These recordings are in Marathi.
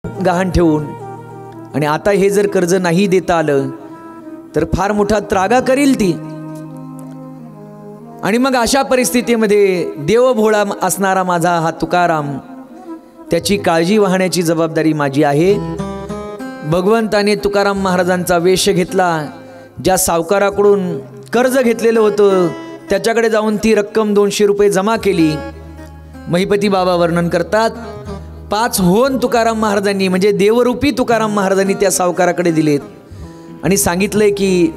गहाण ठेवून, आणि आता हे जर कर्ज नाही देता आलं तर फार मोठा त्रागा करील ती. आणि मग अशा परिस्थितीमध्ये देवभोळा असणारा माझा हा तुकाराम, त्याची काळजी वाहण्याची जबाबदारी माझी आहे. भगवंताने तुकाराम महाराजांचा वेश घेतला. ज्या सावकाराकडून कर्ज घेतलेलं होतं त्याच्याकडे जाऊन ती रक्कम 200 रुपये जमा केली. महिपती बाबा वर्णन करतात, 5 होन तुकाराम महाराजांनी म्हणजे देवरूपी तुकाराम महाराजांनी त्या सावकाराकडे दिलेत आणि सांगितलंय की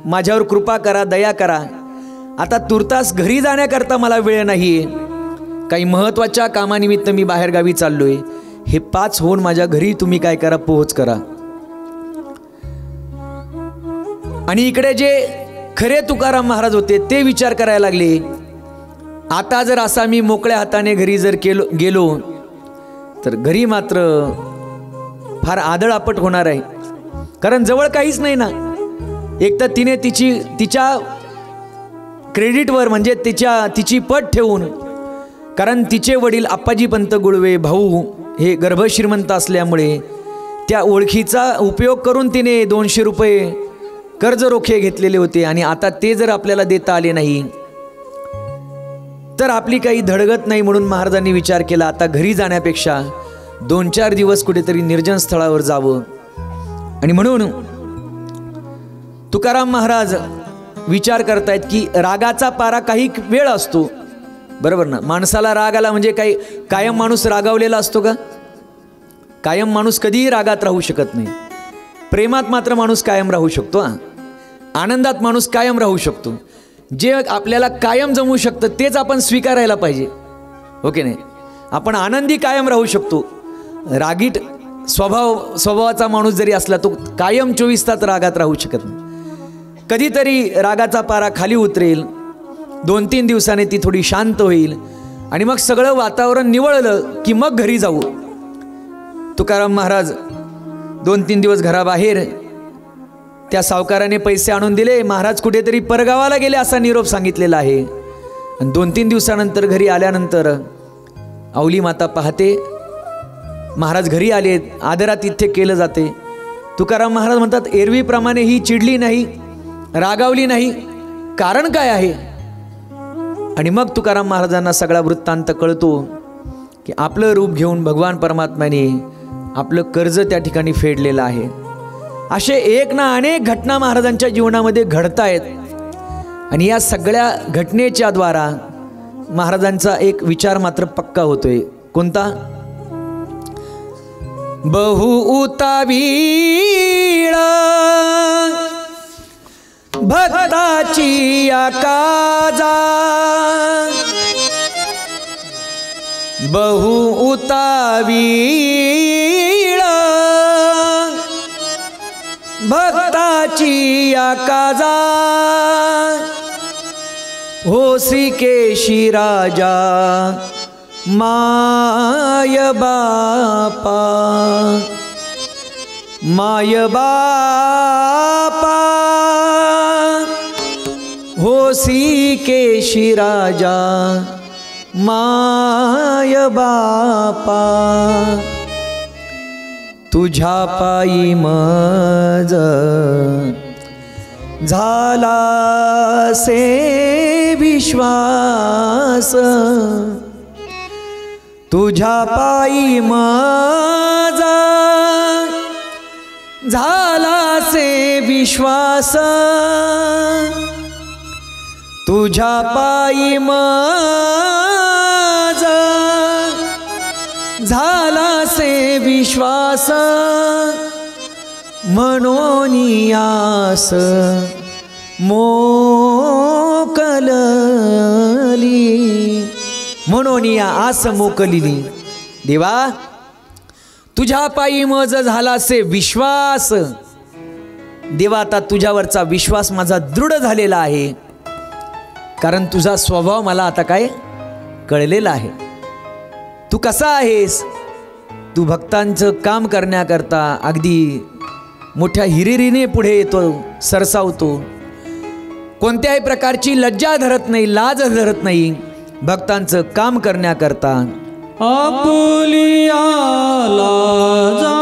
माझ्यावर कृपा करा, दया करा. आता तुर्तास घरी जाण्याकरता मला वेळ नाही, काही महत्त्वाच्या कामानिमित्त मी बाहेरगावी चाललोय. हे 5 होन माझ्या घरी तुम्ही काय करा, पोहोच करा. आणि इकडे जे खरे तुकाराम महाराज होते ते विचार करायला लागले, आता जर असा मी मोकळ्या हाताने घरी जर गेलो तर घरी मात्र फार आदळआपट होणार आहे. कारण जवळ काहीच नाही ना. एक तर तिने तिच्या क्रेडिटवर म्हणजे तिची पट ठेवून, कारण तिचे वडील आप्पाजी पंत गुळवे भाऊ हे गर्भश्रीमंत असल्यामुळे त्या ओळखीचा उपयोग करून तिने 200 रुपये कर्ज रोखे घेतलेले होते. आणि आता ते जर आपल्याला देता आले नाही तर आपली काही धडगत नाही. म्हणून महाराजांनी विचार केला, आता घरी जाण्यापेक्षा 2-4 दिवस कुठेतरी निर्जन स्थळावर जावं. आणि म्हणून तुकाराम महाराज विचार करतायत की रागाचा पारा काही वेळ असतो, बरोबर ना. माणसाला राग आला म्हणजे काही कायम माणूस रागावलेला असतो का? कायम माणूस कधीही रागात राहू शकत नाही. प्रेमात मात्र माणूस कायम राहू शकतो. आनंदात माणूस कायम राहू शकतो. जे आपल्याला कायम जमू शकतं तेच आपण स्वीकारायला पाहिजे, हो की नाही. आपण आनंदी कायम राहू शकतो. रागीट स्वभावाचा माणूस जरी असला तो कायम 24 तास रागात राहू शकत नाही. कधीतरी रागाचा पारा खाली उतरेल, 2-3 दिवसाने ती थोडी शांत होईल आणि मग सगळं वातावरण निवळलं की मग घरी जाऊ. तुकाराम महाराज 2-3 दिवस घराबाहेर, त्या सावकाराने पैसे आणून दिले. महाराज कुठेतरी परगावाला गेले असा निरोप सांगितलेला आहे. आणि 2-3 दिवसानंतर घरी आल्यानंतर अवली माता पाहते महाराज घरी आले, आदरातिथ्य केलं जाते. तुकाराम महाराज म्हणतात, एरवीप्रमाणे ही चिडली नाही, रागावली नाही, कारण काय आहे? आणि मग तुकाराम महाराजांना सगळा वृत्तांत कळतो की आपलं रूप घेऊन भगवान परमात्म्याने आपलं कर्ज त्या ठिकाणी फेडलेलं आहे. असे एक ना अनेक घटना महाराजांच्या जीवनामध्ये घडतायत. आणि या सगळ्या घटनेच्या द्वारा महाराजांचा एक विचार मात्र पक्का होतोय. कोणता? बहु उतावीळ भक्ताची काजा, बहु उतावीळ भक्ताची काजा, हो श्रीकेशी राजा माय बापा, माय बापा, हो श्रीकेशी राजा माय बापा. तुझ्या पायी मज झाला से विश्वास, तुझ्या पायी माझा झाला से विश्वास, तुझ्या पायी माझा झाला से विश्वास, म्हणून आस मोकलली, म्हणून या आस मोकलिली. देवा तुझ्या पायी मज झाला से विश्वास. देवा आता तुझ्यावरचा विश्वास माझा दृढ झालेला आहे, कारण तुझा स्वभाव मला आता काय कळलेला आहे. तू कसा आहेस? तू भक्तांचं काम करण्याकरता अगदी मोठ्या हिरिरीने पुढे येतो, सरसावतो. कोणत्याही प्रकारची लज्जा धरत नाही, लाज धरत नाही भक्तांचं काम करण्याकरता. आपुलिया लाजा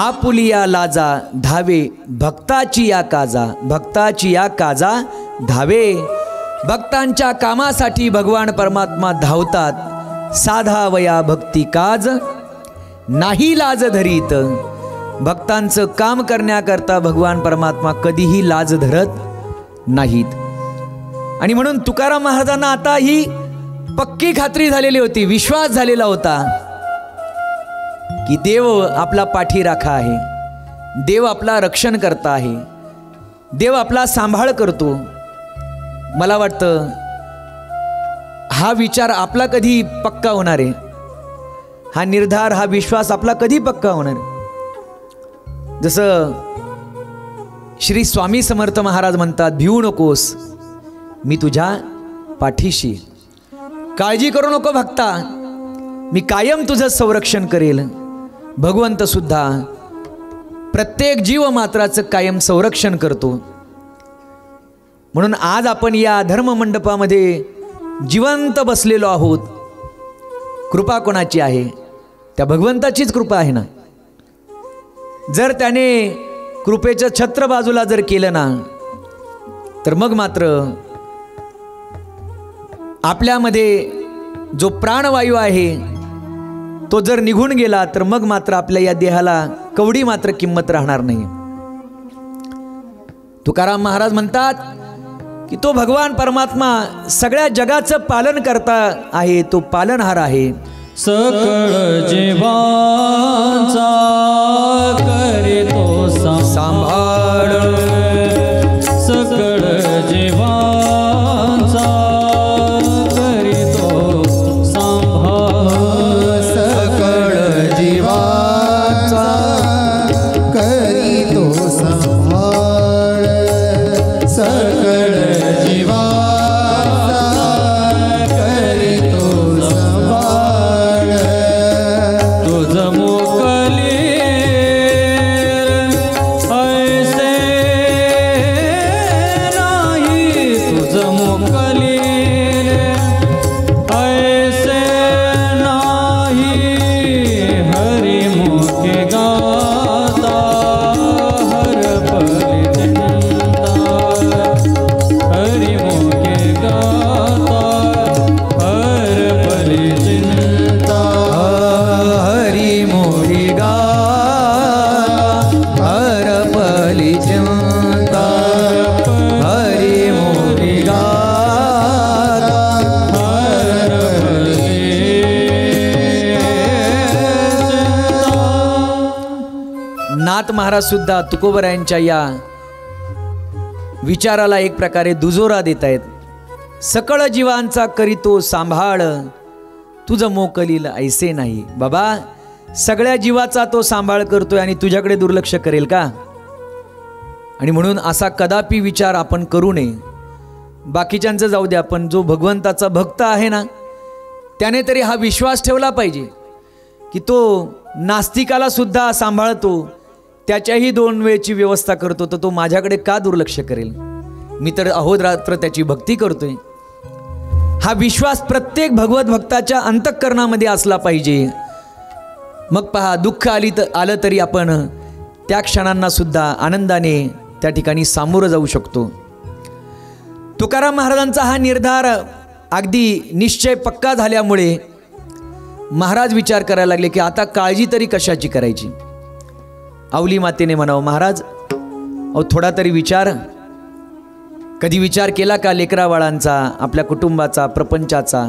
आपुलिया लाजा धावे भक्ताची या काजा, भक्ताची या काजा धावे. भक्तांच्या कामासाठी भगवान परमात्मा धावतात. साधा वया भक्ती काज नाही लाज धरीत. भक्तांचं काम करण्याकरता भगवान परमात्मा कधीही लाज धरत नाहीत. आणि म्हणून तुकाराम महाराजांना आता ही पक्की खात्री झालेली होती, विश्वास झालेला होता की देव आपला पाठीराखा आहे, देव आपला रक्षण करता आहे, देव आपला सांभाळ करतो. मला वाटतं हा विचार आपला कधी पक्का होणार आहे, हा निर्धार, हा विश्वास आपला कधी पक्का होणार. जसं श्री स्वामी समर्थ महाराज म्हणतात, भिवू नकोस मी तुझ्या पाठीशी, काळजी करू नको भक्ता, मी कायम तुझं संरक्षण करेल. भगवंत सुद्धा प्रत्येक जीव मात्राचं कायम संरक्षण करतो. म्हणून आज आपण या धर्ममंडपामध्ये जिवंत बसलेलो आहोत. कृपा कोणाची आहे? त्या भगवंताचीच कृपा आहे ना. जर त्याने कृपेचं छत्र बाजूला जर केलं ना, तर मग मात्र आपल्यामध्ये जो प्राणवायू आहे तो जर निघून गेला, तर मग मात्र आपल्या या देहाला कवडी मात्र किंमत राहणार नाही. तुकाराम महाराज म्हणतात की तो भगवान परमात्मा सगळ्या जगाचं पालन करता आहे, तो पालनहार आहे. सकळ जीवांचा करीतो सांभाळ, सकळ जीवांचा करीतो सांभाळ, सकळ जीवांचा करीतो सांभाळ, सकळ जीवांचा करीतो सांभाळ. तुझ मोकली ऐसे नाही, तुझ मोकली ऐसे नाही. हरी मुखे गाता हर पली चिंता, हरी मुखे गाता हर पली चिंता. हरी मोरी गा हर पली चिंता, हरी मोरी गा. हर पली चिंता. नाथ महाराज सुद्धा तुकोबरायांच्या या विचाराला एक प्रकारे दुजोरा देत आहेत. सकळ जीवांचा करीतो सांभाळ, तुझं मोकलील ऐसे नाही. बाबा, सगळ्या जीवाचा तो सांभाळ करतोय आणि तुझ्याकडे दुर्लक्ष करेल का? आणि म्हणून असा कदापि विचार आपण करू नये. बाकीच्यांचं जाऊ द्या, पण जो भगवंताचा भक्त आहे ना, त्याने तरी हा विश्वास ठेवला पाहिजे की तो नास्तिकाला सुद्धा सांभाळतो, त्याच्याही 2 वेळची व्यवस्था करतो, तर तो माझ्याकडे का दुर्लक्ष करेल? मी तर अहोरात्र त्याची भक्ती करतोय. हा विश्वास प्रत्येक भगवत भक्ताच्या अंतःकरणामध्ये असला पाहिजे. मग पहा, दुःख आलं तरी आपण त्या क्षणांना सुद्धा आनंदाने त्या ठिकाणी सामोरं जाऊ शकतो. तुकाराम महाराजांचा हा निर्धार अगदी निश्चय पक्का झाल्यामुळे महाराज विचार करायला लागले की आता काळजी तरी कशाची करायची. अवली मातेने म्हणावं, महाराज अहो थोडा तरी विचार, कधी विचार केला का लेकराबाळांचा, आपल्या कुटुंबाचा, प्रपंचाचा?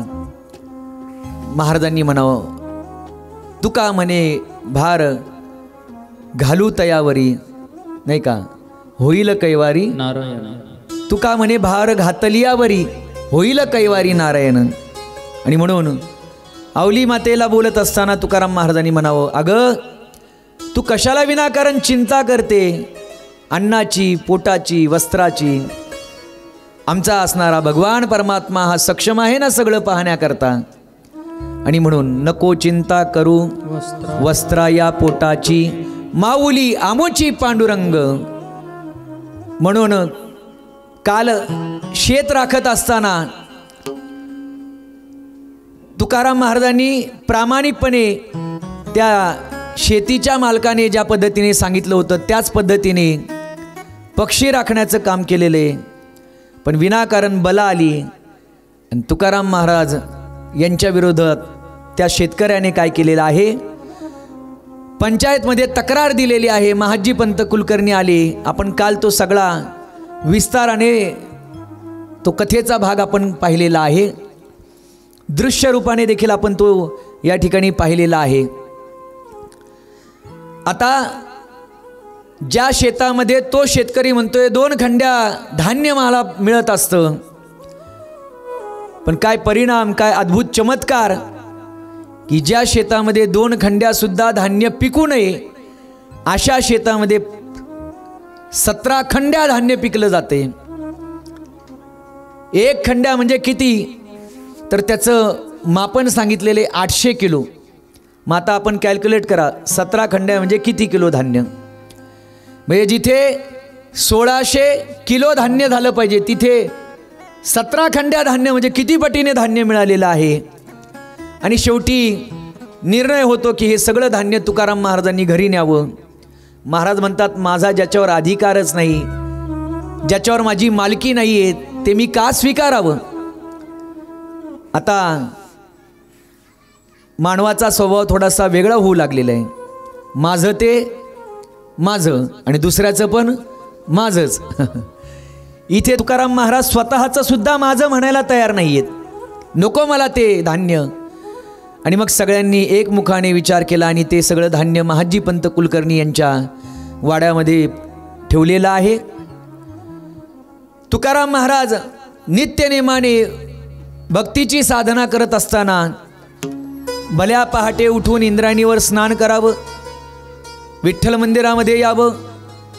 महाराजांनी म्हणावं, तुका म्हणे भार घालू तयावरी, नाही का, होईल कैवारी नारायण. तुका म्हणे भार घातलियावरी, होईल कैवारी नारायण. आणि म्हणून अवली मातेला बोलत असताना तुकाराम महाराजांनी म्हणावं, अगं तू कशाला विनाकारण चिंता करते? अन्नाची, पोटाची, वस्त्राची. आमचा असणारा भगवान परमात्मा हा सक्षम आहे ना सगळं पाहण्याकरता. आणि म्हणून नको चिंता करू वस्त्रा या पोटाची, माऊली आमोची पांडुरंग. म्हणून काल शेत राखत असताना तुकाराम महाराजांनी प्रामाणिकपणे त्या शेतीच्या मालकाने ज्या पद्धतीने सांगितलं होतं त्याच पद्धतीने पक्षी राखण्याचं काम केलेलं आहे. पण विनाकारण बला आली आणि तुकाराम महाराज यांच्या विरोधात त्या शेतकऱ्याने काय केलेलं आहे, पंचायतमध्ये तक्रार दिलेली आहे. महाजी पंत कुलकर्णी आले. आपण काल तो सगळा विस्ताराने तो कथेचा भाग आपण पाहिलेला आहे. दृश्य रूपाने देखील आपण तो या ठिकाणी पाहिलेला आहे. आता ज्या शेतामध्ये तो शेतकरी म्हणतोय 2 खंड्या धान्य मला मिळत असतं, पण काय परिणाम, काय अद्भुत चमत्कार की ज्या शेतामध्ये 2 खंड्या सुद्धा धान्य पिकू नये अशा शेतामध्ये 17 खंड्या धान्य पिकलं जाते. 1 खंड्या म्हणजे किती, तर त्याचं मापन सांगितलेले 800 किलो. मग आता आपण कॅल्क्युलेट करा, 17 खंड्या म्हणजे किती किलो धान्य. म्हणजे जिथे 1600 किलो धान्य झालं पाहिजे तिथे 17 खंड्या धान्य म्हणजे किती पटीने धान्य मिळालेलं आहे. आणि शेवटी निर्णय होतो की हे सगळं धान्य तुकाराम महाराजांनी घरी न्यावं. महाराज म्हणतात, माझा ज्याच्यावर अधिकारच नाही, ज्याच्यावर माझी मालकी नाही आहे, ते मी का स्वीकारावं? आता मानवाचा स्वभाव थोडासा वेगळा होऊ लागलेला आहे. माझं ते माझं आणि दुसऱ्याचं पण माझंच. इथे तुकाराम महाराज स्वतःचं सुद्धा माझं म्हणायला तयार नाही आहेत, नको मला ते धान्य. आणि मग सगळ्यांनी एकमुखाने विचार केला आणि ते सगळं धान्य महाजी पंत कुलकर्णी यांच्या वाड्यामध्ये ठेवलेलं आहे. तुकाराम महाराज नित्यनेमाने भक्तीची साधना करत असताना भल्या पहाटे उठून इंद्रायणीवर स्नान करावं, विठ्ठल मंदिरामध्ये यावं,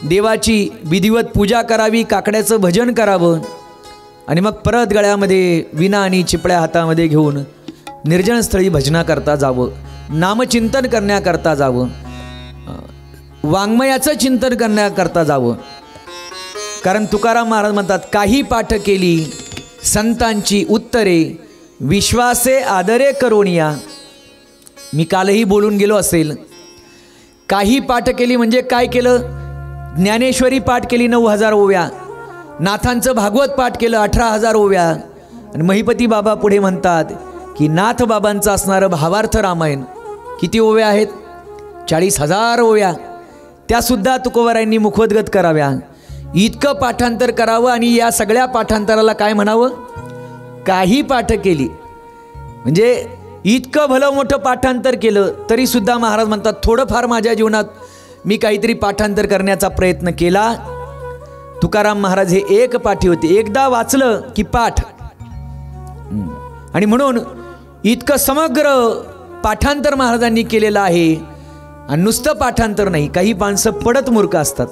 देवाची विधिवत पूजा करावी, काकड्याचं भजन करावं आणि मग परत गळ्यामध्ये विणा आणि चिपळ्या हातामध्ये घेऊन निर्जन स्थळी भजनाकरता जावं, नामचिंतन करण्याकरता जावं, वाङ्मयाचं चिंतन करण्याकरता जावं. कारण तुकाराम महाराज म्हणतात, काही पाठ केली संतांची उत्तरे, विश्वासे आदरे करोनिया. मी कालही बोलून गेलो असेल, काही पाठ केली म्हणजे काय केलं? ज्ञानेश्वरी पाठ केली 9000 ओव्या, नाथांचं भागवत पाठ केलं 18000 ओव्या. आणि महिपती बाबा पुढे म्हणतात की नाथ बाबांचं असणारं भावार्थ रामायण किती ओव्या आहेत? 40,000 ओव्या. त्यासुद्धा तुकोबारायांनी मुखोद्गत कराव्या. इतकं पाठांतर करावं आणि या सगळ्या पाठांतराला काय म्हणावं? काही पाठ केली. म्हणजे इतकं भलं मोठं पाठांतर केलं तरीसुद्धा महाराज म्हणतात, थोडंफार माझ्या जीवनात मी काहीतरी पाठांतर करण्याचा प्रयत्न केला. तुकाराम महाराज हे एक पाठी होते, एकदा वाचलं की पाठ. आणि म्हणून इतकं समग्र पाठांतर महाराजांनी केलेलं आहे. आणि नुसतं पाठांतर नाही, काही माणसं पडत मूर्ख असतात,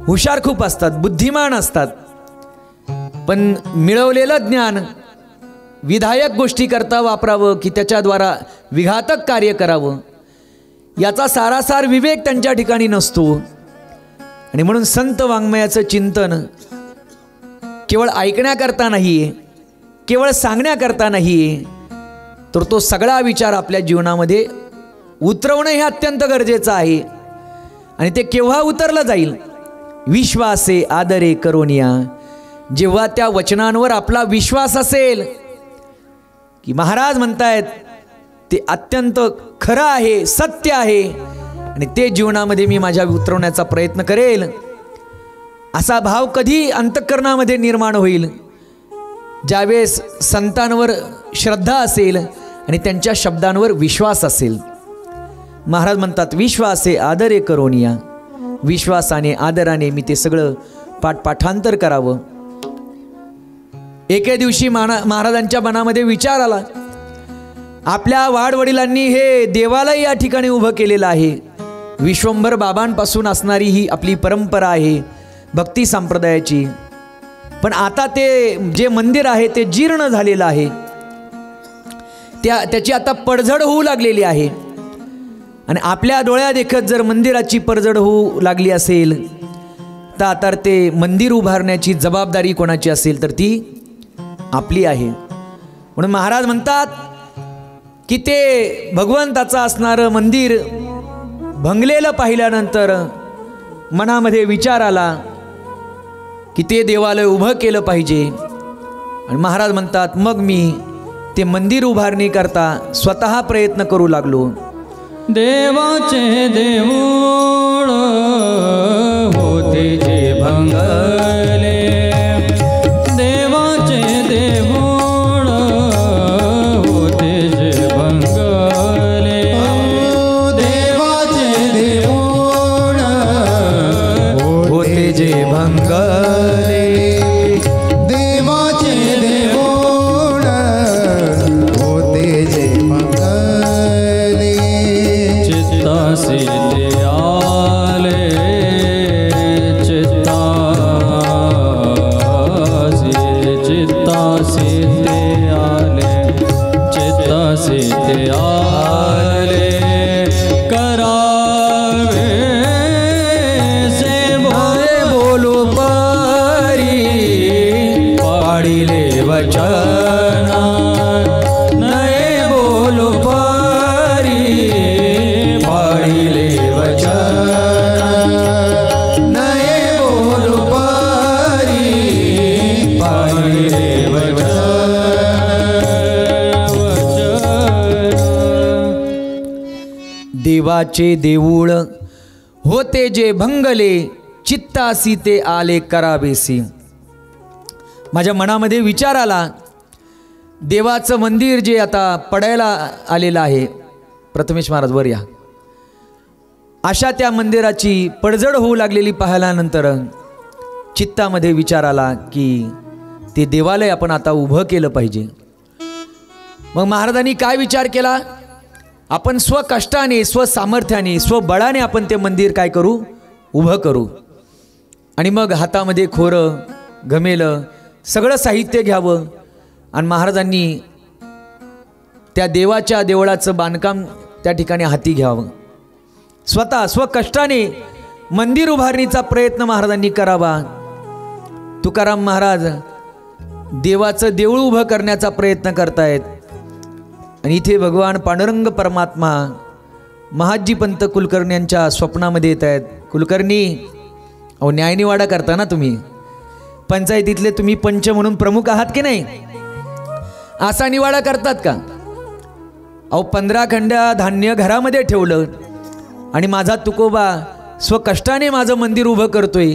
हुशार खूप असतात, बुद्धिमान असतात, पण मिळवलेलं ज्ञान विधायक गोष्टी करता वापरावं की त्याच्याद्वारा विघातक कार्य करावं याचा सारासार विवेक त्यांच्या ठिकाणी नसतो. आणि म्हणून संत वाङ्मयाचं चिंतन केवळ ऐकण्याकरता नाही, केवळ सांगण्याकरता नाही, तर तो सगळा विचार आपल्या जीवनामध्ये उतरवणं हे अत्यंत गरजेचं आहे. आणि ते केव्हा उतरलं जाईल? विश्वासे आदरे करोनिया. जेव्हा त्या वचनांवर आपला विश्वास असेल की महाराज म्हणतायत ते अत्यंत खरं आहे, सत्य आहे, आणि ते जीवनामध्ये मी माझ्या उतरवण्याचा प्रयत्न करेल, असा भाव कधी अंतःकरणामध्ये निर्माण होईल? ज्यावेळेस संतांवर श्रद्धा असेल आणि त्यांच्या शब्दांवर विश्वास असेल. महाराज म्हणतात विश्वासे आदरे करोनिया. विश्वासाने आदराने मी ते सगळं पाठांतर करावं. एके दिवशी महाराजांच्या मनामध्ये विचार आला, आपल्या वाडवडिलांनी हे देवालय या ठिकाणी उभं केलेलं आहे. विश्वंभर बाबांपासून असणारी ही आपली परंपरा आहे भक्ती संप्रदायाची. पण आता ते जे मंदिर आहे ते जीर्ण झालेलं आहे, त्याची आता पडझड होऊ लागलेली आहे. आणि आपल्या डोळ्या देखत जर मंदिराची पडझड होऊ लागली असेल तर आता ते मंदिर उभारण्याची जबाबदारी कोणाची असेल तर ती आपली आहे. म्हणून महाराज म्हणतात की ते भगवंताचं असणारं मंदिर भंगलेलं पाहिल्यानंतर मनामध्ये विचार आला की ते देवालय उभं केलं पाहिजे. आणि महाराज म्हणतात मग मी ते मंदिर उभारणी करता स्वतः प्रयत्न करू लागलो. देवाचे देऊळ होते जे भंगले, देवाचे देऊळ होते जे भंगले, देवाचे देऊळ होते जे भंगले, देवाचे देऊळ होते जे भंगले. चित्तासी ते आले, चित्तासी ते आले, चित्तासी ते आले, करावे से बोलू परी पाडिले वचना, नये बोलू परी पाडिले वचना, नये बोलू परी पाडिले वचना. देवाचे देऊळ होते जे भंगले, चित्तासी ते आले करावेसी. माझ्या मनामध्ये विचार आला, देवाचं मंदिर जे आता पडायला आलेलं आहे, प्रथमेश महाराज वर या, अशा त्या मंदिराची पडझड होऊ लागलेली पाहिल्यानंतर चित्तामध्ये विचार आला की ते देवालय आपण आता उभं केलं पाहिजे. मग महाराजांनी काय विचार केला? आपण स्वकष्टाने, स्वसामर्थ्याने, स्वबळाने आपण ते मंदिर काय करू? उभं करू. आणि मग हातामध्ये खोरं, घमेलं, सगळं साहित्य घ्यावं आणि महाराजांनी त्या देवाच्या देवळाचं बांधकाम त्या ठिकाणी हाती घ्यावं. स्वतः स्वकष्टाने मंदिर उभारणीचा प्रयत्न महाराजांनी करावा. तुकाराम महाराज देवाचं देऊळ उभं करण्याचा प्रयत्न करतायत आणि इथे भगवान पांडुरंग परमात्मा महाजी पंत कुलकर्णी यांच्या स्वप्नामध्ये येत आहेत. कुलकर्णी, अहो न्यायनिवाडा करता ना तुम्ही, पंचायतीतले तुम्ही पंच म्हणून प्रमुख आहात की नाही? असा निवाडा करतात का? अहो 15 खंड्या धान्य घरामध्ये ठेवलं आणि माझा तुकोबा स्वकष्टाने माझं मंदिर उभं करतोय.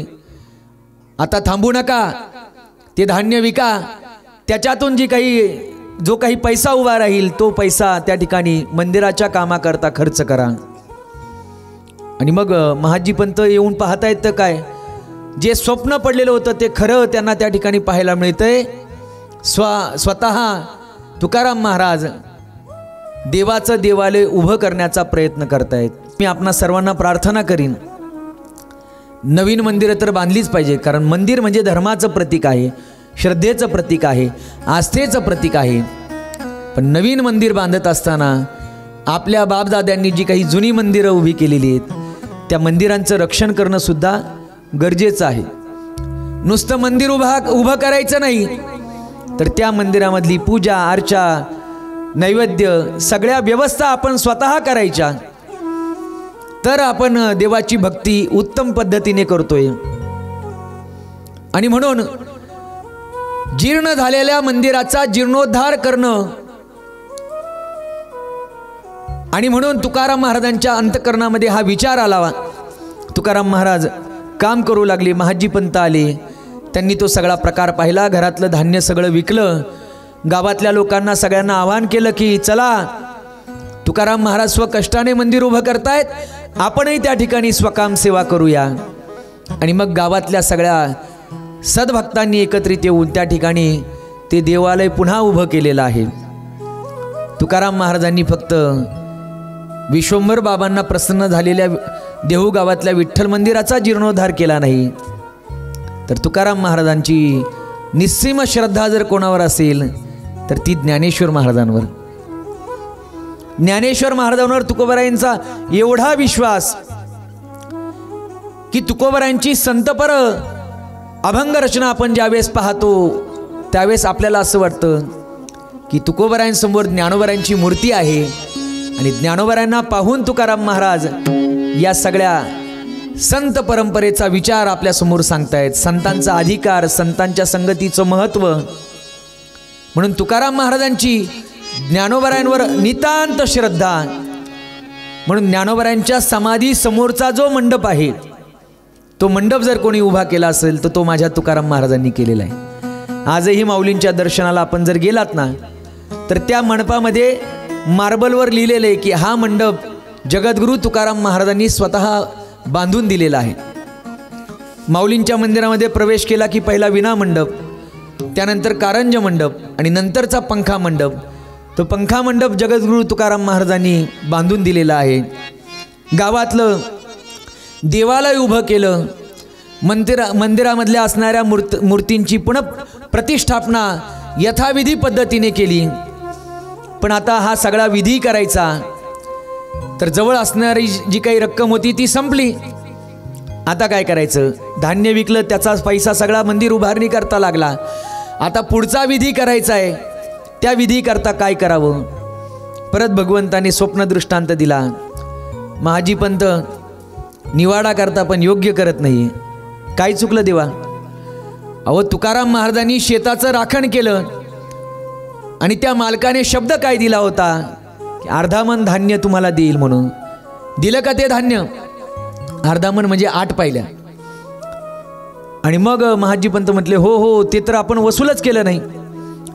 आता थांबू नका, ते धान्य विका, त्याच्यातून जो काही पैसा उभा राहील तो पैसा त्या ठिकाणी मंदिराच्या कामाकरता खर्च करा. आणि मग महाजी पंत येऊन पाहतायत तर काय, जे स्वप्न पडलेलं होतं ते खरं त्यांना त्या ठिकाणी पाहायला मिळतंय. स्वतः तुकाराम महाराज देवाचं देवालय उभं करण्याचा प्रयत्न करतायत. मी आपणा सर्वांना प्रार्थना करीन, नवीन मंदिरं तर बांधलीच पाहिजे, कारण मंदिर म्हणजे धर्माचं प्रतीक आहे, श्रद्धेचं प्रतीक आहे, आस्थेचं प्रतीक आहे. पण नवीन मंदिर बांधत असताना आपल्या बापदाद्यांनी जी काही जुनी मंदिरं उभी केलेली आहेत त्या मंदिरांचं रक्षण करणं सुद्धा गरजेचं आहे. नुसतं मंदिर उभं करायचं नाही, तर त्या मंदिरामधली पूजा अर्चा नैवेद्य सगळ्या व्यवस्था आपण स्वतः करायच्या, तर आपण देवाची भक्ती उत्तम पद्धतीने करतोय. आणि म्हणून जीर्ण झालेल्या मंदिराचा जीर्णोद्धार करणं, आणि म्हणून तुकाराम महाराजांच्या अंतःकरणामध्ये हा विचार आला. तुकाराम महाराज काम करू लागले, महाजी पंत आले, त्यांनी तो सगळा प्रकार पाहिला, घरातलं धान्य सगळं विकलं, गावातल्या लोकांना सगळ्यांना आवाहन केलं की चला तुकाराम महाराज स्वकष्टाने मंदिर उभं करतायत, आपणही त्या ठिकाणी स्वकाम सेवा करूया. आणि मग गावातल्या सगळ्या सद्भक्तांनी एकत्रित येऊन त्या ठिकाणी ते देवालय पुन्हा उभं केलेलं आहे. तुकाराम महाराजांनी फक्त विश्वंभर बाबांना प्रसन्न झालेल्या देहू गावातल्या विठ्ठल मंदिराचा जीर्णोद्धार केला नाही, तर तुकाराम महाराजांची निस्सीम श्रद्धा जर कोणावर असेल तर ती ज्ञानेश्वर महाराजांवर. ज्ञानेश्वर महाराजांवर तुकोबरायांचा एवढा विश्वास की तुकोबरायांची संतपर अभंग रचना आपण ज्यावेळेस पाहतो त्यावेळेस आपल्याला असं वाटतं की तुकोबरायांसमोर ज्ञानोबरायांची मूर्ती आहे, आणि ज्ञानोबरायांना पाहून तुकाराम महाराज या सगळ्या संत परंपरेचा विचार आपल्यासमोर सांगतायत, संतांचा अधिकार, संतांच्या संगतीचं महत्त्व. म्हणून तुकाराम महाराजांची ज्ञानोबरायांवर नितांत श्रद्धा. म्हणून ज्ञानोबरायांच्या समाधी समोरचा जो मंडप आहे तो मंडप जर कोणी उभा केला असेल तर तो माझ्या तुकाराम महाराजांनी केलेला आहे. आजही माऊलींच्या दर्शनाला आपण जर गेलात ना तर त्या मंडपामध्ये मार्बलवर लिहिलेलं आहे की हा मंडप जगद्गुरू तुकाराम महाराजांनी स्वतः बांधून दिलेला आहे. माऊलींच्या मंदिरामध्ये प्रवेश केला की पहिला विना मंडप, त्यानंतर कारंज मंडप आणि नंतरचा पंखा मंडप. तो पंखा मंडप जगद्गुरू तुकाराम महाराजांनी बांधून दिलेला आहे. गावातलं देवालय उभं केलं, मंदिरामधल्या असणाऱ्या मूर्तींची पुनः प्रतिष्ठापना यथाविधी पद्धतीने केली. पण आता हा सगळा विधी करायचा तर जवळ असणारी जी काही रक्कम होती ती संपली. आता काय करायचं, धान्य विकलं, त्याचा पैसा सगळा मंदिर उभारणी करता लागला. आता पुढचा विधी करायचा आहे, त्या विधी करता काय करावं. परत भगवंताने स्वप्न दृष्टांत दिला, महाजी पंत निवाडा करता पण योग्य करत नाही. काय चुकलं देवा? अहो तुकाराम महाराजांनी शेताचं राखण केलं आणि त्या मालकाने शब्द काय दिला होता की अर्धा मन धान्य तुम्हाला देईल म्हणून. दिलं का ते धान्य? अर्धा मन म्हणजे 8 पायल्या. आणि मग महाजी पंत म्हटले हो हो ते तर आपण वसूलच केलं नाही.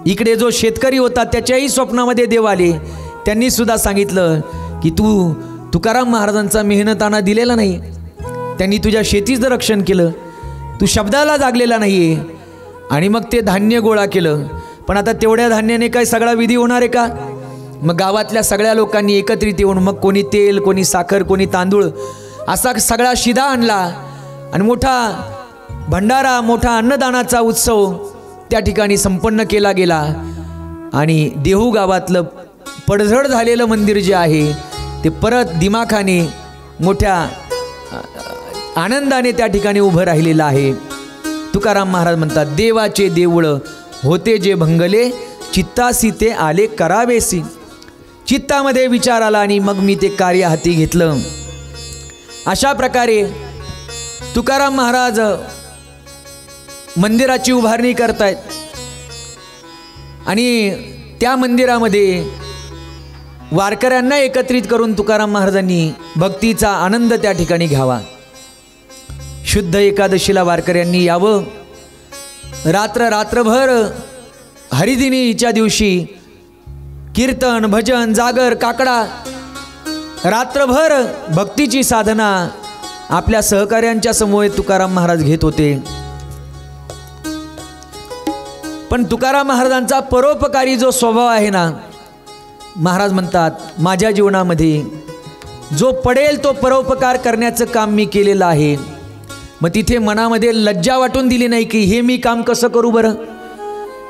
इकडे जो शेतकरी होता त्याच्याही स्वप्नामध्ये देव आले, त्यांनी सुद्धा सांगितलं की तू तुकाराम महाराजांचा मेहनताना दिलेला नाही, त्यांनी तुझ्या शेतीचं रक्षण केलं, तू शब्दाला जागलेला नाही आहे. आणि मग ते धान्य गोळा केलं. पण आता तेवढ्या धान्याने काय सगळा विधी होणार आहे का? मग गावातल्या सगळ्या लोकांनी एकत्रित येऊन मग कोणी तेल, कोणी साखर, कोणी तांदूळ असा सगळा शिदा आणला आणि मोठा भंडारा, मोठा अन्नदानाचा उत्सव त्या ठिकाणी संपन्न केला गेला. आणि देहू गावातलं पडझड झालेलं मंदिर जे आहे ते परत दिमाखाने मोठ्या आनंदाने त्या ठिकाणी उभं राहिलेलं आहे. तुकाराम महाराज म्हणतात, देवाचे देऊळ होते जे भंगले, चित्तासी ते आले करावेसी. चित्तामध्ये विचार आला आणि मग मी ते कार्य हाती घेतलं. अशा प्रकारे तुकाराम महाराज मंदिराची उभारणी करतायत आणि त्या मंदिरामध्ये वारकऱ्यांना एकत्रित करून तुकाराम महाराजांनी भक्तीचा आनंद त्या ठिकाणी घ्यावा. शुद्ध एकादशीला वारकऱ्यांनी यावं. रात्रभर हरिदिनीच्या दिवशी कीर्तन, भजन, जागर, काकडा, रात्रभर भक्तीची साधना आपल्या सहकार्यांच्या समोर तुकाराम महाराज घेत होते. पण तुकाराम महाराजांचा परोपकारी जो स्वभाव आहे ना, महाराज म्हणतात माझ्या जीवनामध्ये जो पडेल तो परोपकार करण्याचं काम मी केलेलं आहे. मग तिथे मनामध्ये लज्जा वाटून दिली नाही की हे मी काम कसं करू बरं,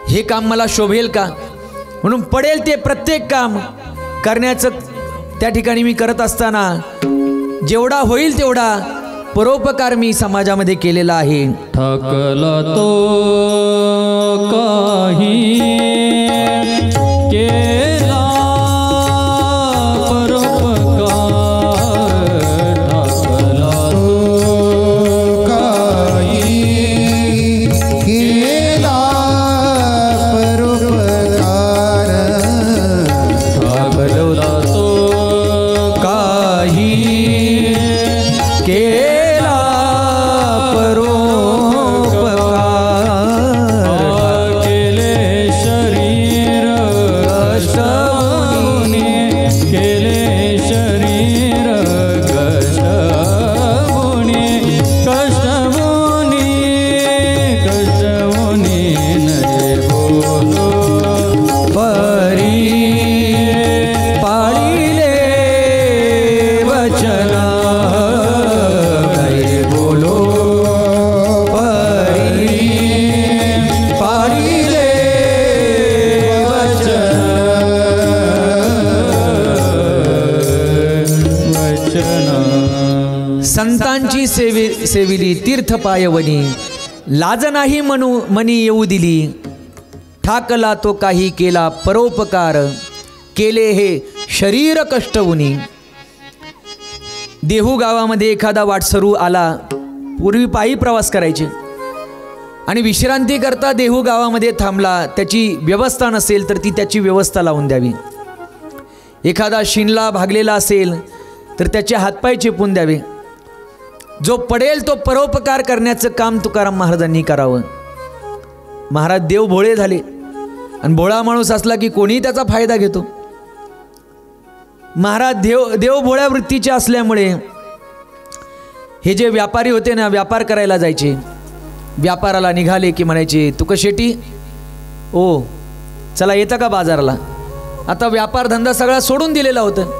हे काम मला शोभेल का, म्हणून पडेल ते प्रत्येक काम करण्याचं त्या ठिकाणी मी करत असताना जेवढा होईल तेवढा परोपकार मी समाजामध्ये केलेला आहे. ठाकला तो काही केला परोपकार, ठाकला तो काही केला परोपकार, ठाकला तो काही केला परोपकार, केले शरीर कष्टमुनी, केले शरीर कष्टमुनी, कष्टमुनी, कष्टमुनी नये बोलो परी पाळिले वचना, काय बोलो परी पाळिले वचन. संतांची सेविली तीर्थ पायवनी, लाज नाही मनी येऊ दिली, ठाकला तो काही केला परोपकार, केले हे शरीर कष्टवुनी. देहू गावामध्ये एखादा वाटसरू आला, पूर्वी पायी प्रवास करायचे आणि विश्रांती करता देहू गावामध्ये थांबला, त्याची व्यवस्था नसेल तर ती त्याची व्यवस्था लावून द्यावी. एखादा शिनला भागलेला असेल तर त्याचे हातपाय चेपून द्यावे. जो पडेल तो परोपकार करण्याचं काम तुकाराम महाराजांनी करावं. महाराज देव भोळे झाले आणि भोळा माणूस असला की कोणीही त्याचा फायदा घेतो. महाराज देव भोळ्या वृत्तीचे असल्यामुळे हे जे व्यापारी होते ना, व्यापार करायला जायचे, व्यापाराला निघाले की म्हणायचे, तुका शेटी ओ चला येतं का बाजाराला. आता व्यापार धंदा सगळा सोडून दिलेला होतं.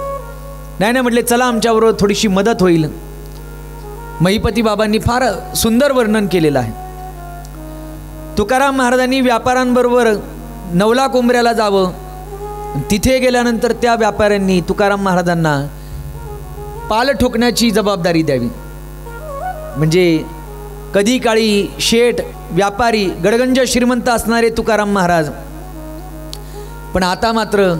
नाही म्हटले चला आमच्याबरोबर थोडीशी मदत होईल. महिपती बाबांनी फार सुंदर वर्णन केलेलं आहे. तुकाराम महाराजांनी व्यापाऱ्यांबरोबर नवला कोंबऱ्याला जावं. तिथे गेल्यानंतर त्या व्यापाऱ्यांनी तुकाराम महाराजांना पाल ठोकण्याची जबाबदारी द्यावी. म्हणजे कधी काळी शेठ व्यापारी गडगंज श्रीमंत असणारे तुकाराम महाराज, पण आता मात्र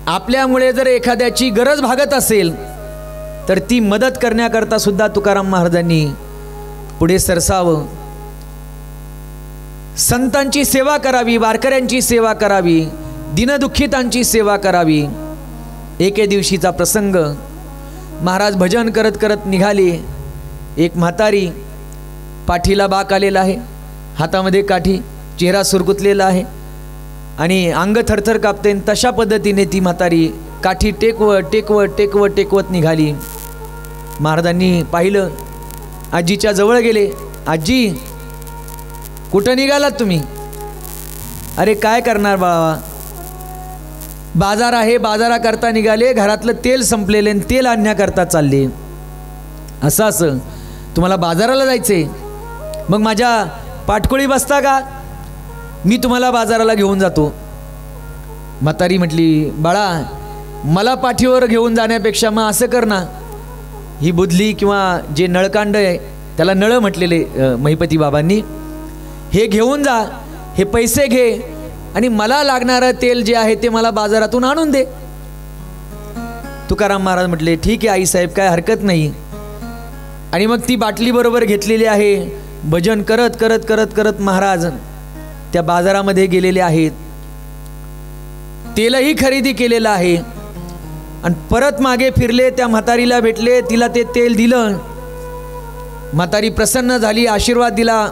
आपल्यामुळे जर एखाद्याची गरज भागत असेल तर ती मदत करण्याकरता सुद्धा तुकाराम महाराजांनी पुढे सरसावं. संतांची सेवा करावी, वारकऱ्यांची सेवा करावी, दीनदुःखितांची सेवा करावी. एके दिवशीचा प्रसंग, महाराज भजन करत करत निघाले. एक म्हातारी, पाठीला बाक आलेला आहे, हातामध्ये काठी, चेहरा सुरकुतलेला आहे आणि अंग थरथर कापते. तशा पद्धतीने ती म्हातारी काठी टेकवत टेकवत टेकवत टेकवत निघाली. महाराजांनी पाहिलं, आजीच्या जवळ गेले. आजी कुठं निघालात तुम्ही? अरे काय करणार बाळा, बाजार आहे, बाजाराकरता निघाले, घरातलं तेल संपलेले तेल आणण्याकरता चालले. असं तुम्हाला बाजाराला जायचे? मग माझ्या पाठकोळी बसता का? मी तुम्हाला बाजाराला घेऊन जातो. म्हातारी म्हटली, बाळा मला पाठीवर घेऊन जाण्यापेक्षा मग असं कर ना, ही बुदली किंवा जे नळकांड आहे त्याला नळ म्हटलेले महिपती बाबांनी, हे घेऊन जा, हे पैसे घे आणि मला लागणारं तेल जे आहे ते मला बाजारातून आणून दे. तुकाराम महाराज म्हटले, ठीक आहे आईसाहेब, काय हरकत नाही. आणि मग ती बाटली बरोबर घेतलेली आहे. भजन करत करत करत करत महाराज त्या बाजारामध्ये गेलेले आहेत. तेलही खरेदी केलेलं आहे आणि परत मागे फिरले, त्या म्हातारीला भेटले, तिला ते तेल दिलं. म्हातारी प्रसन्न झाली, आशीर्वाद दिला.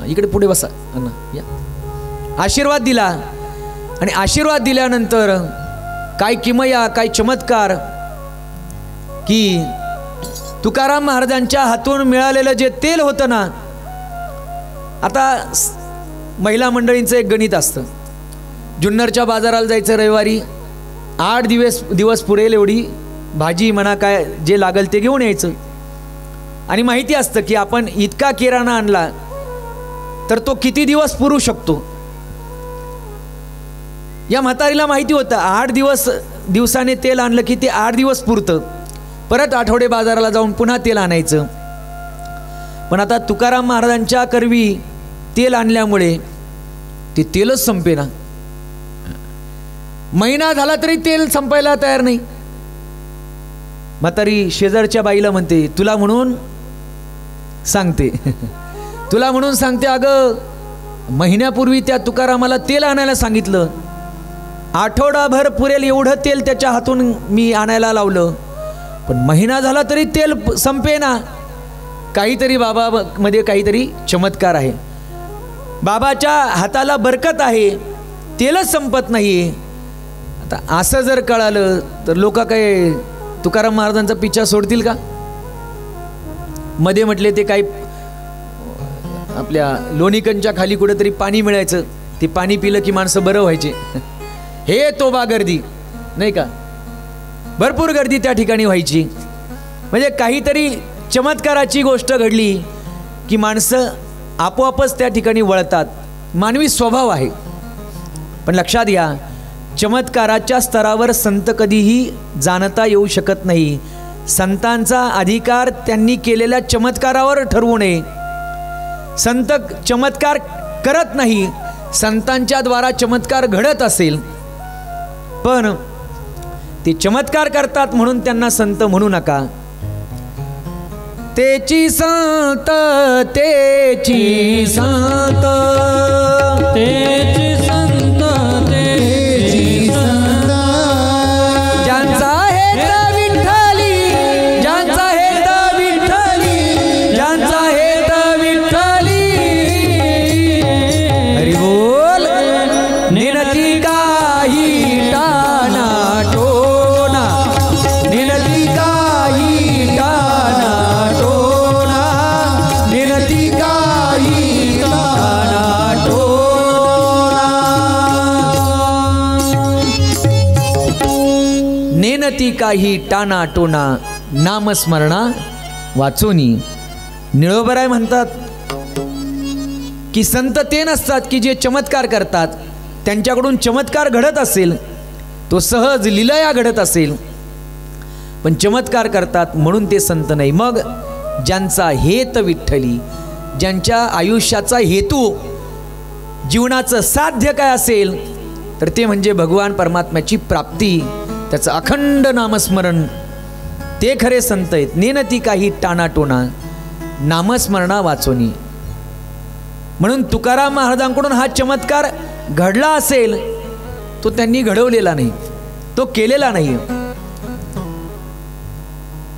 इकडे पुढे बसा अण्णा, या. आशीर्वाद दिला आणि आशीर्वाद दिल्यानंतर काय किमया, काय चमत्कार की तुकाराम महाराजांच्या हातून मिळालेलं जे तेल होतं ना, आता महिला मंडळींचं एक गणित असतं. जुन्नरच्या बाजाराला जायचं रविवारी, 8 दिवस पुरेल एवढी भाजी म्हणा काय जे लागेल ते घेऊन यायचं. आणि माहिती असतं की आपण इतका किराणा आणला तर तो किती दिवस पुरू शकतो. या म्हातारीला माहिती होतं 8 दिवस दिवसाने तेल आणलं की ते 8 दिवस पुरतं, परत आठवडे बाजाराला जाऊन पुन्हा तेल आणायचं. पण आता तुकाराम महाराजांच्या करवी तेल आणल्यामुळे ते तेलच संपेना. महिना झाला तरी तेल संपायला तयार नाही. म्हातारी शेजारच्या बाईला म्हणते, तुला म्हणून सांगते तुला म्हणून सांगते, अगं महिन्यापूर्वी त्या तुकारामाला तेल आणायला सांगितलं, आठवडाभर पुरेल एवढं तेल त्याच्या हातून मी आणायला लावलं, पण महिना झाला तरी तेल संपेना. काहीतरी बाबामध्ये काहीतरी चमत्कार आहे, बाबाच्या हाताला बरकत आहे, तेलच संपत नाही. आता असं जर कळालं तर लोक काय तुकाराम महाराजांचा पिच्छा सोडतील का? मध्ये म्हटले ते काही आपल्या लोणीकंच्या खाली कुठेतरी पाणी मिळायचं, ते पाणी पिलं की माणसं बरं व्हायचे. हे तोबा गर्दी नाही का, भरपूर गर्दी त्या ठिकाणी व्हायची. म्हणजे काहीतरी चमत्काराची गोष्ट घडली की माणसं आपोआपच त्या ठिकाणी वळतात. मानवी स्वभाव आहे. पण लक्षात घ्या, चमत्काराच्या स्तरावर संत कधीही जाणता येऊ शकत नाही. संतांचा अधिकार त्यांनी केलेल्या चमत्कारावर ठरवू नये. संत चमत्कार करत नाही, संतांच्या द्वारा चमत्कार घडत असेल, पण ते चमत्कार करतात म्हणून त्यांना संत म्हणू नका. तेची संत, तेची संत, तेची संत, तेची संत, ज्यांचा हेत विठ्ठली, ज्यांचा हेत विठ्ठली, ज्यांचा हेत विठ्ठली. हरी बोल. निनती काही टाना टोना, निनती काही टाना टोना, निनती काही टाना टोना. नेनती काही टाना टोना, नामस्मरणा वाचोनी. निळोबराय म्हणतात की संत ते नसतात की जे चमत्कार करतात, त्यांच्याकडून चमत्कार घडत असेल, तो सहज लीलया घडत असेल, पण चमत्कार करतात म्हणून ते संत नाही. मग ज्यांचा हेत विठ्ठली, ज्यांच्या आयुष्याचा हेतू, जीवनाचं साध्य काय असेल तर ते म्हणजे भगवान परमात्म्याची प्राप्ती, त्याचं अखंड नामस्मरण, ते खरे संत आहेत. नेनती काही टाणाटोना, नामस्मरणा वाचोनी. म्हणून तुकाराम महाराजांकडून हा चमत्कार घडला असेल, तो त्यांनी घडवलेला नाही, तो केलेला नाही.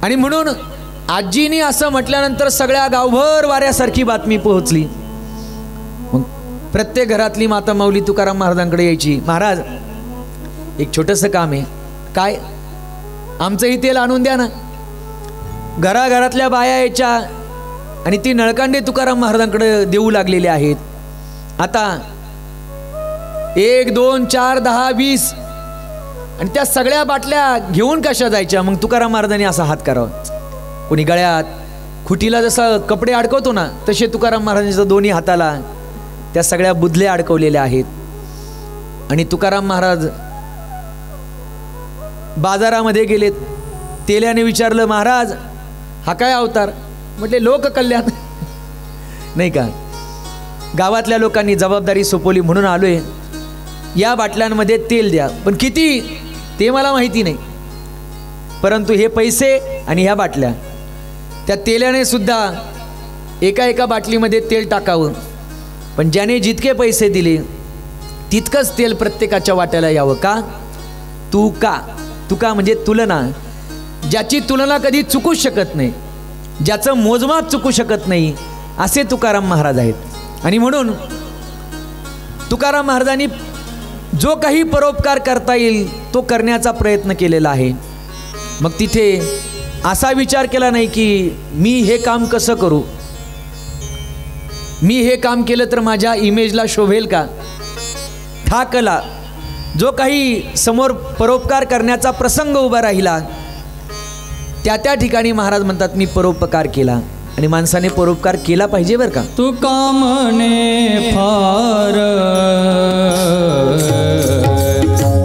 आणि म्हणून आजीनी असं म्हटल्यानंतर सगळ्या गावभर वाऱ्यासारखी बातमी पोहोचली. मग प्रत्येक घरातली माता माऊली तुकाराम महाराजांकडे यायची, महाराज एक छोटंसं काम आहे. काय? आमचंही तेल आणून द्या ना. घराघरातल्या बाया यायच्या आणि ती नळकांडे तुकाराम महाराजांकडे देऊ लागलेले आहेत. आता 1, 2, 4, 10, 20 आणि त्या सगळ्या बाटल्या घेऊन कशा जायच्या? मग तुकाराम महाराजांनी असा हात करावा. कोणी गळ्यात, खुटीला जसं कपडे अडकवतो ना, तसे तुकाराम महाराजांच्या दोन्ही हाताला त्या सगळ्या बुधल्या अडकवलेल्या आहेत. आणि तुकाराम महाराज बाजारामध्ये गेलेत. तेल्याने विचारलं, महाराज हा काय अवतार? म्हटले लोककल्याण. नाही का, गावातल्या लोकांनी जबाबदारी सोपवली म्हणून आलोय. या बाटल्यांमध्ये तेल द्या, पण किती ते मला माहिती नाही, परंतु हे पैसे आणि ह्या बाटल्या, त्या तेल्याने सुद्धा एका एका बाटलीमध्ये तेल टाकावं. पण ज्याने जितके पैसे दिले तितकंच तेल प्रत्येकाच्या वाट्याला यावं. का? तुका म्हणजे तुलना, ज्याची तुलना कधी चुकू शकत नाही, ज्याचं मोजमाप चुकू शकत नाही, असे तुकाराम महाराज आहेत. आणि म्हणून तुकाराम महाराजांनी जो काही परोपकार करता येईल तो करण्याचा प्रयत्न केलेला आहे. मग तिथे असा विचार केला नाही की मी हे काम कसं करू, मी हे काम केलं तर माझ्या इमेजला शोभेल का. ठाकला जो काही समोर परोपकार करण्याचा प्रसंग उभा राहिला, त्या ठिकाणी महाराज म्हणतात मी परोपकार केला. आणि माणसाने परोपकार केला पाहिजे बरं का. तू कामने फार,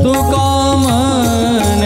तू कामने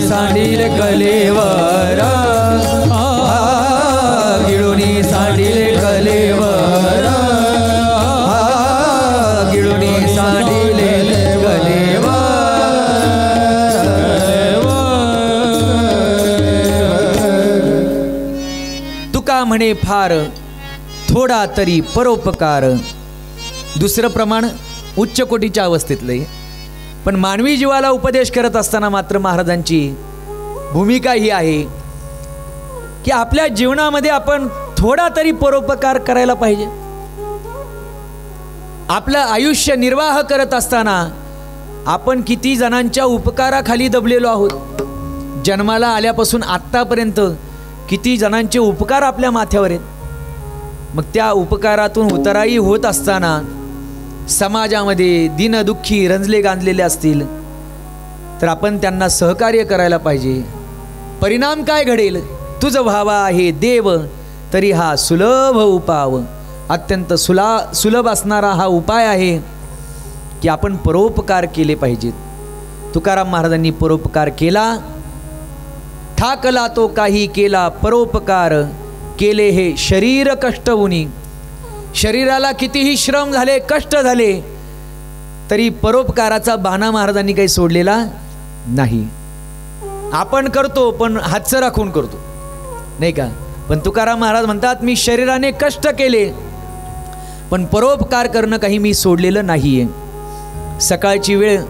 सांडील कलेवर गिळुनी सांडील कलेवर गिळुनी सांडील कलेवर तुका म्हणे फार थोडा तरी परोपकार. दुसरं प्रमाण उच्च कोटीच्या अवस्थेतलं आहे. पण मानवी जीवाला उपदेश करत असताना मात्र महाराजांची भूमिका ही आहे की आपल्या जीवनामध्ये आपण थोडा तरी परोपकार करायला पाहिजे. आपलं आयुष्य निर्वाह करत असताना आपण किती जणांच्या उपकाराखाली दबलेलो आहोत. जन्माला आल्यापासून आत्तापर्यंत किती जणांचे उपकार आपल्या माथ्यावर आहेत. मग त्या उपकारातून उतराई होत असताना समाजामध्ये दीनदुःखी रंजले गांजलेले असतील तर आपण त्यांना सहकार्य करायला पाहिजे. परिणाम काय घडेल? तुझ व्हावा आहे देव तरी हा सुलभ उपाव. अत्यंत सुलभ असणारा हा उपाय आहे की आपण परोपकार केले पाहिजेत. तुकाराम महाराजांनी परोपकार केला. ठाकला तो काही केला परोपकार केले हे शरीर कष्टवुनी. शरीराला कितीही श्रम झाले कष्ट झाले तरी परोपकाराचा बाणा महाराजांनी काही सोडलेला नाही. आपण करतो पण हातचं राखून करतो नाही का. पण तुकाराम महाराज म्हणतात मी शरीराने कष्ट केले पण परोपकार करणं काही मी सोडलेलं नाहीये. सकाळची वेळ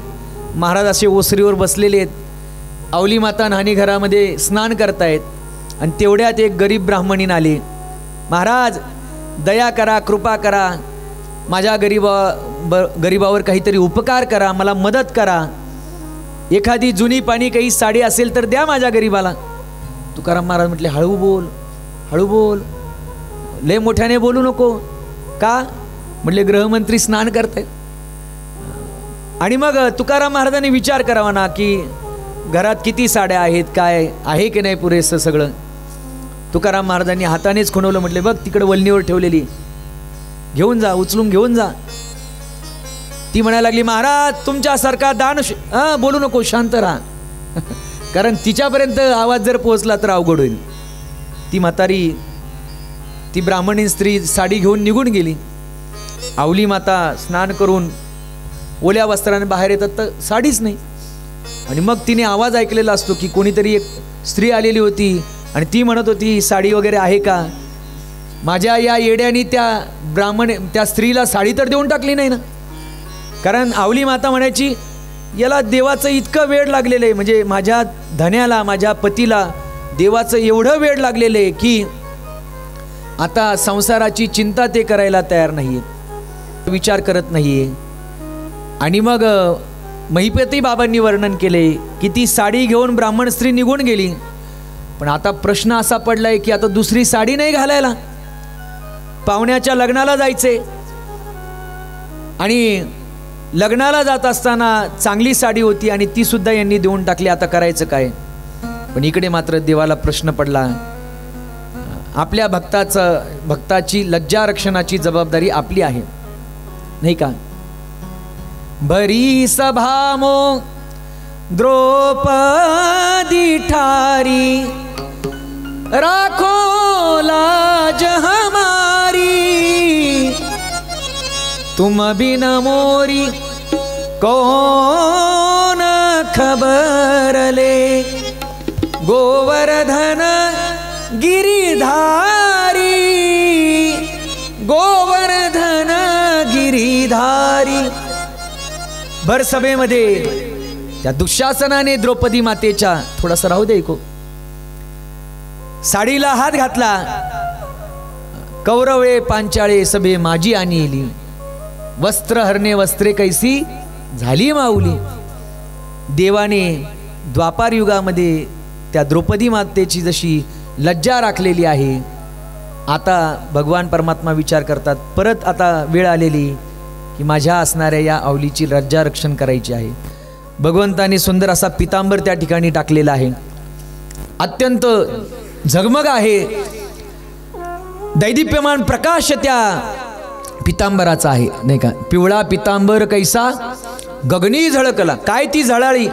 महाराज असे ओसरीवर बसलेले आहेत. अवली माता न्हाणी घरामध्ये स्नान करतायत आणि तेवढ्यात एक गरीब ब्राह्मणीन आले. महाराज दया करा कृपा करा माझ्या गरीबावर काहीतरी उपकार करा मला मदत करा. एखादी जुनी पाणी काही साडी असेल तर द्या माझ्या गरीबाला. तुकाराम महाराज म्हटले हळू बोल हळू बोल लय मोठ्याने बोलू नको. का? म्हटले गृहमंत्री स्नान करतायत. आणि मग तुकाराम महाराजांनी विचार करावा ना की घरात किती साड्या आहेत काय आहे की नाही पुरेसं सगळं. तुकाराम महाराजांनी हातानेच खुणवलं. म्हटले बघ तिकडे वलनीवर ठेवलेली घेऊन जा उचलून घेऊन जा. ती म्हणायला लागली महाराज तुमच्यासारखा दान बोलू नको शांत राहा कारण तिच्यापर्यंत आवाज जर पोहोचला तर अवघड होईल. ती म्हातारी ती ब्राह्मणी स्त्री साडी घेऊन निघून गेली. आवली माता स्नान करून ओल्या वस्त्राने बाहेर येतात तर साडीच नाही. आणि मग तिने आवाज ऐकलेला असतो की कोणीतरी एक स्त्री आलेली होती आणि ती म्हणत होती साडी वगैरे आहे का. माझ्या या येड्यानी त्या स्त्रीला साडी तर देऊन टाकली नाही ना. कारण आवली माता म्हणायची याला देवाचं इतकं वेड लागलेलं आहे म्हणजे माझ्या धन्याला माझ्या पतीला देवाचं एवढं वेड लागलेलं आहे की आता संसाराची चिंता ते करायला तयार नाहीये विचार करत नाहीये. आणि मग महिपती बाबांनी वर्णन केले की ती साडी घेऊन ब्राह्मण स्त्री निघून गेली. पण आता प्रश्न असा पडलाय की आता दुसरी साडी नाही घालायला. पाहुण्याच्या लग्नाला जायचे आणि लग्नाला जात असताना चांगली साडी होती आणि ती सुद्धा यांनी देऊन टाकली. आता करायचं काय. पण इकडे मात्र देवाला प्रश्न पडला. आपल्या भक्ताची लज्जा रक्षणाची जबाबदारी आपली आहे नाही का. भरी सभा मो द्रौपदी ठारी राखो लाज हमारी तुम बिन मोरी कौन खबर ले गोवर्धन गिरिधारी गोवर्धन गिरिधारी. भर सभेमध्ये त्या दुःशासनाने द्रौपदी मातेच्या थोडासा राहू दे ऐको साडीला हात घातला. कौरवे पांचाळे सभे माझी आणली वस्त्र हरणे वस्त्रे कैसी झाली माऊली. देवाने द्वापार युगामध्ये त्या द्रौपदी मातेची जशी लज्जा राखलेली आहे आता भगवान परमात्मा विचार करतात परत आता वेळ आलेली की माझ्या असणाऱ्या या अवलीची लज्जा रक्षण करायची आहे. भगवंताने सुंदर असा पितांबर त्या ठिकाणी टाकलेला आहे. अत्यंत झगमग आहे. दैदिप्यमान प्रकाश त्या पितांबराचा आहे नाही का. पिवळा पितांबर कैसा गगनी झळकला. काय ती झळाळी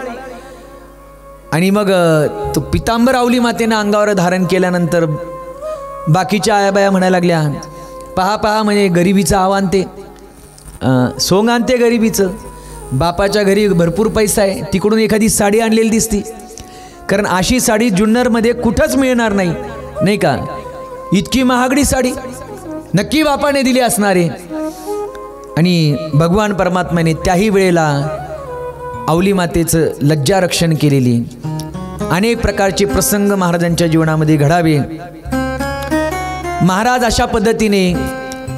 आणि मग तो पितांबर आवली मातेनं अंगावर धारण केल्यानंतर बाकीच्या आयाबाया म्हणायला लागल्या, पहा पहा म्हणजे गरिबीचं आव्हान ते सोंग आणते गरिबीचं. बापाच्या घरी भरपूर पैसा आहे, तिकडून एखादी साडी आणलेली दिसती, कारण अशी साडी जुन्नरमध्ये कुठंच मिळणार नाही, नाही का? इतकी महागडी साडी नक्की बापाने दिली असणार आहे. आणि भगवान परमात्म्याने त्याही वेळेला आवली मातेचं लज्जा रक्षण केलेली. अनेक प्रकारचे प्रसंग महाराजांच्या जीवनामध्ये घडावे. महाराज अशा पद्धतीने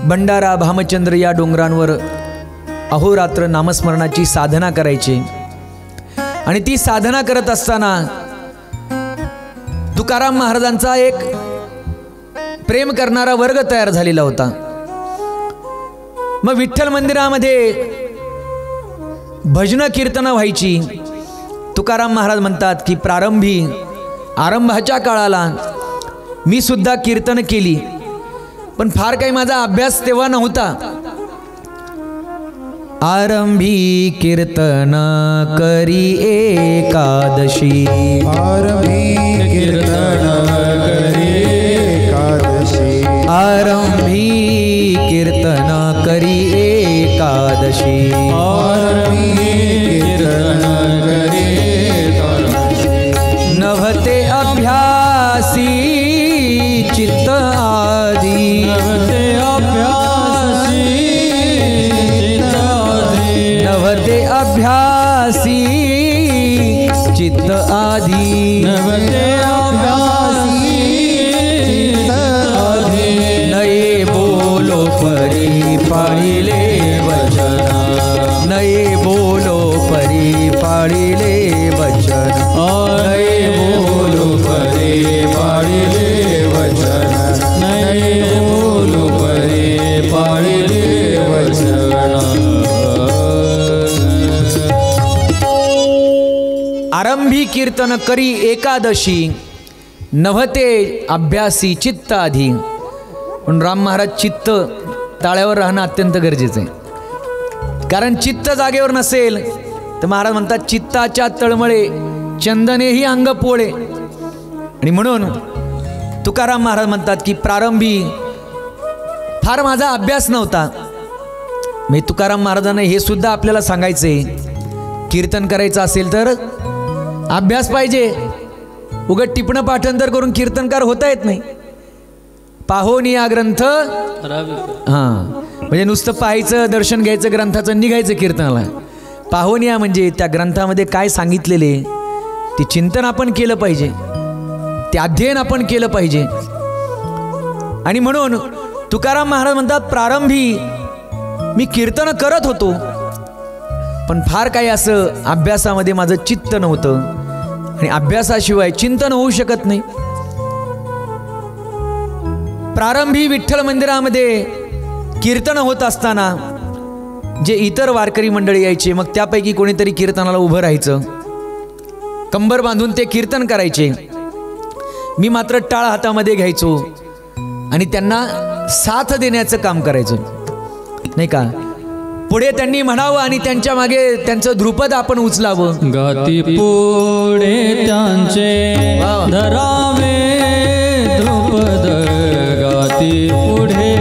भंडारा भामचंद्र या डोंगरांवर अहोरात्र नामस्मरणाची साधना करायचे. आणि ती साधना करत असताना तुकाराम महाराजांचा एक प्रेम करणारा वर्ग तयार झालेला होता. मग विठ्ठल मंदिरामध्ये भजन कीर्तन व्हायची. तुकाराम महाराज म्हणतात की आरंभाच्या काळाला मी सुद्धा कीर्तन केली, पण फार काही माझा अभ्यास तेव्हा नव्हता. आरंभी कीर्तन करी एकादशी, आरंभी कीर्तन करी एकादशी, आरंभी कीर्तन करी एकादशी, आरंभी कीर्तन करी एकादशी. नभते अभ्यासी चित्त आधी, नभते अभ्यासी चित्त आधी, नभते अभ्यासी चित्त आधी, नभते अभ्यासी चित्त आधी. नये बोलो परी पाळिले वचन, नये बोलो परी पाळिले वचन, नये बोलू परे पाळिले वचन, नये बोलू परे पाळिले वचन. आरंभी कीर्तन करी एकादशी, नभते अभ्यासी चित्त आधी. पण राम महाराज चित्त ताळ्यावर राहणं अत्यंत गरजेचं आहे, कारण चित्त जागेवर नसेल तर महाराज म्हणतात चित्ताच्या तळमळे चंदनेही अंग पोळे. आणि म्हणून तुकाराम महाराज म्हणतात की प्रारंभी फार माझा अभ्यास नव्हता. मी तुकाराम महाराजांना हे सुद्धा आपल्याला सांगायचंय, कीर्तन करायचं असेल तर अभ्यास पाहिजे. उगाच टिपणं पाठांतर करून कीर्तनकार होता येत नाही. पाहोन या ग्रंथ, हां म्हणजे नुसतं पाहायचं, दर्शन घ्यायचं ग्रंथाचं, निघायचं कीर्तनाला. पाहोन या म्हणजे त्या ग्रंथामध्ये काय सांगितलेले ते चिंतन आपण केलं पाहिजे, ते अध्ययन आपण केलं पाहिजे. आणि म्हणून तुकाराम महाराज म्हणतात प्रारंभी मी कीर्तन करत होतो, पण फार काही असं अभ्यासामध्ये माझं चित्त नव्हतं, आणि अभ्यासाशिवाय चिंतन होऊ शकत नाही. प्रारंभी विठ्ठल मंदिरामध्ये कीर्तन होत असताना जे इतर वारकरी मंडळी यायचे, मग त्यापैकी कोणीतरी कीर्तनाला उभं राहायचं, कंबर बांधून ते कीर्तन करायचे. मी मात्र टाळ हातामध्ये घ्यायचो आणि त्यांना साथ देण्याचं काम करायचो, नाही का? पुढे त्यांनी म्हणावं आणि त्यांच्या मागे त्यांचं ध्रुपद आपण उचलावं. गाती पुढे त्यांचे धरावे ध्रुपद, गाती पुढे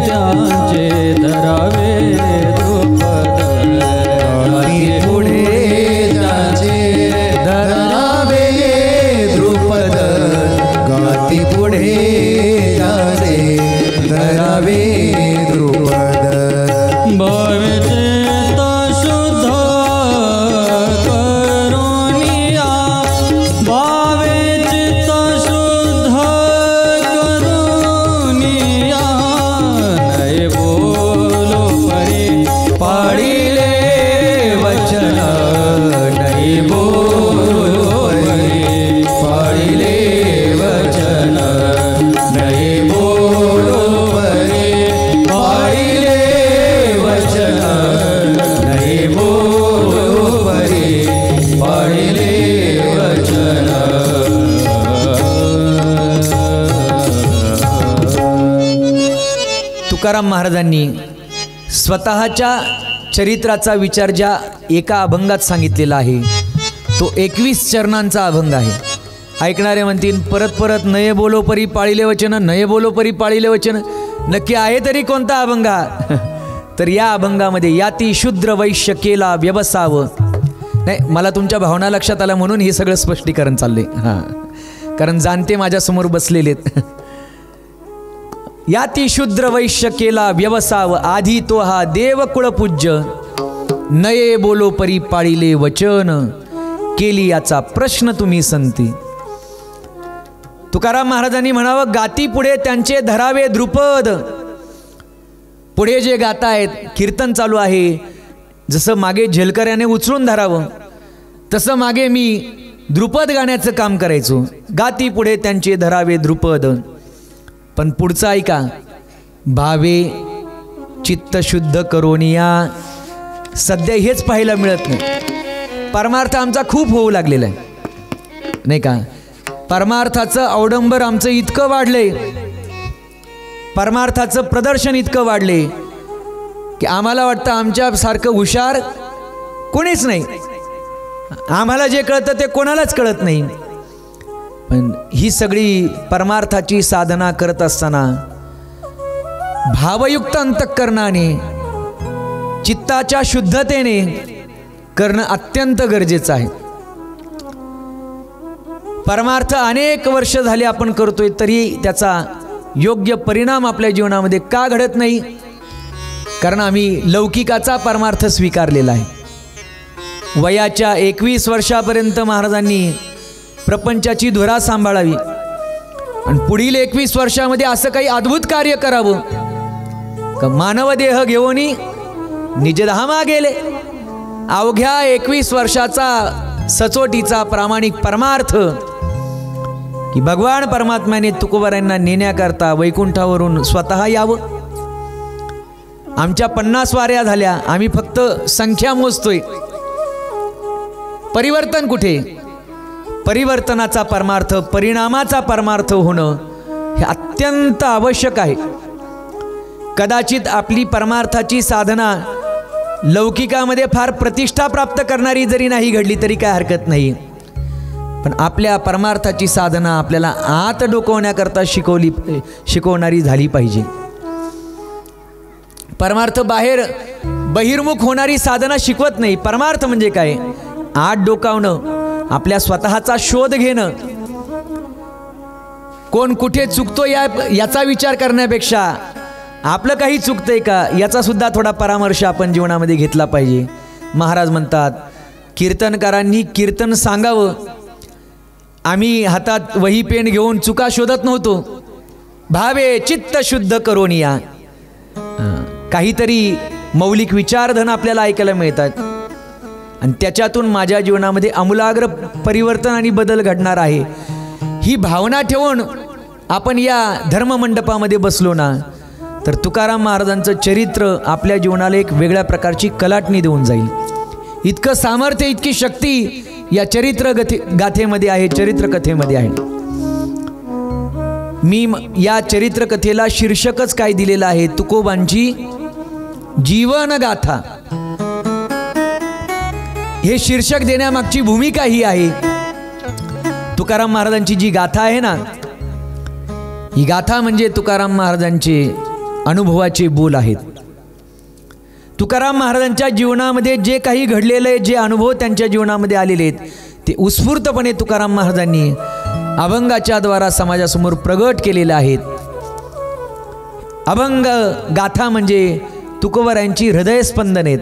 त्यांचे धरावे ध्रुपद, गाती पुढे त्यांचे धरावे ध्रुपद, गाती पुढे त्यांचे धरावे ध्रुपद. भविचित्त शुद्ध करुनिया, भाविचित्त शुद्ध करुनिया, नये बोलो परी पाळिले वचन, नये बोलो परी पाळिले वचन, नये बोलो परी पाळिले वचन, नये बोलो परी पाळिले वचन. तुकाराम महाराजांनी स्वतःच्या चरित्राचा विचार ज्या एका अभंगात सांगितलेला आहे तो 21 चरणांचा अभंग आहे. ऐकणारे म्हणतील परत परत नये बोलो परी पाळिले वचन, नये बोलो परी पाळिले वचन, नक्की आहे तरी कोणता अभंग हा? तर या अभंगामध्ये याती शूद्र वैश्य केला व्यवसाव. नाही, मला तुमच्या भावना लक्षात आल्या म्हणून हे सगळं स्पष्टीकरण चाललंय. हां, कारण जाणते माझ्यासमोर बसलेले आहेत. याती शूद्र वैश्य केला व्यवसाव, आधी तो हा देव कुळपूज्य, नये बोलो परी पाळिले वचन, केली याचा प्रश्न तुम्ही संती. तुकाराम महाराजांनी म्हणावं गाती पुढे त्यांचे धरावे द्रुपद. पुढे जे गातायत, कीर्तन चालू आहे, जसं मागे झेलकऱ्याने उचलून धरावं तसं मागे मी द्रुपद गाण्याचं काम करायचो. गाती पुढे त्यांचे धरावे द्रुपद. पण पुढचं ऐका, भावे चित्त शुद्ध करोनिया. सध्या हेच पाहायला मिळत नाही. परमार्थ आमचा खूप होऊ लागलेला आहे, नाही का? परमार्थाचं अवडंबर आमचं इतकं वाढलंय, परमार्थाचं प्रदर्शन इतकं वाढले की आम्हाला वाटतं आमच्यासारखं हुशार कोणीच नाही. आम्हाला जे कळतं ते कोणालाच कळत नाही. पण ही सगळी परमार्थाची साधना करत असताना भावयुक्त अंतःकरणाने, चित्ताच्या शुद्धतेने करणं अत्यंत गरजेचं आहे. परमार्थ अनेक वर्ष झाले आपण करतोय, तरी त्याचा योग्य परिणाम आपल्या जीवनामध्ये का घडत नाही? कारण आम्ही लौकिकाचा परमार्थ स्वीकारलेला आहे. वयाच्या 21 वर्षापर्यंत महाराजांनी प्रपंचाची धुरा सांभाळावी आणि पुढील 21 वर्षामध्ये असं काही अद्भुत कार्य करावं का मानवदेह घेऊन निजधामा गेले. अवघ्या 21 वर्षाचा सचोटीचा प्रामाणिक परमार्थ की भगवान परमात्म्याने तुकोबारायांना नेण्याकरता वैकुंठावरून स्वतः यावं. आमच्या 50 वाऱ्या झाल्या, आम्ही फक्त संख्या मोजतोय. परिवर्तन कुठे? परिवर्तनाचा परमार्थ, परिणामाचा परमार्थ होणं हे अत्यंत आवश्यक आहे. कदाचित आपली परमार्थाची साधना लौकिकामध्ये फार प्रतिष्ठा प्राप्त करणारी जरी नाही घडली तरी काय हरकत नाही. पण आपल्या परमार्थाची साधना आपल्याला आत डोकवण्याकरता शिकवणारी झाली पाहिजे. परमार्थ बहिर्मुख होणारी साधना शिकवत नाही. परमार्थ म्हणजे काय? आत डोकावणं, आपल्या स्वतःचा शोध घेणं, कोण कुठे चुकतो याचा विचार करण्यापेक्षा आपलं काही चुकतंय का याचा सुद्धा थोडा परामर्श आपण जीवनामध्ये घेतला पाहिजे. महाराज म्हणतात कीर्तनकारांनी कीर्तन सांगावं. आम्ही हातात वही पेन घेऊन चुका शोधत नव्हतो. भावे चित्त शुद्ध करोनिया. काहीतरी मौलिक विचारधन आपल्याला ऐकायला मिळतात आणि त्याच्यातून माझ्या जीवनामध्ये आमूलाग्र परिवर्तन आणि बदल घडणार आहे ही भावना ठेवून आपण या धर्ममंडपामध्ये बसलो ना, तर तुकाराम महाराजांचं चरित्र आपल्या जीवनाला एक वेगळ्या प्रकारची कलाटणी देऊन जाईल. इतकं सामर्थ्य, इतकी शक्ती या गाथेमध्ये आहे, चरित्रकथेमध्ये आहे. मी या चरित्रकथेला शीर्षकच काय दिलेलं आहे? तुकोबांची जीवन गाथा. हे शीर्षक देण्यामागची भूमिका ही आहे. तुकाराम महाराजांची जी गाथा आहे ना, ही गाथा म्हणजे तुकाराम महाराजांचे अनुभवाचे बोल आहेत. तुकाराम महाराजांच्या जीवनामध्ये जे काही घडलेलं आहे, जे अनुभव त्यांच्या जीवनामध्ये आलेले आहेत, ते उत्स्फूर्तपणे तुकाराम महाराजांनी अभंगाच्या द्वारा समाजासमोर प्रगट केलेले आहेत. अभंग गाथा म्हणजे तुकोबारायांची हृदयस्पंदन आहेत.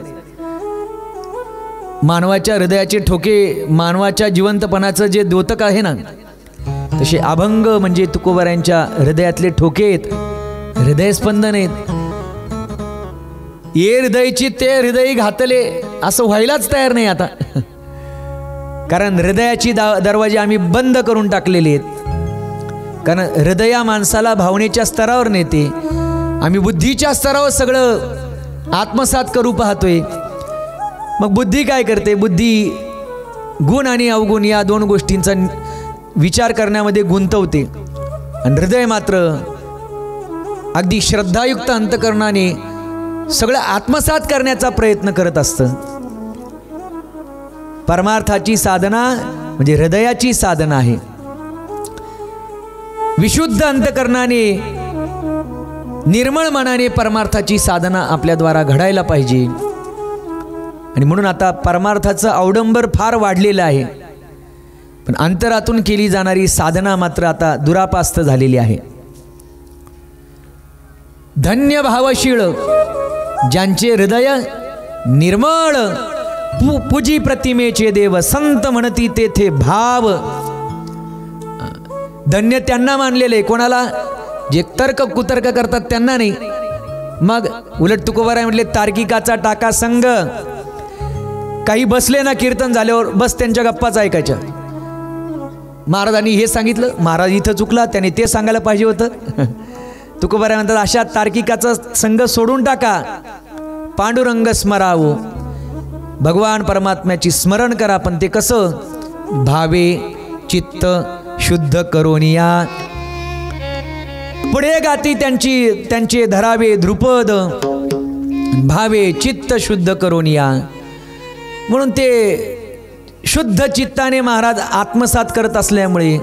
मानवाच्या हृदयाचे ठोके, मानवाच्या जिवंतपणाचं जे द्योतक आहे ना, तसे अभंग म्हणजे तुकोबारायांच्या हृदयातले ठोके आहेत, हृदयस्पंदन आहेत. ये हृदयची ते हृदय घातले असं व्हायलाच तयार नाही आता. कारण हृदयाची दरवाजे आम्ही बंद करून टाकलेले आहेत. कारण हृदया माणसाला भावनेच्या स्तरावर नेते. आम्ही बुद्धीच्या स्तरावर सगळं आत्मसात करू पाहतोय. मग बुद्धी काय करते? बुद्धी गुण आणि अवगुण या दोन गोष्टींचा विचार करण्यामध्ये गुंतवते आणि हृदय मात्र अगदी श्रद्धायुक्त अंतकरणाने सगळं आत्मसात करण्याचा प्रयत्न करत असतं. परमार्थाची साधना म्हणजे हृदयाची साधना आहे. विशुद्ध अंतकरणाने निर्मळ मनाने परमार्थाची साधना आपल्याद्वारा घडायला पाहिजे. आणि म्हणून आता परमार्थाचं अवडंबर फार वाढलेलं आहे, पण अंतरातून केली जाणारी साधना मात्र आता दुरापास्त झालेली आहे. धन्य भावशीळ ज्यांचे हृदय निर्मळ, पूजी प्रतिमेचे देव संत म्हणती तेथे भाव. धन्य त्यांना मानलेले, कोणाला? जे तर्क कुतर्क करतात त्यांना नाही. मग उलट तुकोबाराय म्हटले तार्किकाचा टाका संग. काही बसले ना कीर्तन झाल्यावर बस त्यांच्या गप्पाच ऐकायच्या. महाराजांनी हे सांगितलं, महाराज इथं चुकला, त्याने ते सांगायला पाहिजे होतं. तुकोबाराय म्हणतात अशा तार्किकाचा संग सोडून टाका, पांडुरंग स्मरावो, भगवान परमात्म्याची स्मरण करा. पण ते कसं? भावे चित्त शुद्ध करोनिया. पुढे गाती त्यांचे धरावे ध्रुपद, भावे चित्त शुद्ध करोनिया. म्हणून ते शुद्ध चित्ताने महाराज आत्मसात करत असल्यामुळे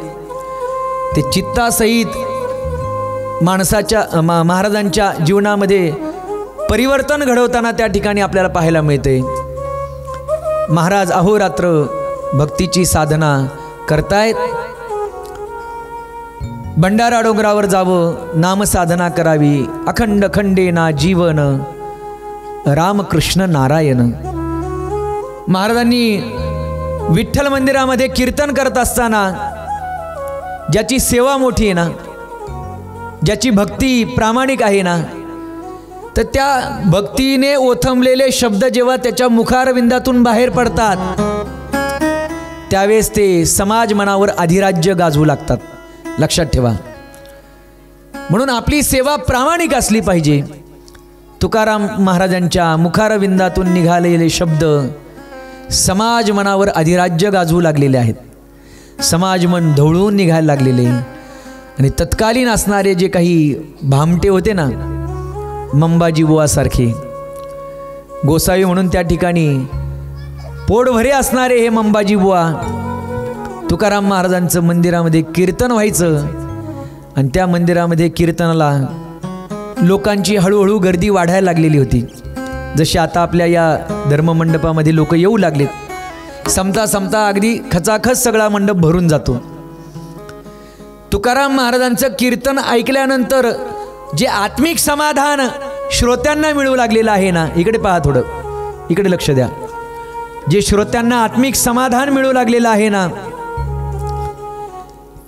ते चित्तासहित माणसाच्या महाराजांच्या जीवनामध्ये परिवर्तन घडवताना त्या ठिकाणी आपल्याला पाहायला मिळते. महाराज अहोरात्र भक्तीची साधना करतायत. भंडारा डोंगरावर जावं, नामसाधना करावी, अखंड खंडेना जीवन रामकृष्ण नारायण. महाराजांनी विठ्ठल मंदिरामध्ये कीर्तन करत असताना ज्याची सेवा मोठी आहे ना, ज्याची भक्ती प्रामाणिक आहे ना, तर त्या भक्तीने ओथंबलेले शब्द जेव्हा त्याच्या मुखारविंदातून बाहेर पडतात त्यावेळेस ते समाज मनावर अधिराज्य गाजवू लागतात. लक्षात ठेवा. म्हणून आपली सेवा प्रामाणिक असली पाहिजे. तुकाराम महाराजांच्या मुखारविंदातून निघालेले शब्द समाज मनावर अधिराज्य गाजवू लागलेले आहेत. समाज मन ढवळून निघायला लागलेले. आणि तत्कालीन असणारे जे काही भामटे होते ना, मंबाजी बुवासारखे, गोसावी म्हणून त्या ठिकाणी पोटभरे असणारे हे मंबाजी बुवा, तुकाराम महाराजांचं मंदिरामध्ये कीर्तन व्हायचं. आणि त्या मंदिरामध्ये कीर्तनाला लोकांची हळूहळू गर्दी वाढायला लागलेली होती. जशी आता आपल्या या धर्ममंडपामध्ये लोक येऊ लागलेत. समता समता अगदी खचाखच सगळा मंडप भरून जातो. तुकाराम महाराजांचं कीर्तन ऐकल्यानंतर जे आत्मिक समाधान श्रोत्यांना मिळू लागलेलं आहे ना, इकडे पहा, थोडं इकडे लक्ष द्या. जे श्रोत्यांना आत्मिक समाधान मिळू लागलेलं आहे ना,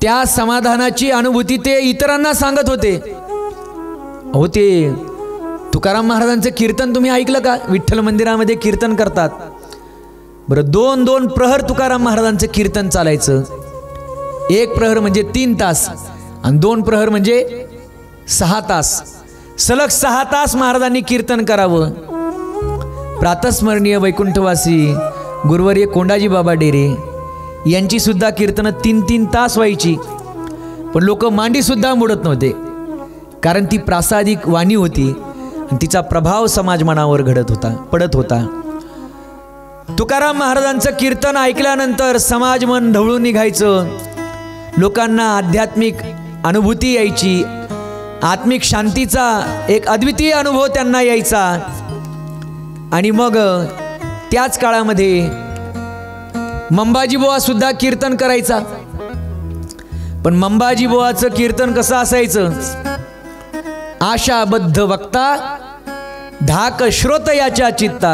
त्या समाधानाची अनुभूती ते इतरांना सांगत होते. अहो, ते तुकाराम महाराजांचं कीर्तन तुम्ही ऐकलं का? विठ्ठल मंदिरामध्ये कीर्तन करतात. बरं, 2-2 प्रहर तुकाराम महाराजांचं कीर्तन चालायचं. 1 प्रहर म्हणजे 3 तास आणि 2 प्रहर म्हणजे 6 तास. सलग 6 तास महाराजांनी कीर्तन करावं. प्रातस्मरणीय वैकुंठवासी गुरुवर्य कोंडाजी बाबा डेरे यांची सुद्धा कीर्तनं 3-3 तास व्हायची. पण लोक मांडी सुद्धा मोडत नव्हते, कारण ती प्रासादिक वाणी होती आणि तिचा प्रभाव समाज मनावर पडत होता. तुकाराम महाराजांचं कीर्तन ऐकल्यानंतर समाज मन ढवळून निघायचं. लोकांना आध्यात्मिक अनुभूती यायची, आत्मिक शांतीचा एक अद्वितीय अनुभव त्यांना यायचा. आणि मग त्याच काळामध्ये मंबाजी बुवा सुद्धा कीर्तन करायचा. पण मंबाजी बुवाचं कीर्तन कसं असायचं? आशाबद्ध वक्ता धाक श्रोतयाच्या चित्ता.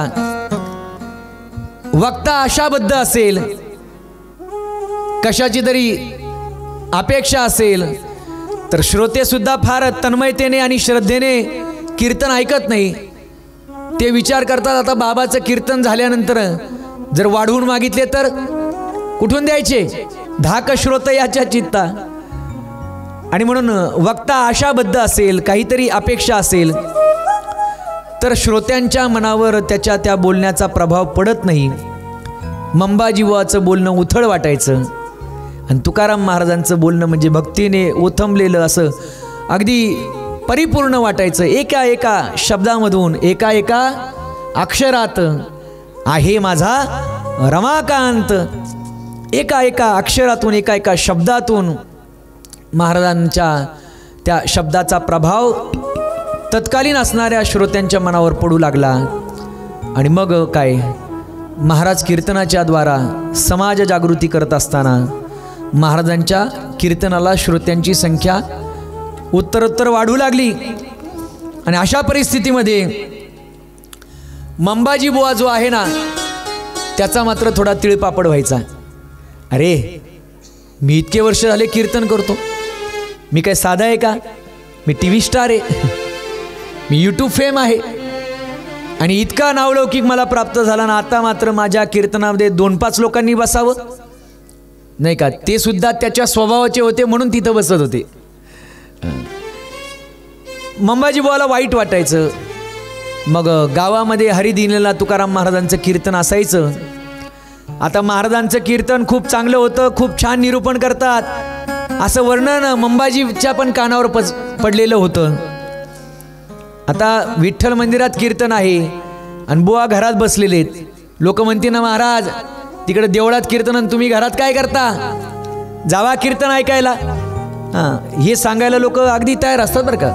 वक्ता आशाबद्ध असेल, कशाची तरी अपेक्षा असेल, तर श्रोते सुद्धा फार तन्मयतेने आणि श्रद्धेने कीर्तन ऐकत नाही. ते विचार करतात, आता बाबाचं कीर्तन झाल्यानंतर जर वाढवून मागितले तर कुठून द्यायचे? धाक श्रोतयाच्या चित्ता. आणि म्हणून वक्ता आशाबद्ध असेल, काहीतरी अपेक्षा असेल, तर श्रोत्यांच्या मनावर त्याच्या त्या बोलण्याचा प्रभाव पडत नाही. मंबाजी बुवाचं बोलणं उथळ वाटायचं आणि तुकाराम महाराजांचं बोलणं म्हणजे भक्तीने ओथंबलेलं असं अगदी परिपूर्ण वाटायचं. एका एका शब्दामधून, एका एका अक्षरात आहे माझा रमाकांत एका एका अक्षरातून एका एका शब्दातून महाराजांच्या त्या शब्दाचा प्रभाव तत्कालीन असणाऱ्या श्रोत्यांच्या मनावर पडू लागला आणि मग काय महाराज कीर्तनाच्या द्वारा समाज जागृती करत असताना महाराजांच्या कीर्तनाला श्रोत्यांची संख्या उत्तरोत्तर वाढू लागली आणि अशा परिस्थितीमध्ये मंबाजी बुवा जो आहे ना त्याचा मात्र थोडा तिळपापड व्हायचा. अरे मी इतके वर्ष झाले कीर्तन करतो, मी काय साधा आहे का? मी टी व्ही स्टार आहे, मी यूट्यूब फेम आहे आणि इतका नावलौकिक मला प्राप्त झाला ना, आता मात्र माझ्या कीर्तनामध्ये 2-5 लोकांनी बसावं नाही का? ते सुद्धा त्याच्या स्वभावाचे होते म्हणून तिथं बसत होते. मंबाजी बुवाला वाईट वाटायचं. मग गावामध्ये हरिदिनेला तुकाराम महाराजांचं कीर्तन असायचं. आता महाराजांचं कीर्तन खूप चांगलं होतं, खूप छान निरूपण करतात असं वर्णन मंबाजीच्या पण कानावर पडलेलं होतं. आता विठ्ठल मंदिरात कीर्तन आहे आणि बुवा घरात बसलेले आहेत. लोक म्हणतील ना, महाराज तिकडे देवळात कीर्तन आणि तुम्ही घरात काय करता, जावा कीर्तन ऐकायला. हां, हे सांगायला लोक अगदी तयार असतात बरं का.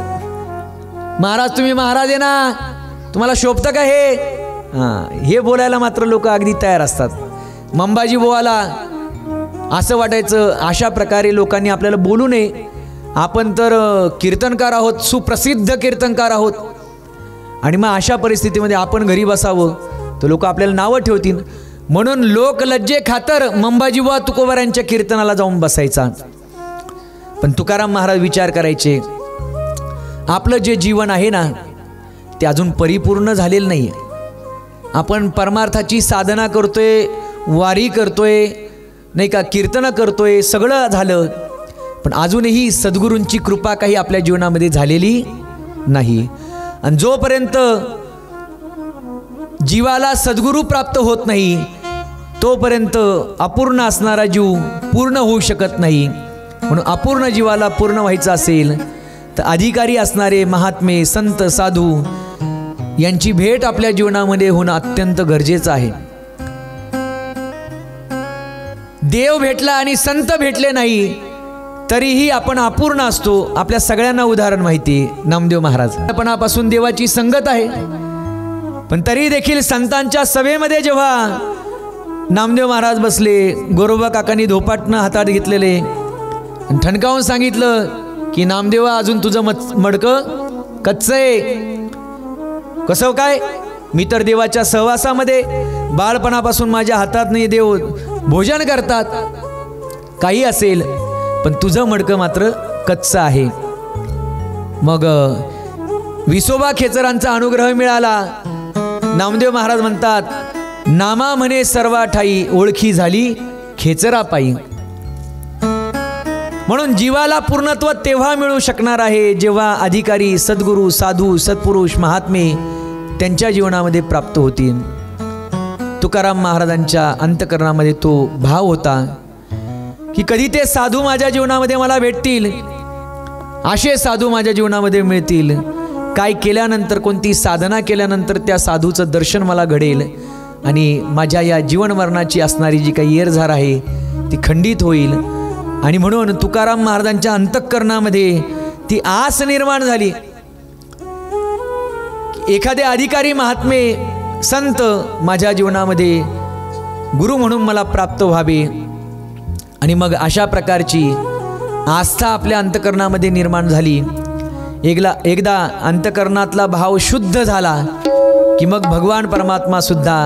महाराज तुम्ही महाराज आहे ना, तुम्हाला शोभतं का हे? हां, हे बोलायला मात्र लोक अगदी तयार असतात. मंबाजी बुवाला असं वाटायचं अशा प्रकारे लोकांनी आपल्याला बोलू नये, आपण तर कीर्तनकार आहोत, सुप्रसिद्ध कीर्तनकार आहोत आणि मग अशा परिस्थितीमध्ये आपण घरी बसावं तर लोक आपल्याला नावं ठेवतील. म्हणून लोक लज्जे खातर मंबाजी बुवा तुकोबार यांच्या कीर्तनाला जाऊन बसायचा. पण तुकाराम महाराज विचार करायचे, आपलं जे जीवन आहे ना ते अजून परिपूर्ण झालेलं नाही. आपण परमार्थाची साधना करतोय, वारी करतोय नाही का, कीर्तन करतोय, सगळं झालं, पण अजूनही सद्गुरूंची कृपा काही आपल्या जीवनामध्ये झालेली नाही. आणि जोपर्यंत जीवाला सद्गुरू प्राप्त होत नाही तोपर्यंत अपूर्ण असणारा जीव पूर्ण होऊ शकत नाही. म्हणून अपूर्ण जीवाला पूर्ण व्हायचं असेल तर अधिकारी असणारे महात्मे, संत, साधू यांची भेट आपल्या जीवनामध्ये होणं अत्यंत गरजेचं आहे. देव भेटला आणि संत भेटले नाही तरीही आपण अपूर्ण असतो. आपल्या सगळ्यांना उदाहरण माहिती आहे, नामदेव महाराज पणापासून देवाची संगत आहे, पण तरी देखील संतांच्या सभेमध्ये जेव्हा नामदेव महाराज बसले, गोरोबा काकांनी धोपाटणं हातात घेतलेले आणि ठणकावून सांगितलं की नामदेवा अजून तुझं मडकं कच्चं आहे. कसं काय? मी तर देवाच्या सहवासामध्ये बाळपणापासून माझ्या हातात नाही, देव भोजन करतात, काही असेल पण तुझं मडकं मात्र कच्चं आहे. मग विसोबा खेचरांचा अनुग्रह मिळाला. नामदेव महाराज म्हणतात, नामा म्हणे सर्वा ठाई, ओळखी झाली खेचरा पायी. म्हणून जीवाला पूर्णत्व तेव्हा मिळू शकणार आहे जेव्हा अधिकारी, सद्गुरू, साधू, सत्पुरुष, महात्मे त्यांच्या जीवनामध्ये प्राप्त होतील. तुकाराम महाराजांच्या अंतकरणामध्ये तो भाव होता की कधी ते साधू माझ्या जीवनामध्ये मला भेटतील, असे साधू माझ्या जीवनामध्ये मिळतील. काय केल्यानंतर, कोणती साधना केल्यानंतर त्या साधूचं दर्शन मला घडेल आणि माझ्या या जीवन मरणाची असणारी जी काही येरझार आहे ती खंडित होईल. आणि म्हणून तुकाराम महाराजांच्या अंतःकरणामध्ये ती आस निर्माण झाली. एखादे अधिकारी, महात्मे, संत माझ्या जीवनामध्ये गुरु म्हणून मला प्राप्त व्हावे. आणि मग अशा प्रकारची आस्था आपल्या अंतःकरणामध्ये निर्माण झाली. एकदा अंतःकरणातला भाव शुद्ध झाला की मग भगवान परमात्मा सुद्धा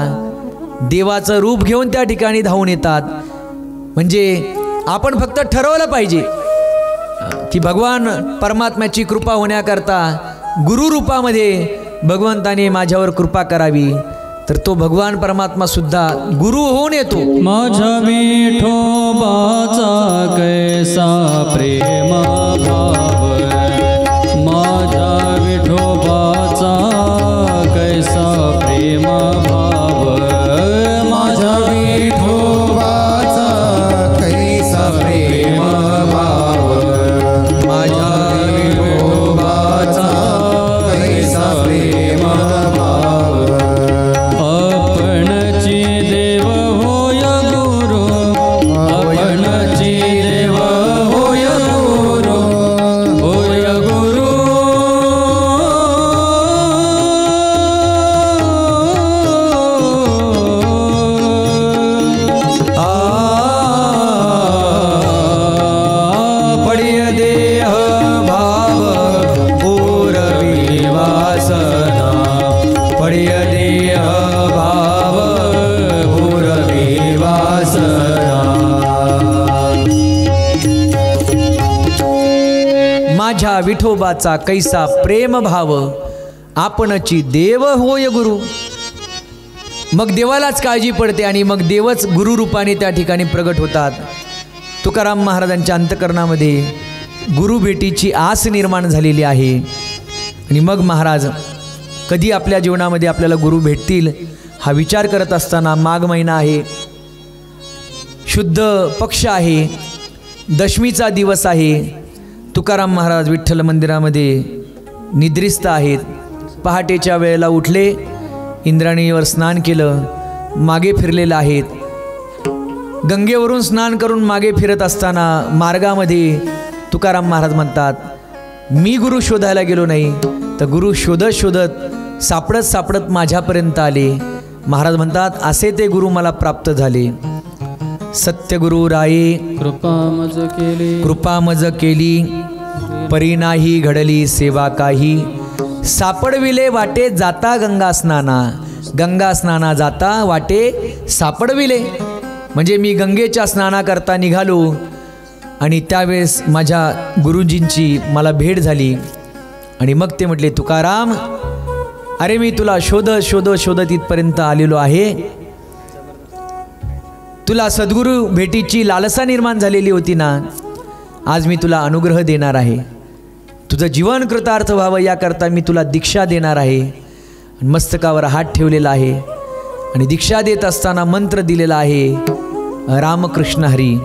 देवाचं रूप घेऊन त्या ठिकाणी धावून येतात. म्हणजे आपण फक्त ठरवलं पाहिजे की भगवान परमात्म्याची कृपा होण्याकरता गुरु रूपामध्ये भगवंताने माझ्यावर कृपा करावी, तर तो भगवान परमात्मा सुद्धा गुरु होऊन येतो. माझ्या विठोबाचा कैसा प्रेम भाव, माझ्या विठोबाचा कैसा प्रेम भाव, माझ्या विठोबाचा कैसा प्रेम भाव, माझ्या विठोबाचा कैसा प्रेम भाव. आपणची देव हो माझ्या विठोबाचा कैसा प्रेम भाव, आपणची देव होय गुरु. मग देवालाच काळजी पडते आणि मग देवच गुरु रूपाने त्या ठिकाणी प्रगट होतात. तुकाराम महाराजांच्या अंतकरणामध्ये गुरु भेटीची आस निर्माण झालेली आहे. आणि मग महाराज कधी आपल्या जीवनामध्ये आपल्याला गुरु भेटतील हा विचार करत असताना माघ महिना आहे, शुद्ध पक्ष आहे, दशमीचा दिवस आहे. तुकाराम महाराज विठ्ठल मंदिरामध्ये निद्रिस्त आहेत. पहाटेच्या वेळेला उठले, इंद्रायणीवर स्नान केलं, मागे फिरलेलं आहेत. गंगेवरून स्नान करून मागे फिरत असताना मार्गामध्ये तुकाराम महाराज म्हणतात, मी गुरु शोधायला गेलो नाही, तर गुरु शोधत शोधत सापडत सापडत माझ्यापर्यंत आले. महाराज म्हणतात, असे ते गुरु मला प्राप्त झाले. सत्यगुरु राये कृपा मज केली, परी नाही घडली सेवा काही. सापडविले वाटे जाता गंगा स्नाना, गंगा स्नाना जाता वाटे सापडविले. म्हणजे मी गंगेच्या स्नानाकरता निघालो आणि त्यावेळेस माझ्या गुरुजींची मला भेट झाली. आणि मग ते म्हटले, तुकाराम, अरे मी तुला शोधत शोधत शोधत इथपर्यंत आलेलो आहे. तुला सद्गुरू भेटीची लालसा निर्माण झालेली होती ना, आज मी तुला अनुग्रह देणार आहे. तुझं जीवन कृतार्थ व्हावं याकरता मी तुला दीक्षा देणार आहे. मस्तकावर हात ठेवलेला आहे आणि दीक्षा देत असताना मंत्र दिलेला आहे, रामकृष्ण हरी.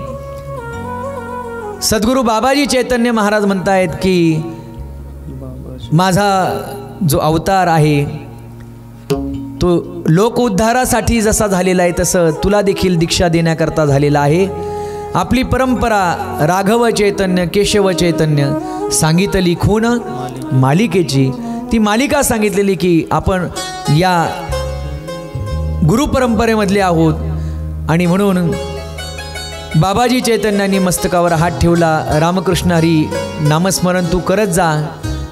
सद्गुरू बाबाजी चैतन्य महाराज म्हणतायत की माझा जो अवतार आहे तो लोक उद्धारासाठी जसा झालेला आहे तसं तुला देखील दीक्षा देण्याकरता झालेला आहे. आपली परंपरा राघव चैतन्य केशव चैतन्य सांगितली खून मालिकेची, ती मालिका सांगितलेली की आपण या गुरुपरंपरेमधले आहोत. आणि म्हणून बाबाजी चैतन्यांनी मस्तकावर हात ठेवला, रामकृष्ण हरी नामस्मरण तू करत जा.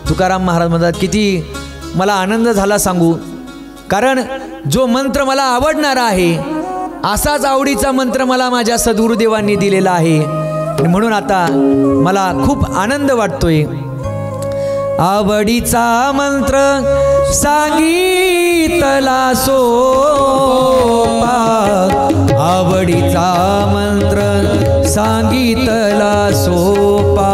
तुकाराम महाराज म्हणतात, किती मला आनंद झाला सांगू, कारण जो मंत्र मला आवडणारा आहे असाच आवडीचा मंत्र मला माझ्या सद्गुरुदेवांनी दिलेला आहे. आणि म्हणून आता मला खूप आनंद वाटतोय. आवडीचा मंत्र सांगितला सोपा, आवडीचा मंत्र सांगितला सोपा.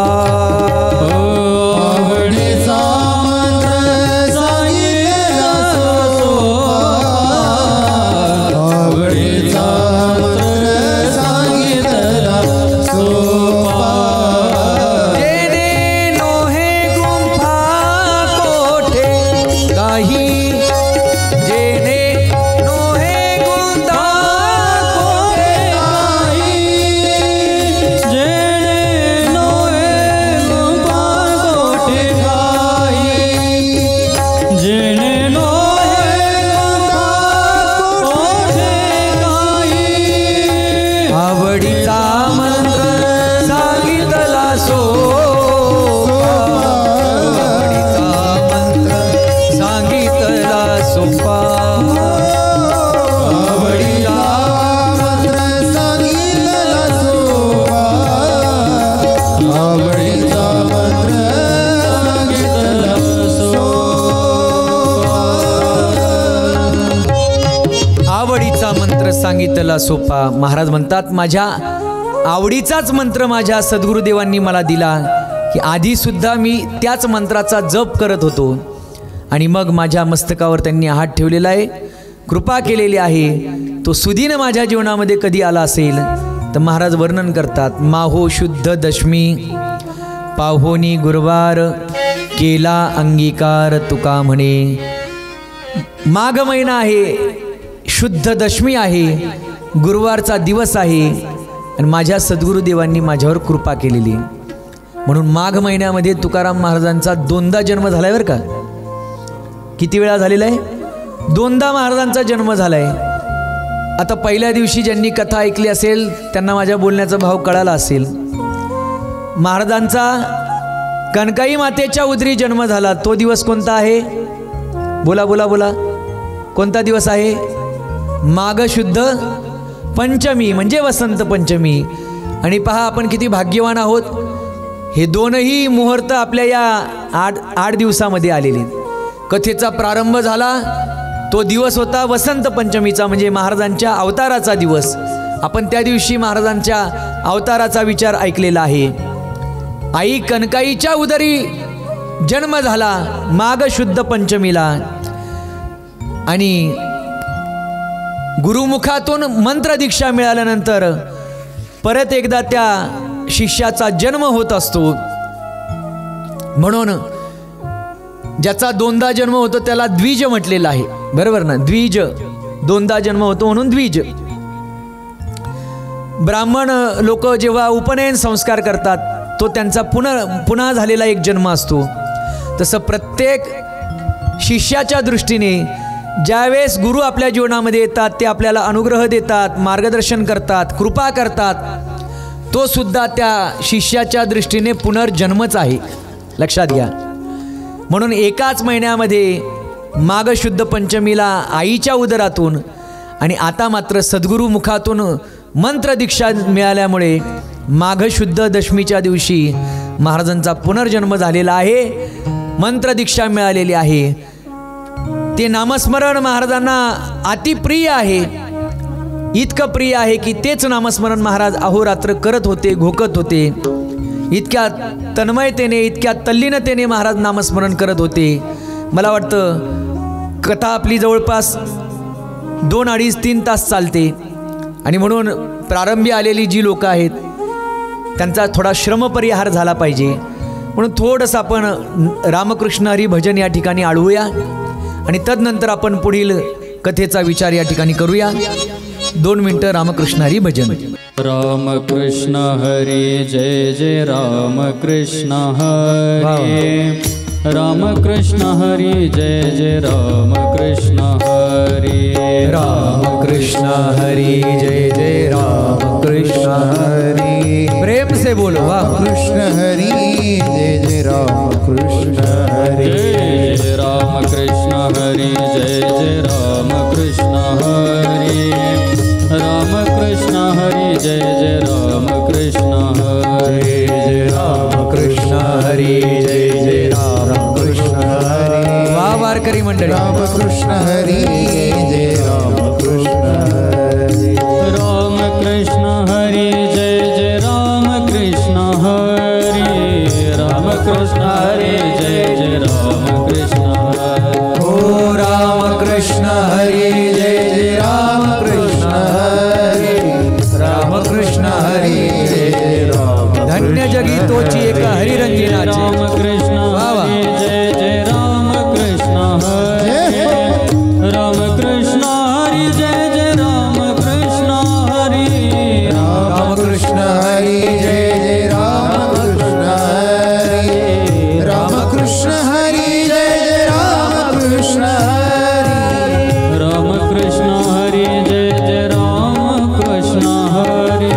सांगितला सोपा. महाराज म्हणतात, माझ्या आवडीचाच मंत्र माझ्या सद्गुरुदेवांनी मला दिला की आधीसुद्धा मी त्याच मंत्राचा जप करत होतो. आणि मग माझ्या मस्तकावर त्यांनी हात ठेवलेला आहे, कृपा केलेली आहे. तो सुदीन माझ्या जीवनामध्ये कधी आला असेल तर महाराज वर्णन करतात, माहो शुद्ध दशमी पाहोनी गुरुवार केला अंगीकार तुका म्हणे. माघ महिना आहे, शुद्ध दशमी आहे, गुरुवारचा दिवस आहे आणि माझ्या सद्गुरुदेवांनी माझ्यावर कृपा केलेली. म्हणून माघ महिन्यामध्ये तुकाराम महाराजांचा दोनदा जन्म झालाय बरं का. किती वेळा झालेला आहे? दोनदा महाराजांचा जन्म झालाय. आता पहिल्या दिवशी ज्यांनी कथा ऐकली असेल त्यांना माझ्या बोलण्याचा भाव कळाला असेल. महाराजांचा कणकाई मातेच्या उदरी जन्म झाला, तो दिवस कोणता आहे? बोला बोला बोला, कोणता दिवस आहे? माघ शुद्ध पंचमी म्हणजे वसंत पंचमी. आणि पहा आपण किती भाग्यवान आहोत. हे दोनही मुहूर्त आपल्या या आठ दिवसामध्ये आलेले. कथेचा प्रारंभ झाला तो दिवस होता वसंत पंचमीचा, म्हणजे महाराजांच्या अवताराचा दिवस. आपण त्या दिवशी महाराजांच्या अवताराचा विचार ऐकलेला आहे. आई कनकाईच्या उदरी जन्म झाला माघ शुद्ध पंचमीला, आणि गुरुमुखातून मंत्र दीक्षा मिळाल्यानंतर परत एकदा त्या शिष्याचा जन्म होत असतो. म्हणून ज्याचा दोनदा जन्म होतो त्याला द्विज म्हटलेलं आहे, बरोबर ना. द्विज, दोनदा जन्म होतो म्हणून द्विज. ब्राह्मण लोक जेव्हा उपनयन संस्कार करतात तो त्यांचा पुन्हा झालेला एक जन्म असतो. तसं प्रत्येक शिष्याच्या दृष्टीने ज्यावेळेस गुरु आपल्या जीवनामध्ये येतात ते आपल्याला अनुग्रह देतात, मार्गदर्शन करतात, कृपा करतात, तो सुद्धा त्या शिष्याच्या दृष्टीने पुनर्जन्मच आहे, लक्षात घ्या. म्हणून एकाच महिन्यामध्ये माघ शुद्ध पंचमीला आईच्या उदरातून आणि आता मात्र सद्गुरू मुखातून मंत्र दीक्षा मिळाल्यामुळे माघ शुद्ध दशमीच्या दिवशी महाराजांचा पुनर्जन्म झालेला आहे, मंत्र दीक्षा मिळालेली आहे. ते नामस्मरण महाराजांना अतिप्रिय आहे, इतकं प्रिय आहे की तेच नामस्मरण महाराज अहोरात्र करत होते, घोकत होते. इतक्या तन्मयतेने, इतक्या तल्लीनतेने महाराज नामस्मरण करत होते. मला वाटतं कथा आपली जवळपास 2-2.5-3 तास चालते, आणि म्हणून प्रारंभी आलेली जी लोक आहेत त्यांचा थोडा श्रमपरिहार झाला पाहिजे. म्हणून थोडंसं आपण रामकृष्ण हरी भजन या ठिकाणी आळवूया, आणि तदनंतर आपण पुढील कथेचा विचार या ठिकाणी करूया. 2 मिनिटं रामकृष्ण हरी भजन. रामकृष्ण हरी जय जय रामकृष्ण हरी, रामकृष्ण हरी जय जय रामकृष्ण हरी, रामकृष्ण हरी जय जय रामकृष्ण हरी. प्रेम से बोलो कृष्ण हरी जय जय रामकृष्ण हरी, जय रामकृष्ण हरी जय जय रामकृष्ण हरी, रामकृष्ण हरी जय जय रामकृष्ण हरी, जय रामकृष्ण हरी जय जय रामकृष्ण हरी. वा वारकरी मंडळी, रामकृष्ण हरी जय रामकृष्ण हरी, रामकृष्ण हरी जय जय रामकृष्ण हरी, रामकृष्ण हरी जय जय रामकृष्ण हरी. ओ रामकृष्ण हरी जय जय रामकृष्ण हरी, रामकृष्ण हरी जय जय राम. धन्य जगी तोची एक हरिरंजनाचे. रामकृष्ण हरी जय जय रामकृष्ण हरी, रामकृष्ण हरी जय जय रामकृष्ण हरी, रामकृष्ण हरी जय जय रामकृष्ण हरी, रामकृष्ण हरी जय जय रामकृष्ण हरी, रामकृष्ण हरी जय जय रामकृष्ण हरी,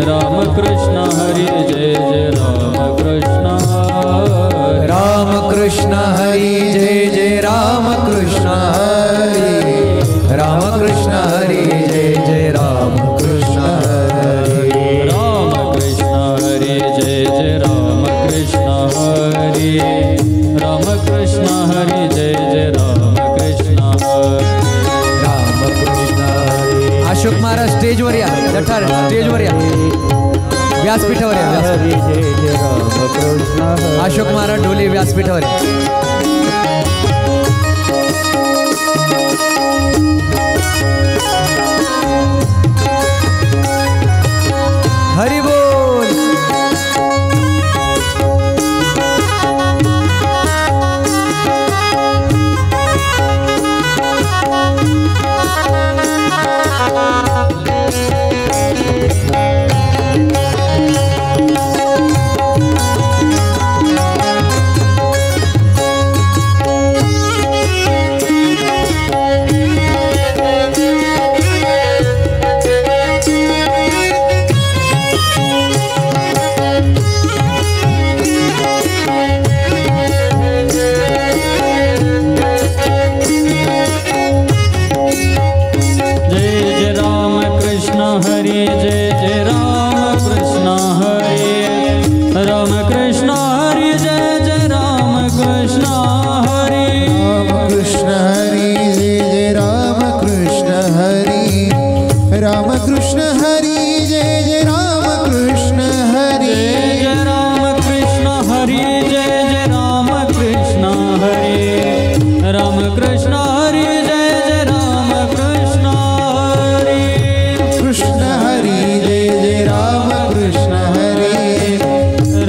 रामकृष्ण हरी जय जय रामकृष्ण हरी, रामकृष्ण हरी जय जय रामकृष्ण हरी, रामकृष्ण हरी जय जय रामकृष्ण हरी, रामकृष्ण हरी जय जय रामकृष्ण हरी, रामकृष्ण हरी जय जय रामकृष्ण हरी, रामकृष्ण हरी. अशोक महाराज स्टेजवर या, जठार स्टेजवर या, व्यासपीठावर या, व्यासपीठ. अशोक महाराज ढोले व्यासपीठावर या. हरी बोल.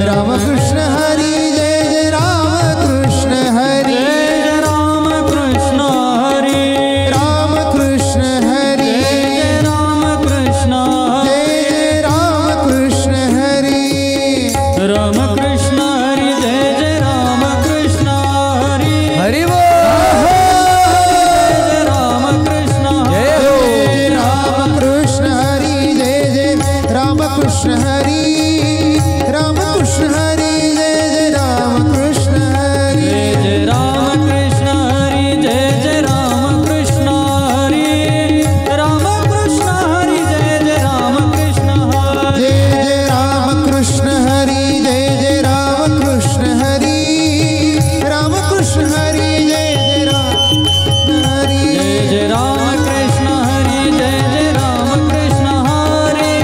राम कृष्ण हरी जय जय राम कृष्ण हरी राम कृष्ण हरी राम कृष्ण हरी राम कृष्ण जय राम कृष्ण हरी राम कृष्ण हरी जय जय राम कृष्ण हरी हरि बोल राम कृष्ण जय हो राम कृष्ण हरी जय जय राम कृष्ण हरी राम कृष्ण हरी जय जय राम कृष्ण हरी जय राम कृष्ण हरी जय जय राम कृष्ण हरी राम कृष्ण हरी जय जय राम कृष्ण हरी जय जय राम कृष्ण हरी जय जय राम कृष्ण हरी राम कृष्ण हरी जय जय राम हरी जय जय राम कृष्ण हरी जय जय राम कृष्ण हरी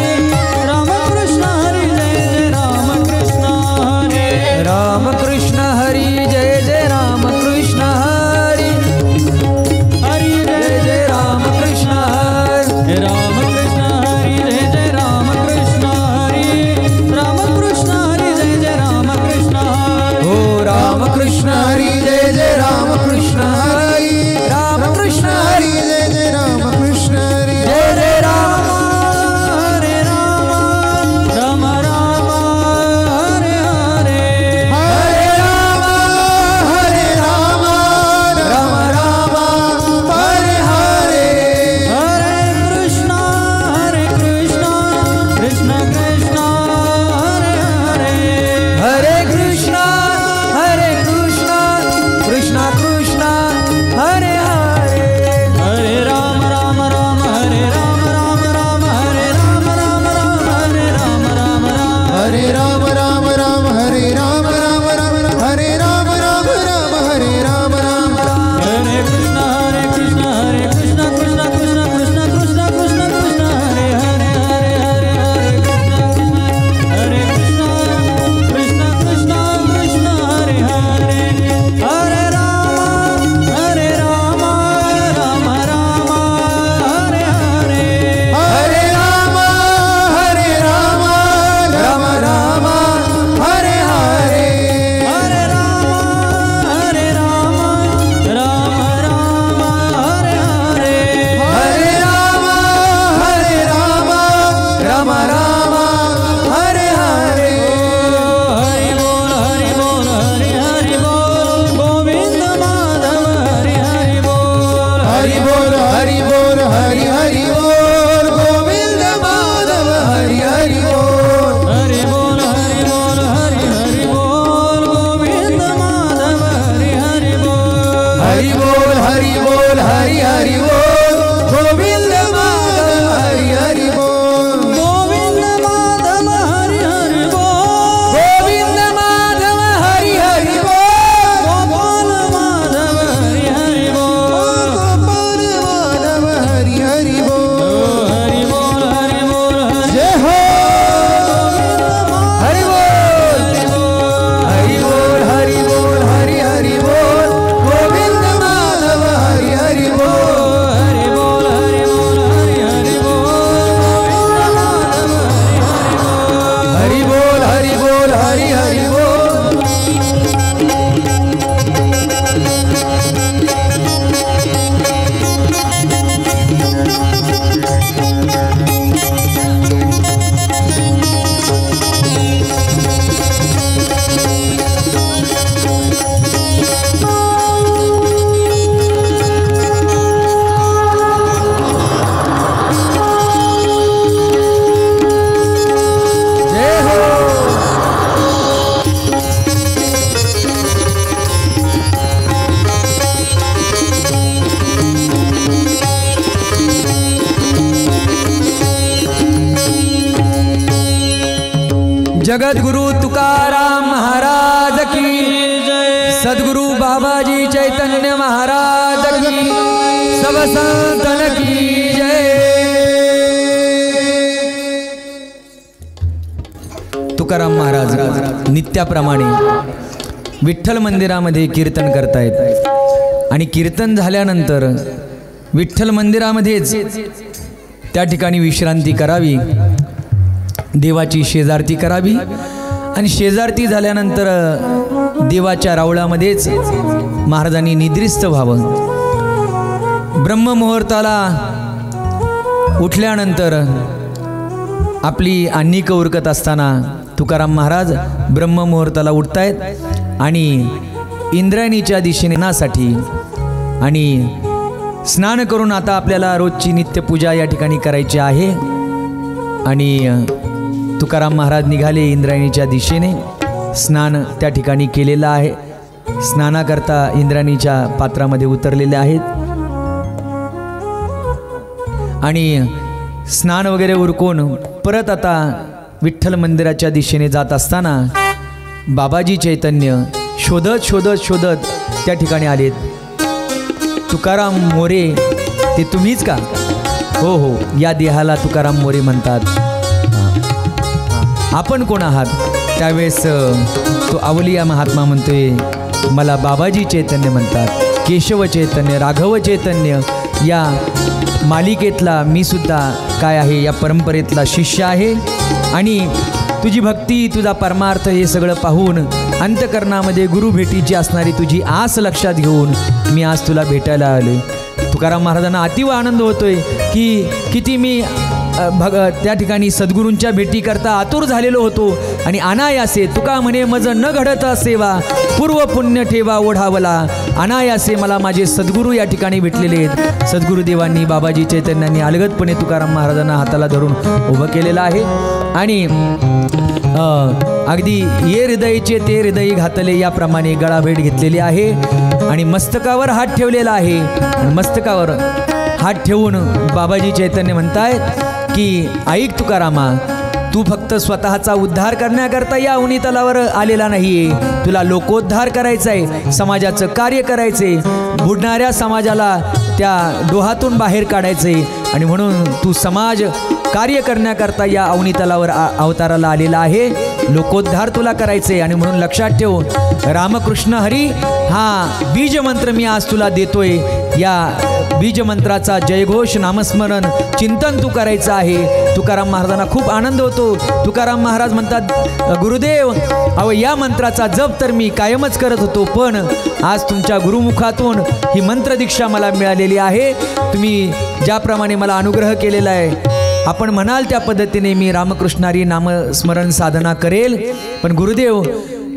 राम कृष्ण हरी जय जय राम कृष्ण हरी राम कृष्ण हरी जय जय राम कृष्ण हरी हरी जय जय राम कृष्ण हरी राम कृष्ण हरी जय जय राम कृष्ण हरी राम कृष्ण हरी जय जय राम कृष्ण हरी हो राम राम कृष्ण हरी जय जय राम कृष्ण हरी राम कृष्ण हरी जय जय राम कृष्ण हरी जय जय राम हरे राम राम राम हरे हरे हरे राम राम राम हरे हरे हरे कृष्ण कृष्ण कृष्ण हरे हरे हरे कृष्ण कृष्ण कृष्ण हरे हरे हरे राम राम राम हरे राम राम राम हरे राम राम राम हरे राम राम राम हरे राम राम राम हरे राम राम राम हरे राम राम राम हरे राम राम हरे कृष्ण कृष्ण कृष्ण कृष्ण कृष्ण कृष्ण कृष्ण हरे हरे हरे हरे हरे कृष्ण हरे कृष्ण कृष्ण कृष्ण कृष्ण हरे हरे हरे राम राम राम हरे हरे हरे राम राम राम हरे हरे हरे राम राम राम हरे हरे हरे राम राम हरे हरे हरि बोल हरि हरि बोल गोविंद माधव हरि हरि बोल हरि बोल हरि बोल हरि हरि बोल गोविंद माधव हरि हरि बोल हरि बोल हरि बोल गोविंद माधव हरि हरि बोल हरि बोल हरि बोल हरि हरि बोल गोविंद माधव हरि हरि बोल गोविंद माधव हरि हरि बोल गोविंद माधव हरि हरि बोल गोपाल माधव हरि हरि बोल गोपाल माधव हरि हरि बोल हरि बोल हरि जय हो हरि बोल हरि बोल हरि बोल हरि हरि बोल गोविंद माधव हरि हरि बोल हरि बोल हरि बोल हरि बोल हरि हरि बोल हरि बोल हरि बोल जय हो जगद्गुरु तुकाराम महाराज की जय सद्गुरु बाबाजी चैतन्य महाराज की सब संतन की जय। तुकाराम महाराज नित्याप्रमाणे विठ्ठल मंदिरामध्ये कीर्तन करतायत आणि कीर्तन झाल्यानंतर विठ्ठल मंदिरामध्येच त्या ठिकाणी विश्रांती करावी, देवाची शेजारती करावी आणि शेजारती झाल्यानंतर देवाच्या रावळामध्येच महाराजांनी निद्रिस्त व्हावं. ब्रह्ममुहूर्ताला उठल्यानंतर आपली अन्निक उरकत असताना तुकाराम महाराज ब्रह्ममुहूर्ताला उठतायत आणि इंद्रायणीच्या दिशेने नासाठी आणि स्नान करून आता आपल्याला रोजची नित्यपूजा या ठिकाणी करायची आहे. आणि तुकाराम महाराज निघाले इंद्रायणीच्या दिशेने. स्नान त्या ठिकाणी केलेलं आहे. स्नानाकरता इंद्रायणीच्या पात्रामध्ये उतरलेले आहेत आणि स्नान वगैरे उरकून परत आता विठ्ठल मंदिराच्या दिशेने जात असताना बाबाजी चैतन्य शोधत शोधत शोधत त्या ठिकाणी आलेत. तुकाराम मोरे ते तुम्हीच का? हो हो, या देहाला तुकाराम मोरे म्हणतात. आपण कोण आहात? त्यावेळेस तो अवलिया महात्मा म्हणतोय, मला बाबाजी चैतन्य म्हणतात. केशव चैतन्य, राघव चैतन्य या मालिकेतला मी सुद्धा काय आहे, या परंपरेतला शिष्य आहे. आणि तुझी भक्ती, तुझा परमार्थ हे सगळं पाहून अंतकरणामध्ये गुरु भेटीची असणारी तुझी आस लक्षात घेऊन मी आज तुला भेटायला आले. तुकाराम महाराजांना अतिव आनंद होतोय की किती मी त्या ठिकाणी सद्गुरूंच्या भेटीकरता आतुर झालेलो होतो. आणि अनायासे तुका म्हणे मज न घडत सेवा, पूर्व पुण्य ठेवा ओढावला. अनायासे मला माझे सद्गुरू या ठिकाणी भेटलेले आहेत. सद्गुरुदेवांनी बाबाजी चैतन्यांनी अलगदपणे तुकाराम महाराजांना हाताला धरून उभं केलेलं आहे. आणि अगदी ये हृदयचे ते हृदय घातले याप्रमाणे गळाभेट घेतलेली आहे. आणि मस्तकावर हात ठेवलेला आहे. आणि मस्तकावर हात ठेवून बाबाजी चैतन्य म्हणतायत की ऐक तुकारामा, तू फक्त स्वतःचा उद्धार करण्याकरता या अवनीतलावर आलेला नाहीये. तुला लोकोद्धार करायचा आहे, समाजाचं कार्य करायचे, बुडणाऱ्या समाजाला त्या डोहातून बाहेर काढायचे. आणि म्हणून तू समाज कार्य करण्याकरता या अवनीतलावर अवताराला आलेला आहे. लोकोद्धार तुला करायचे. आणि म्हणून लक्षात ठेव, रामकृष्ण हरी हा बीज मंत्र मी आज तुला देतोय. या बीज मंत्राचा जयघोष, नामस्मरण, चिंतन तू करायचं आहे. तुकाराम महाराजांना खूप आनंद होतो. तुकाराम महाराज म्हणतात, गुरुदेव अहो या मंत्राचा जप तर मी कायमच करत होतो, पण आज तुमच्या गुरुमुखातून ही मंत्रदीक्षा मला मिळालेली आहे. तुम्ही ज्याप्रमाणे मला अनुग्रह केलेला आहे, आपण म्हणाल त्या पद्धतीने मी रामकृष्णारी नामस्मरण साधना करेल. पण गुरुदेव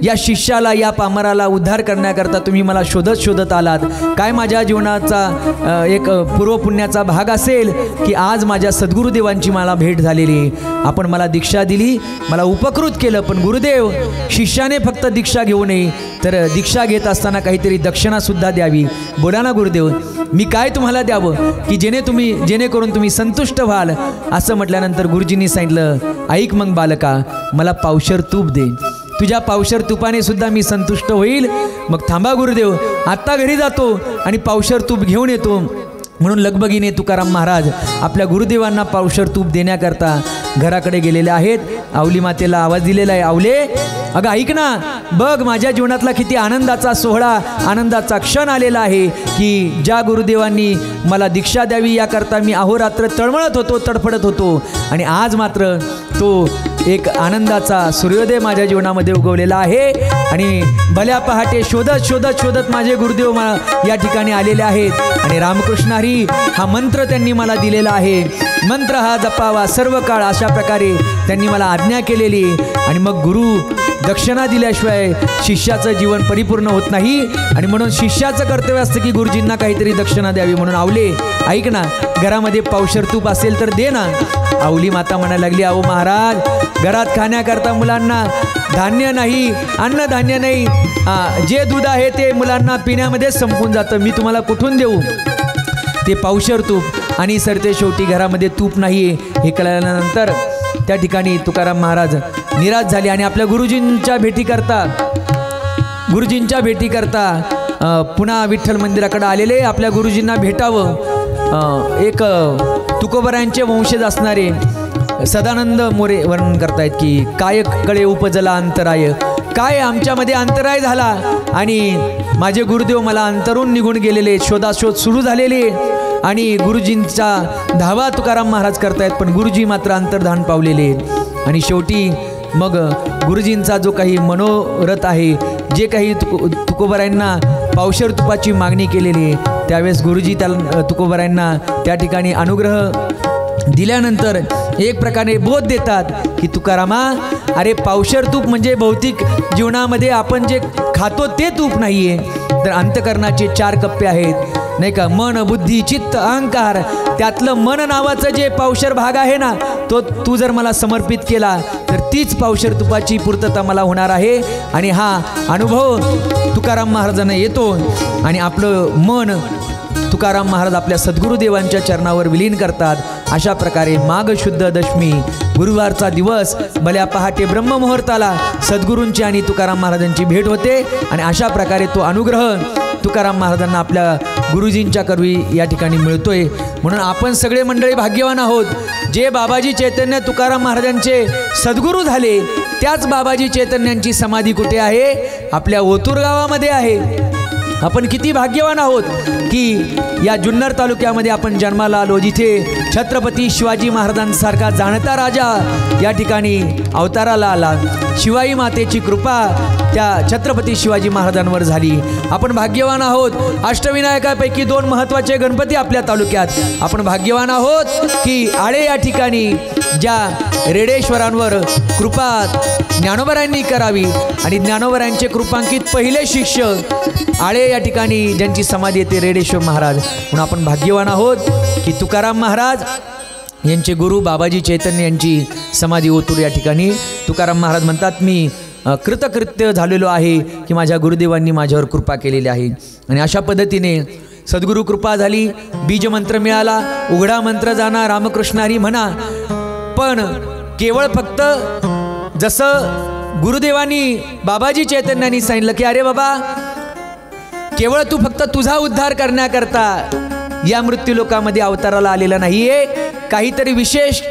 या शिष्याला, या पामराला उद्धार करण्याकरता तुम्ही मला शोधत शोधत आलात. काय माझ्या जीवनाचा एक पूर्वपुण्याचा भाग असेल की आज माझ्या सद्गुरुदेवांची मला भेट झालेली. आपण मला दीक्षा दिली, मला उपकृत केलं. पण गुरुदेव, शिष्याने फक्त दीक्षा घेऊ नये, तर दीक्षा घेत असताना काहीतरी दक्षिणासुद्धा द्यावी. बोला ना गुरुदेव, मी काय तुम्हाला द्यावं की जेणेकरून तुम्ही संतुष्ट व्हाल. असं म्हटल्यानंतर गुरुजींनी सांगितलं, ऐक मग बालका, मला पावशर तूप दे. तुझ्या पावशर तुपाने सुद्धा मी संतुष्ट होईल. मग थांबा गुरुदेव, आत्ता घरी जातो आणि पावशर तूप घेऊन येतो. म्हणून लगबगीने तुकाराम महाराज आपल्या गुरुदेवांना पावशर तूप देण्याकरता घराकडे गेलेले आहेत. आवली मातेला आवाज दिलेला आहे, आवले अगं ऐक ना, बघ माझ्या जीवनातला किती आनंदाचा सोहळा, आनंदाचा क्षण आलेला आहे की ज्या गुरुदेवांनी मला दीक्षा द्यावी याकरता मी अहोरात्र तळमळत होतो, तडफडत होतो. आणि आज मात्र तो एक आनंदाचा सूर्योदय माझ्या जीवनामध्ये उगवलेला आहे. आणि भल्या पहाटे शोधत शोधत शोधत माझे गुरुदेव या ठिकाणी आलेले आहेत. आणि रामकृष्ण हरी हा मंत्र त्यांनी मला दिलेला आहे. मंत्र हा जपावा सर्व काळ, अशा प्रकारे त्यांनी मला आज्ञा केलेली. आणि मग गुरु दक्षिणा दिल्याशिवाय शिष्याचं जीवन परिपूर्ण होत नाही. आणि म्हणून शिष्याचं कर्तव्य असतं की गुरुजींना काहीतरी दक्षिणा द्यावी. म्हणून आवले ऐक ना, घरामध्ये पावशर तूप असेल तर दे ना. आवली माता म्हणायला लागली, अहो महाराज, घरात खाण्याकरता मुलांना धान्य नाही, अन्नधान्य नाही, जे दूध आहे ते मुलांना पिण्यामध्येच संपून जातं, मी तुम्हाला कुठून देऊ ते पावशर तूप. आणि सर ते शेवटी घरामध्ये तूप नाही हे कळल्यानंतर त्या ठिकाणी तुकाराम महाराज निराश झाले. आणि आपल्या गुरुजींच्या भेटीकरता पुन्हा विठ्ठल मंदिराकडे आलेले. आपल्या गुरुजींना भेटावं. एक तुकोबरायांचे वंशज असणारे सदानंद मोरे वर्णन करतायत की काय कळे उपजला अंतराय, काय आमच्यामध्ये अंतराय झाला आणि माझे गुरुदेव मला अंतरून निघून गेलेले. शोधाशोध सुरू झालेली आणि गुरुजींचा धावा तुकाराम महाराज करतायत, पण गुरुजी मात्र अंतर्धान पावलेले. आणि शेवटी मग गुरुजींचा जो काही मनोरथ आहे, जे काही तुकोबरायांना पावशेर तुपाची मागणी केलेली आहे, त्यावेळेस गुरुजी त्याला तुकोबरायांना त्या ठिकाणी अनुग्रह दिल्यानंतर एक प्रकारे बोध देतात की तुकारामा, अरे पावशेर तूप म्हणजे भौतिक जीवनामध्ये आपण जे खातो ते तूप नाही आहे, तर अंतकरणाचे 4 कप्पे आहेत नाही का, मन बुद्धी चित्त अहंकार, त्यातलं मन नावाचं जे पावशेर भाग आहे ना, तो तू जर मला समर्पित केला तर तीच पावशेर तुपाची पूर्तता मला होणार आहे. आणि हा अनुभव तुकाराम महाराजांना येतो आणि आपलं मन तुकाराम महाराज आपल्या सद्गुरुदेवांच्या चरणावर विलीन करतात. अशा प्रकारे माघ शुद्ध दशमी गुरुवारचा दिवस भल्या पहाटे ब्रह्ममुहूर्ताला सद्गुरूंची आणि तुकाराम महाराजांची भेट होते आणि अशा प्रकारे तो अनुग्रह तुकाराम महाराजांना आपल्या गुरुजींच्या करवी या ठिकाणी मिळतोय. म्हणून आपण सगळे मंडळी भाग्यवान आहोत. जे बाबाजी चैतन्य तुकाराम महाराजांचे सद्गुरू झाले, त्याच बाबाजी चैतन्यांची समाधी कुठे आहे? आपल्या ओतूर गावामध्ये आहे. आपण किती भाग्यवान आहोत की या जुन्नर तालुक्यामध्ये आपण जन्माला आलो, जिथे छत्रपती शिवाजी महाराजांसारखा जाणता राजा या ठिकाणी अवताराला आला. शिवाई मातेची कृपा त्या छत्रपती शिवाजी महाराजांवर झाली. आपण भाग्यवान आहोत. अष्टविनायकापैकी 2 महत्त्वाचे गणपती आपल्या तालुक्यात. आपण भाग्यवान आहोत की आळे या ठिकाणी ज्या रेडेश्वरांवर कृपा ज्ञानोबरायांनी करावी आणि ज्ञानोबरायांचे कृपांकित पहिले शिष्य आळे या ठिकाणी ज्यांची समाधी येते रेडेश्वर महाराज. म्हणून आपण भाग्यवान आहोत की तुकाराम महाराज यांचे गुरु बाबाजी चैतन्य यांची समाधी ओतूर या ठिकाणी. तुकाराम महाराज म्हणतात, मी कृतकृत्य झालेलो आहे की माझ्या गुरुदेवांनी माझ्यावर कृपा केलेली आहे. आणि अशा पद्धतीने सद्गुरू कृपा झाली, बीजमंत्र मिळाला, उघडा मंत्र जाणा रामकृष्ण हरी म्हणा. पण केवळ फक्त जसं गुरुदेवांनी बाबाजी चैतन्यांनी सांगितलं की अरे बाबा, केवळ तू फक्त तुझा उद्धार करण्याकरता या मृत्यूलोकामध्ये अवताराला आलेला नाहीये, काहीतरी विशेष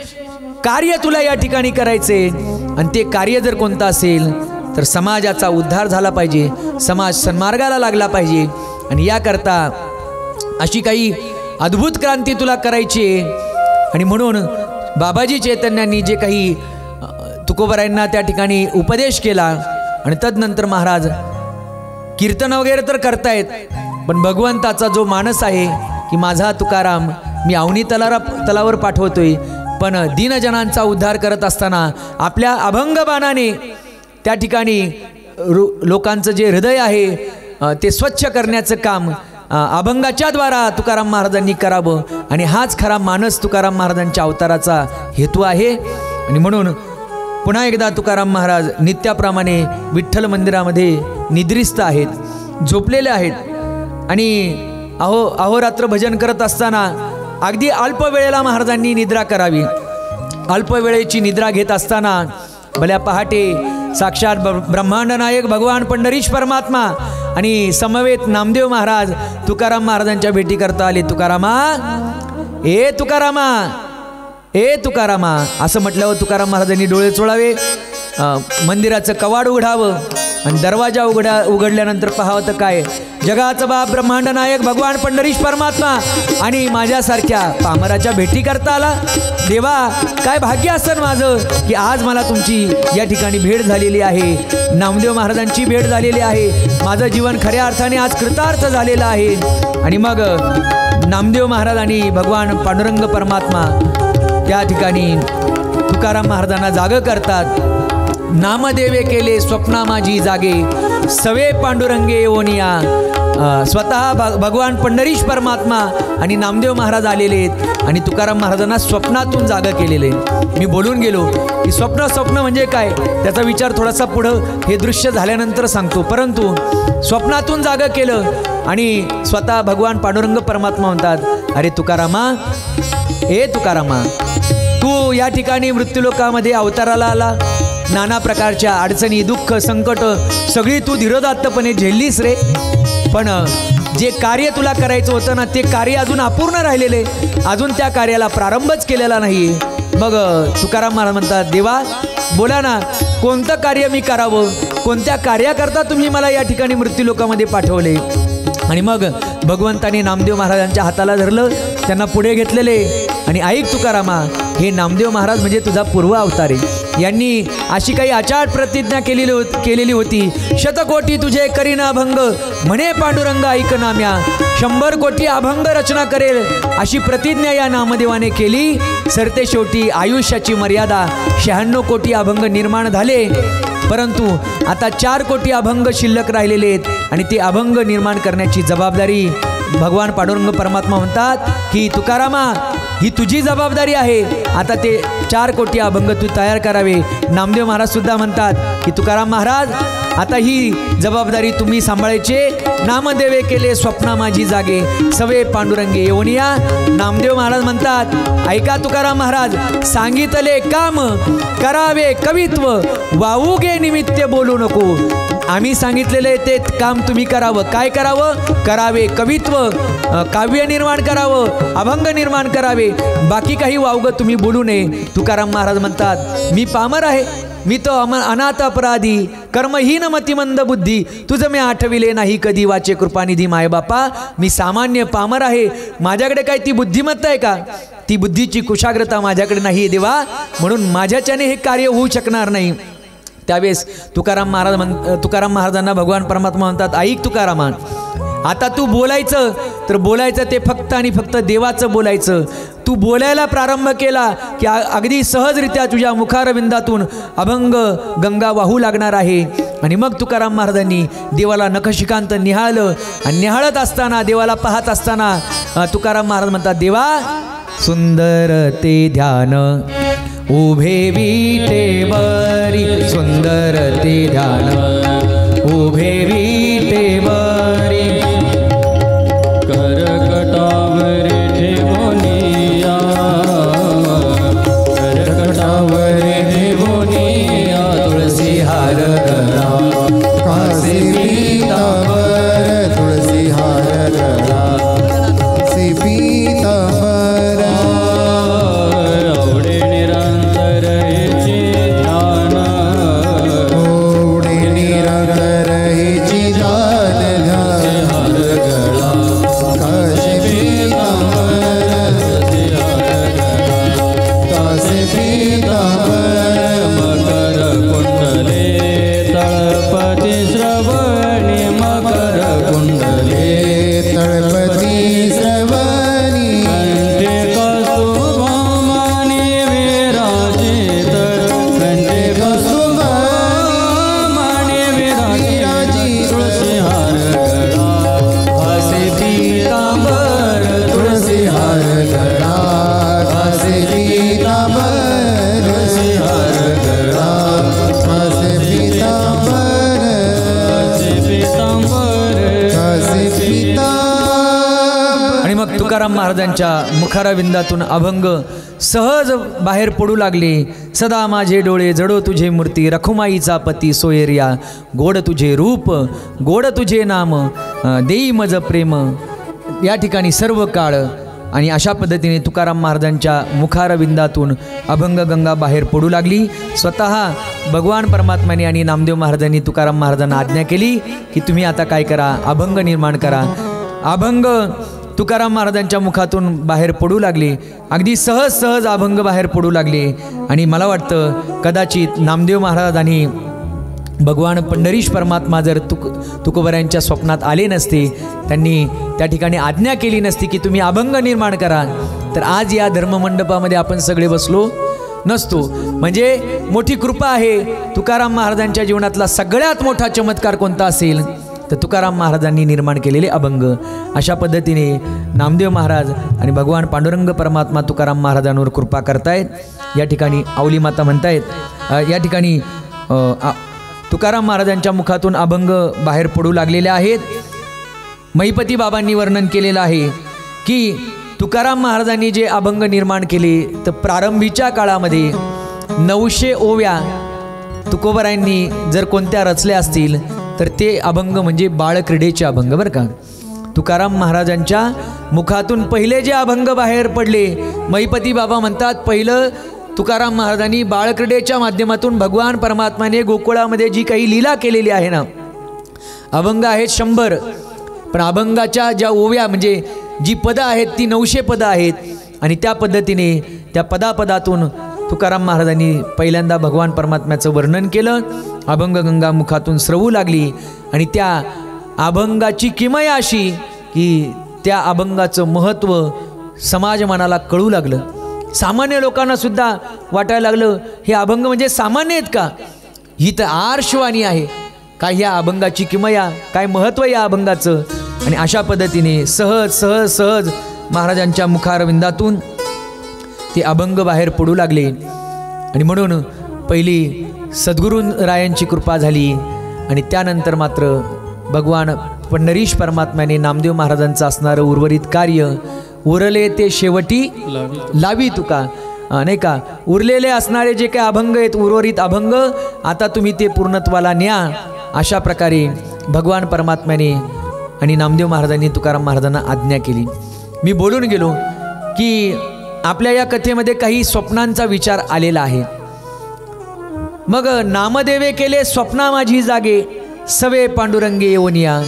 कार्य तुला या ठिकाणी करायचे. आणि ते कार्य जर कोणतं असेल तर समाजाचा उद्धार झाला पाहिजे, समाज सन्मार्गाला लागला पाहिजे. आणि याकरता अशी काही अद्भुत क्रांती तुला करायची आहे. आणि म्हणून बाबाजी चैतन्यांनी जे काही तुकोबरायांना त्या ठिकाणी उपदेश केला आणि तदनंतर महाराज कीर्तन वगैरे तर करतायत, पण भगवंताचा जो मानस आहे की माझा तुकाराम मी अवनी तलावर पाठवतोय, पण दीनजनांचा उद्धार करत असताना आपल्या अभंग बाणाने त्या ठिकाणी लोकांचं जे हृदय आहे ते स्वच्छ करण्याचं काम अभंगाच्या द्वारा तुकाराम महाराजांनी करावं. आणि हाच खरा मानस तुकाराम महाराजांच्या अवताराचा हेतू आहे. आणि म्हणून पुन्हा एकदा तुकाराम महाराज नित्याप्रमाणे विठ्ठल मंदिरामध्ये निद्रिस्त आहेत, झोपलेले आहेत. आणि अहोरात्र भजन करत असताना अगदी अल्प वेळेला महाराजांनी निद्रा करावी. अल्प वेळेची निद्रा घेत असताना भल्या पहाटे साक्षात ब्रह्मांड नायक भगवान पंढरीश परमात्मा आणि समवेत नामदेव महाराज तुकाराम महाराजांच्या भेटी करता आले. तुकारामा, ए तुकारामा, ए तुकारामा असं म्हटल्यावर तुकाराम महाराजांनी डोळे चोळावे, मंदिराचं कवाड उघडावं आणि दरवाजा उघडल्यानंतर पाहावं तर काय, जगाचं बाप ब्रह्मांड नायक भगवान पंढरीश परमात्मा आणि माझ्यासारख्या पामराच्या भेटी करता आला. देवा, काय भाग्य असेल माझं की आज मला तुमची या ठिकाणी भेट झालेली आहे, नामदेव महाराजांची भेट झालेली आहे. माझं जीवन खऱ्या अर्थाने आज कृतार्थ झालेलं आहे. आणि मग नामदेव महाराज आणि भगवान पांडुरंग परमात्मा त्या ठिकाणी तुकाराम महाराजांना जागं करतात. नामदेवे केले स्वप्ना माझी जागे, सवे पांडुरंगे ओनिया. स्वतः भगवान पंढरीश परमात्मा आणि नामदेव महाराज आलेले आहेत आणि तुकाराम महाराजांना स्वप्नातून जागं केलेले. मी बोलून गेलो की स्वप्न म्हणजे काय, त्याचा विचार थोडासा पुढं हे दृश्य झाल्यानंतर सांगतो. परंतु स्वप्नातून जागं केलं आणि स्वतः भगवान पांडुरंग परमात्मा म्हणतात, अरे तुकारामा, ए तुकारामा, तू या ठिकाणी मृत्यूलोकामध्ये अवताराला आला, नाना प्रकारच्या अडचणी दुःख संकट सगळी तू धीरोदात्तपणे झेललीस रे. पण जे कार्य तुला करायचं होतं ना, ते कार्य अजून अपूर्ण राहिलेले, अजून त्या कार्याला प्रारंभच केलेला नाही. मग तुकाराम महाराज म्हणतात, देवा बोला ना, कोणतं कार्य मी करावं, कोणत्या कार्याकरता तुम्ही मला या ठिकाणी मृत्यूलोकामध्ये पाठवले. आणि मग भगवंताने नामदेव महाराजांच्या हाताला धरलं, त्यांना पुढे घेतलेले आणि ऐक तुकारामा, हे नामदेव महाराज म्हणजे तुझा पूर्व अवतार आहे. यांनी अशी काही आचाट प्रतिज्ञा केलेली होती. शतकोटी तुझे करीना अभंग म्हणे पांडुरंग ऐक नाम्या. 100 कोटी अभंग रचना करेल अशी प्रतिज्ञा या नामदेवाने केली. सरते शेवटी आयुष्याची मर्यादा 96 कोटी अभंग निर्माण झाले. परंतु आता 4 कोटी अभंग शिल्लक राहिलेले आहेत आणि ते अभंग निर्माण करण्याची जबाबदारी भगवान पांडुरंग परमात्मा म्हणतात की तुकारामा ही तुझी जबाबदारी आहे. आता ते 4 कोटी अभंग तू तयार करावे. नामदेव महाराज सुद्धा म्हणतात की तुकाराम महाराज आता ही जबाबदारी तुम्ही सांभाळायचे. नामदेवे केले स्वप्ना माझी जागे सवे पांडुरंगे येऊनिया. नामदेव महाराज म्हणतात ऐका तुकाराम महाराज सांगितले काम करावे कवित्व वाहू गे निमित्त बोलू नको. आम्ही सांगितलेले ते काम तुम्ही करावं. काय करावं? करावे कवित्व काव्य निर्माण करावं अभंग निर्माण करावे. बाकी काही वावगं तुम्ही बोलू नये. तुकाराम महाराज म्हणतात मी पामर आहे. मी तो अनाथ अपराधी कर्महीन मतिमंद बुद्धी तुझं मी आठविले नाही कधी वाचे कृपानिधी मायबापा. मी सामान्य पामर आहे. माझ्याकडे काय ती बुद्धिमत्ता आहे का? ती बुद्धीची कुशाग्रता माझ्याकडे नाही देवा. म्हणून माझ्याच्याने हे कार्य होऊ शकणार नाही. त्यावेळेस तुकाराम महाराजांना भगवान परमात्मा म्हणतात ऐक तुकारामा आता तू बोलायचं तर बोलायचं ते फक्त आणि फक्त देवाचं बोलायचं. तू बोलायला प्रारंभ केला की अगदी सहजरित्या तुझ्या मुखारविंदातून अभंग गंगा वाहू लागणार आहे. आणि मग तुकाराम महाराजांनी देवाला नखशिकांत निहाळलं आणि निहाळत असताना देवाला पाहत असताना तुकाराम महाराज म्हणतात देवा सुंदर ते ध्यान उभे विटेवरी सुंदर ते ध्यान उभे विटेवरी करकटावर ठेवोनिया करकटावर ठेवोनिया तुळसी हार गळा कासे पीतांबर तुळसी हार गळा कासे पीतांबर आवडे निरंतर हेचे ध्यान ओढे निरंतर हेचे ध्यान हार गळा कासे पीतांबर कासे पीतांबर मकर कुंडले तळपती श्रवणी मकर कुंडले तळपती श्रवणी कंठे कस्तुभमानी विराजित कंठे कस्तुभमानी विराजित तुळसी हार गळा असे पीतांबर तुळसी हार गळा कासे पीतांबर तुळसी हार गळा कासे पीतांबर असे पीतांबर कासे पीतांबर. आणि मग तुकाराम महाराजांच्या मुखारविंदातून अभंग सहज बाहेर पडू लागले. सदा माझे डोळे जडो तुझे मूर्ती रखुमाईचा पती सोयरिया गोड तुझे रूप गोड तुझे नाम देई मज प्रेम. या ठिकाणी सर्व काळ आणि अशा पद्धतीने तुकाराम महाराजांच्या मुखारविंदातून अभंग गंगा बाहेर पडू लागली. स्वतः भगवान परमात्म्याने आणि नामदेव महाराजांनी तुकाराम महाराजांना आज्ञा केली की तुम्ही आता काय करा अभंग निर्माण करा. अभंग तुकाराम महाराजांच्या मुखातून बाहेर पडू लागले. अगदी सहज अभंग बाहेर पडू लागले. आणि मला वाटतं कदाचित नामदेव महाराज आणि भगवान पंढरीश परमात्मा जर तुकोबऱ्यांच्या स्वप्नात आले नसते त्यांनी त्या ठिकाणी आज्ञा केली नसती की तुम्ही अभंग निर्माण करा तर आज या धर्ममंडपामध्ये आपण सगळे बसलो नसतो. म्हणजे मोठी कृपा आहे. तुकाराम महाराजांच्या जीवनातला सगळ्यात मोठा चमत्कार कोणता असेल तर तुकाराम महाराजांनी निर्माण केलेले अभंग. अशा पद्धतीने नामदेव महाराज आणि भगवान पांडुरंग परमात्मा तुकाराम महाराजांवर कृपा करतायत. या ठिकाणी आवली माता म्हणतायत या ठिकाणी तुकाराम महाराजांच्या मुखातून अभंग बाहेर पडू लागलेले आहेत. महिपती बाबांनी वर्णन केलेलं आहे की तुकाराम महाराजांनी जे अभंग निर्माण केले तर प्रारंभीच्या काळामध्ये 900 ओव्या तुकोबरायांनी जर कोणत्या रचल्या असतील तर ते अभंग म्हणजे बाळक्रीडेचे अभंग बरं का. तुकाराम महाराजांच्या मुखातून पहिले जे अभंग बाहेर पडले महिपती बाबा म्हणतात पहिलं तुकाराम महाराजांनी बाळक्रीडेच्या माध्यमातून भगवान परमात्माने गोकुळामध्ये जी काही लीला केलेली आहे ना अभंग आहेत 100 पण अभंगाच्या ज्या ओव्या म्हणजे जी पदं आहेत ती 900 पदं आहेत. आणि त्या पद्धतीने त्या पदापदातून तुकाराम महाराजांनी पहिल्यांदा भगवान परमात्म्याचं वर्णन केलं. अभंगगंगा मुखातून स्रवू लागली आणि त्या अभंगाची किमया अशी की त्या अभंगाचं महत्त्व समाज मनाला कळू लागलं. सामान्य लोकांना सुद्धा वाटायला लागलं हे अभंग म्हणजे सामान्य आहेत का, ही तर आर्षवाणी आहे, काय ह्या अभंगाची किमया, काय महत्त्व या अभंगाचं. आणि अशा पद्धतीने सहज सहज सहज महाराजांच्या मुखारविंदातून ते अभंग बाहेर पडू लागले. आणि म्हणून पहिली सद्गुरूरायांची कृपा झाली आणि त्यानंतर मात्र भगवान पंढरीश परमात्म्याने नामदेव महाराजांचं असणारं उर्वरित कार्य उरले ते शेवटी लावी तुका, नाही का, उरलेले असणारे जे काही अभंग आहेत उर्वरित अभंग आता तुम्ही ते पूर्णत्वाला न्या, अशा प्रकारे भगवान परमात्म्याने आणि नामदेव महाराजांनी तुकाराम महाराजांना आज्ञा केली. मी बोलून गेलो की आपल्या या कथेमध्ये काही स्वप्नांचा विचार आलेला आहे. मग नामदेवे केले स्वप्ना माझी जागे, सवे पांडुरंगे येऊनिया.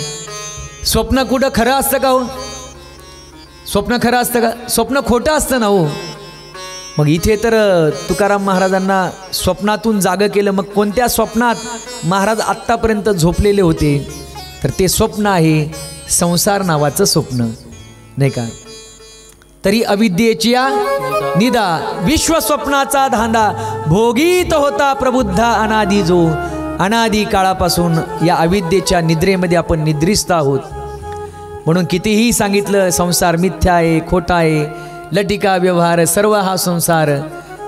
स्वप्न कुठं खरं असतं का हो? स्वप्न खरं असतं का? स्वप्न खोटं असतं ना हो. मग इथे तर तुकाराम महाराजांना स्वप्नातून जागं केलं. मग कोणत्या स्वप्नात महाराज आत्तापर्यंत झोपलेले होते? तर ते स्वप्न आहे संसार नावाचं स्वप्न, नाही का. तरी अविद्येची निदा विश्वस्वप्नाचा धांदा, भोगीत होता प्रबुद्धा अनादी जो. अनादी काळापासून या अविद्येच्या निद्रेमध्ये आपण निद्रिस्त आहोत. म्हणून कितीही सांगितलं संसार मिथ्या आहे, खोटा आहे, लटिका व्यवहार सर्व हा संसार,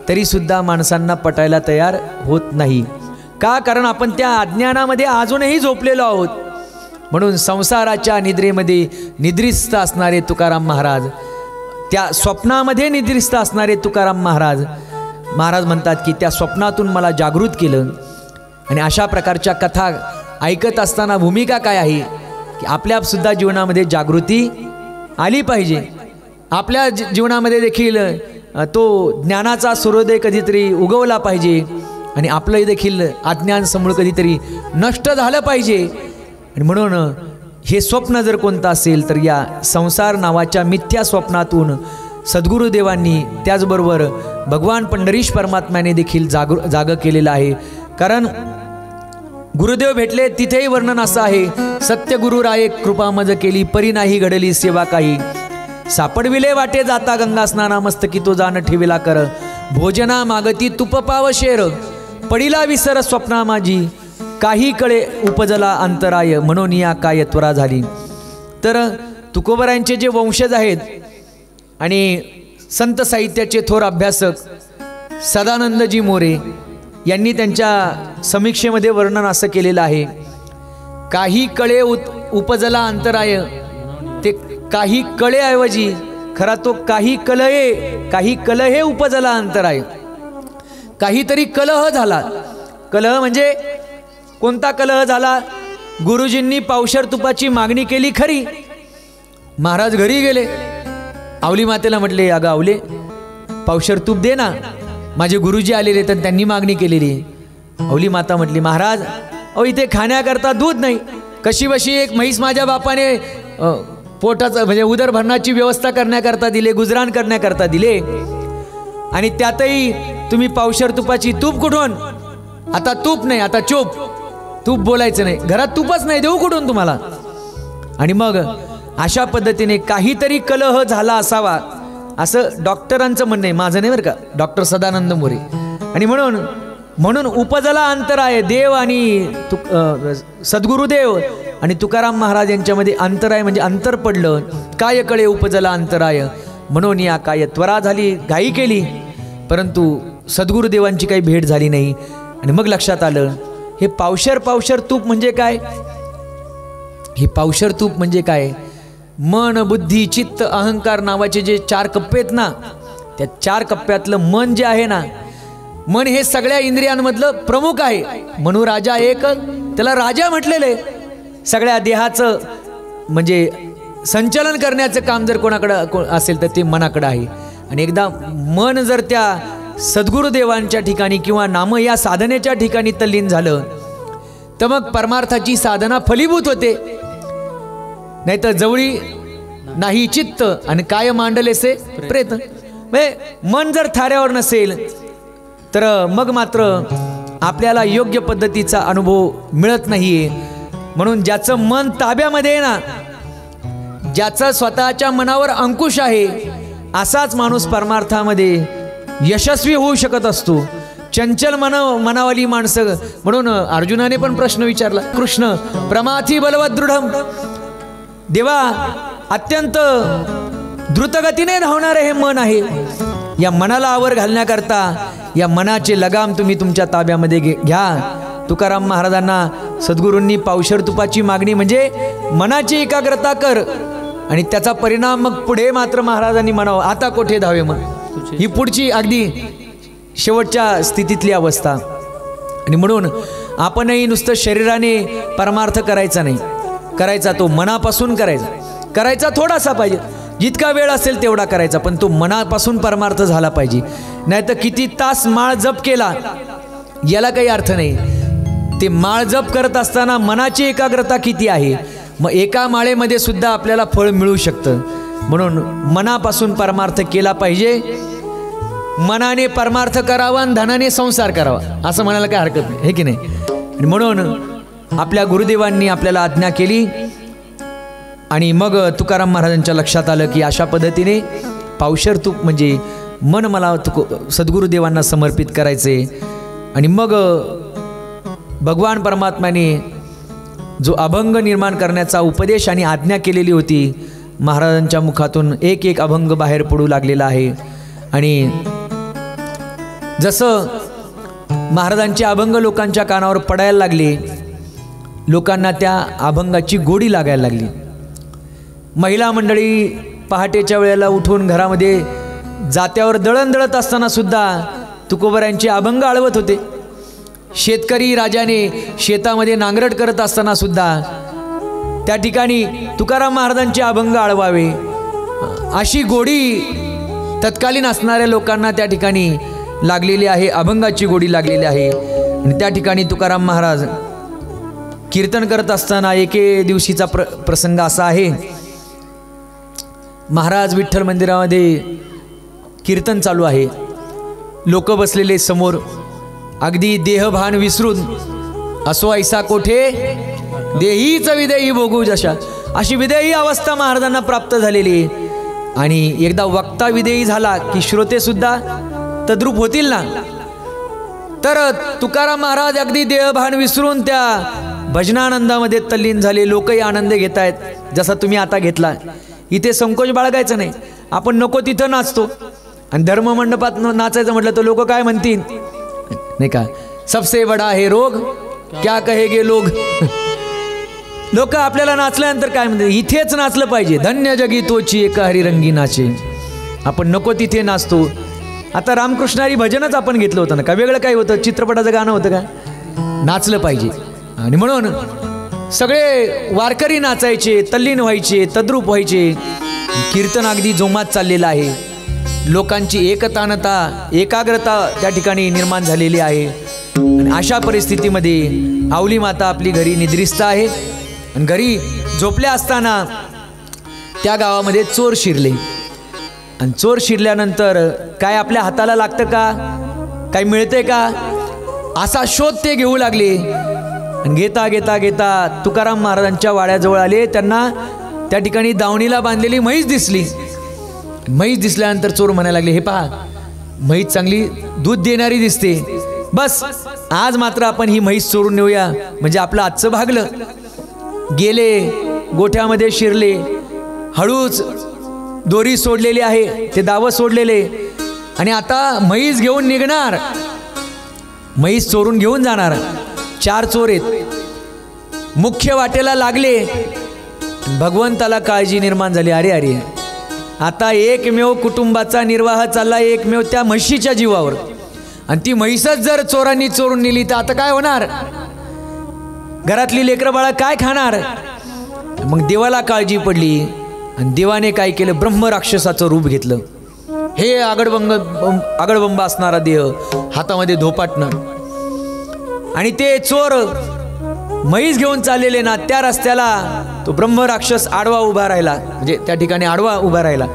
तरीसुद्धा माणसांना पटायला तयार होत नाही. का? कारण आपण त्या अज्ञानामध्ये अजूनही झोपलेलो आहोत. म्हणून संसाराच्या निद्रेमध्ये निद्रिस्त असणारे तुकाराम महाराज, त्या स्वप्नामध्ये निद्रिस्त असणारे तुकाराम महाराज म्हणतात की त्या स्वप्नातून मला जागृत केलं. आणि अशा प्रकारच्या कथा ऐकत असताना भूमिका काय आहे की आपल्यासुद्धा जीवनामध्ये जागृती आली पाहिजे. आपल्या जीवनामध्ये देखील तो ज्ञानाचा सूर्योदय कधीतरी उगवला पाहिजे आणि आपलं देखील अज्ञान समूळ कधीतरी नष्ट झालं पाहिजे. आणि म्हणून हे स्वप्न जर कोणतं असेल तर या संसार नावाच्या मिथ्या स्वप्नातून सद्गुरुदेवांनी त्याचबरोबर भगवान पंढरीश परमात्म्याने देखील जागं केलेलं आहे. कारण गुरुदेव भेटले तिथेही वर्णन असं आहे, सत्यगुरु राये कृपा मज केली, परी नाही घडली सेवा काही. सापडविले वाटे जाता गंगा स्नाना, मस्तकी तो जाण ठेविला कर. भोजना मागती तुप पाव शेर, पडिला विसर स्वप्ना माझी. काही कळे उपजला अंतराय, म्हणून या काय त्वरा झाली. तर तुकोबरायांचे जे वंशज आहेत आणि संत साहित्याचे थोर अभ्यासक सदानंदजी मोरे यांनी त्यांच्या समीक्षेमध्ये वर्णन असं केलेलं आहे, काही कळे उपजला अंतराय. ते काही कळेऐवजी खरा तो काही कलहे उपजला अंतराय. काहीतरी कलह झाला. कलह म्हणजे कोणता कलह झाला? गुरुजींनी पावशर तुपाची मागणी केली खरी, महाराज घरी गेले, आवली मातेला म्हटले, अगं आवले पावशर तूप दे ना, माझे गुरुजी आलेले तर त्यांनी मागणी केलेली. आवली माता म्हटली, महाराज अहो इथे खाण्याकरता दूध नाही, कशी बशी एक म्हैस माझ्या बापाने पोटाचं म्हणजे उदरभरणाची व्यवस्था करण्याकरता दिले, गुजराण करण्याकरता दिले, आणि त्यातही तुम्ही पावशर तुपाची तूप कुठून? आता तूप नाही, आता चूप, तूप बोलायचं नाही, घरात तूपच नाही, देऊ कुठून तुम्हाला? आणि मग अशा पद्धतीने काहीतरी कलह झाला असावा असं डॉक्टरांचं म्हणणं आहे, माझं नाही बरं का, डॉक्टर सदानंद मोरे. आणि म्हणून उपजला अंतराय. देव आणि सद्गुरुदेव आणि तुकाराम महाराज यांच्यामध्ये अंतराय म्हणजे अंतर पडलं. काय कळे उपजला अंतराय, म्हणून या काय त्वरा झाली, घाई केली, परंतु सद्गुरुदेवांची काही भेट झाली नाही. आणि मग लक्षात आलं हे पावशर तूप म्हणजे काय? हे पावशर तूप म्हणजे काय? मन, बुद्धी, चित्त, अहंकार नावाचे जे 4 कप्पे आहेत ना, त्या 4 कप्प्यातलं मन जे आहे ना, मन हे सगळ्या इंद्रियांमधलं प्रमुख आहे. म्हणून राजा एक, त्याला राजा म्हटलेलं आहे. सगळ्या देहाचं म्हणजे संचलन करण्याचं काम जर कोणाकडं असेल तर ते मनाकडं आहे. आणि एकदा मन जर त्या सद्गुरुदेवांच्या ठिकाणी किंवा नाम या साधनेच्या ठिकाणी तल्लीन झालं तर मग परमार्थाची साधना फलीभूत होते. नाही तर जवळी नाही चित्त आणि काय मांडलेसे प्रेत. म्हणजे मन जर थाऱ्यावर नसेल तर मग मात्र आपल्याला योग्य पद्धतीचा अनुभव मिळत नाही आहे. म्हणून ज्याचं मन ताब्यामध्ये आहे ना, ज्याचा स्वतःच्या मनावर अंकुश आहे, असाच माणूस परमार्थामध्ये यशस्वी होऊ शकत असतो. चंचल मनावाली माणसं, म्हणून अर्जुनाने पण प्रश्न विचारला, कृष्ण प्रमाथी बलवत दृढम, देवा अत्यंत द्रुतगतीने धावणारे हे मन आहे, या मनाला आवर घालण्याकरता या मनाचे लगाम तुम्ही तुमच्या ताब्यामध्ये घ्या. तुकाराम महाराजांना सद्गुरूंनी पावशर तुपाची मागणी म्हणजे मनाची एकाग्रता कर, आणि त्याचा परिणाम मग पुढे मात्र महाराजांनी म्हणावं आता कोठे धावे मन, ही पुढची अगदी शेवटच्या स्थितीतली अवस्था. आणि म्हणून आपणही नुसतं शरीराने परमार्थ करायचा नाही, करायचा तो मनापासून करायचा थोडासा पाहिजे, जितका वेळ असेल तेवढा करायचा, पण तो मनापासून परमार्थ झाला पाहिजे. नाही तर किती तास माळ जप केला याला काही अर्थ नाही. ते माळ जप करत असताना मनाची एकाग्रता किती आहे, मग एका माळेमध्ये सुद्धा आपल्याला फळ मिळू शकतं. म्हणून मनापासून परमार्थ केला पाहिजे. मनाने परमार्थ करावा आणि धनाने संसार करावा असं म्हणायला काही हरकत नाही, हे की नाही. आणि म्हणून आपल्या गुरुदेवांनी आपल्याला आज्ञा केली. आणि मग तुकाराम महाराजांच्या लक्षात आलं की अशा पद्धतीने पावशर तूप म्हणजे मन मला सद्गुरुदेवांना समर्पित करायचे. आणि मग भगवान परमात्म्याने जो अभंग निर्माण करण्याचा उपदेश आणि आज्ञा केलेली होती, महाराजांच्या मुखातून एक एक अभंग बाहेर पडू लागलेला आहे. आणि जसं महाराजांचे अभंग लोकांच्या कानावर पडायला लागले, लोकांना त्या अभंगाची गोडी लागायला लागली. महिला मंडळी पहाटेच्या वेळेला उठून घरामध्ये जात्यावर दळण दळत असताना सुद्धा तुकोबरायांचे अभंग आळवत होते. शेतकरी राजाने शेतामध्ये नांगरट करत असताना सुद्धा त्या ठिकाणी तुकाराम महाराजांचे अभंग आळवावे अशी गोडी तत्कालीन असणाऱ्या लोकांना त्या ठिकाणी लागलेली आहे, अभंगाची गोडी लागलेली आहे. आणि त्या ठिकाणी तुकाराम महाराज कीर्तन करत असताना एके दिवशीचा प्रसंग असा आहे. महाराज विठ्ठल मंदिरामध्ये कीर्तन चालू आहे, लोक बसलेले समोर, अगदी देहभान विसरून असो ऐसा कोठे देहीच विदेही भोगू जशा, अशी विदेही अवस्था महाराजांना प्राप्त झालेली. आणि एकदा वक्ता विदेही झाला की श्रोते सुद्धा तद्रूप होतील ना. तर तुकाराम महाराज अगदी देहभान विसरून त्या भजनानंदामध्ये तल्लीन झाले. लोकही आनंद घेत आहेत जसा तुम्ही आता घेतला. इथे संकोच बाळगायचं नाही. आपण नको तिथं नाचतो आणि धर्ममंडपात नाचायचं म्हटलं तर लोक काय म्हणतील नाही का, सबसे बडा है रोग क्या कहेगे लोग. लोक आपल्याला नाचल्यानंतर काय म्हणतात, इथेच नाचलं पाहिजे. धन्य जगी तोची एका हरिरंगी नाचे. आपण नको तिथे नाचतो. आता रामकृष्णारी भजनच आपण घेतलं होतं ना, का वेगळं काय होतं, चित्रपटाचं गाणं होतं का, नाचलं पाहिजे. आणि म्हणून सगळे वारकरी नाचायचे, तल्लीन व्हायचे, तद्रूप व्हायचे. कीर्तन अगदी जोमात चाललेलं आहे. लोकांची एकतानता एकाग्रता त्या ठिकाणी निर्माण झालेली आहे. आणि अशा परिस्थितीमध्ये आवली माता आपली घरी निद्रिस्त आहे. आणि घरी झोपल्या असताना त्या गावामध्ये चोर शिरले. आणि चोर शिरल्यानंतर काय आपल्या हाताला लागतं का, काय मिळतंय का, असा शोध ते घेऊ लागले. आणि घेता घेता घेता तुकाराम महाराजांच्या वाड्याजवळ आले. त्यांना त्या ठिकाणी दावणीला बांधलेली म्हैस दिसली. म्हैस दिसल्यानंतर चोर म्हणायला लागले, हे पहा म्हैस चांगली दूध देणारी दिसते, बस आज मात्र आपण ही म्हैस चोरून नेऊया, म्हणजे आपलं आजचं भागलं. गेले, गोठ्यामध्ये शिरले, हळूच दोरी सोडलेली आहे, ते दावं सोडलेले. आणि आता म्हैस घेऊन निघणार, म्हैस चोरून घेऊन जाणार. 4 चोर आहेत. मुख्य वाटेला लागले. भगवंताला काळजी निर्माण झाली, अरे अरे आता एकमेव कुटुंबाचा निर्वाह चालला एकमेव त्या म्हशीच्या जीवावर. आणि ती म्हैसच जर चोरांनी चोरून नेली तर आता काय होणार, घरातली लेकरं बाळा काय खाणार. मग देवाला काळजी पडली. आणि देवाने काय केलं, ब्रह्मराक्षसाचं रूप घेतलं. हे आगडबंब असणारा देह, हातामध्ये धोपाटणं. आणि ते चोर म्हैस घेऊन चाललेले ना, त्या रस्त्याला तो ब्रह्मराक्षस आडवा उभा राहिला. म्हणजे त्या ठिकाणी आडवा उभा राहिला,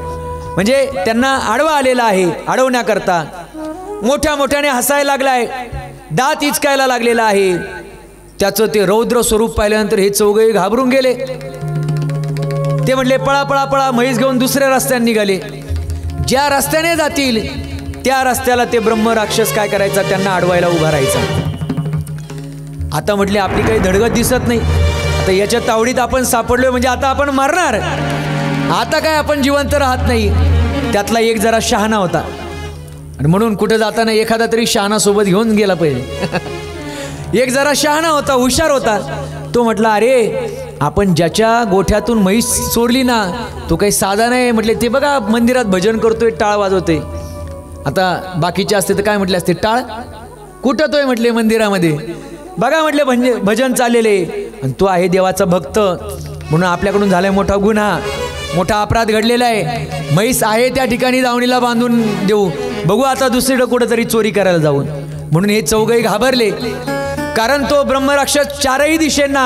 म्हणजे त्यांना आडवा आलेला आहे अडवण्याकरता. मोठ्या मोठ्याने हसायला लागलाय, दात इचकायला लागलेला आहे. त्याचं ते रौद्र स्वरूप पाहिल्यानंतर हे चौघे घाबरून गेले. ते म्हटले पळा पळा पळा. म्हैस घेऊन दुसऱ्या रस्त्याने निघाले. ज्या रस्त्याने जातील त्या रस्त्याला ते ब्रह्म राक्षस काय करायचा, त्यांना अडवायला उभा राहायचा. आता म्हटले आपली काही धडगत दिसत नाही, आता याच्या तावडीत आपण सापडलोय म्हणजे आता आपण मरणार, आता काय आपण जिवंत राहत नाही. त्यातला एक जरा शहाणा होता आणि म्हणून कुठे जाताना एखादा तरी शहाणा सोबत घेऊन गेला पाहिजे. एक जरा शहाणा होता, हुशार होता. तो म्हटला अरे आपण ज्याच्या गोठ्यातून म्हैस सोडली ना तो काही साधा नाही. म्हटले ते बघा मंदिरात भजन करतोय, टाळ वाजवतोय. आता बाकीचे असते तर काय म्हटले असते, टाळ कुठं तोय म्हटले मंदिरामध्ये. बघा म्हटले भजन चाललेले आणि तो आहे देवाचा भक्त म्हणून आपल्याकडून झालाय मोठा गुन्हा, मोठा अपराध घडलेला आहे. म्हैस आहे त्या ठिकाणी दावणीला बांधून देऊ, बघू आता दुसरीकडे कुठेतरी चोरी करायला जाऊन. म्हणून हे चौघही घाबरले, कारण तो ब्रह्मराक्षस चारही दिशेंना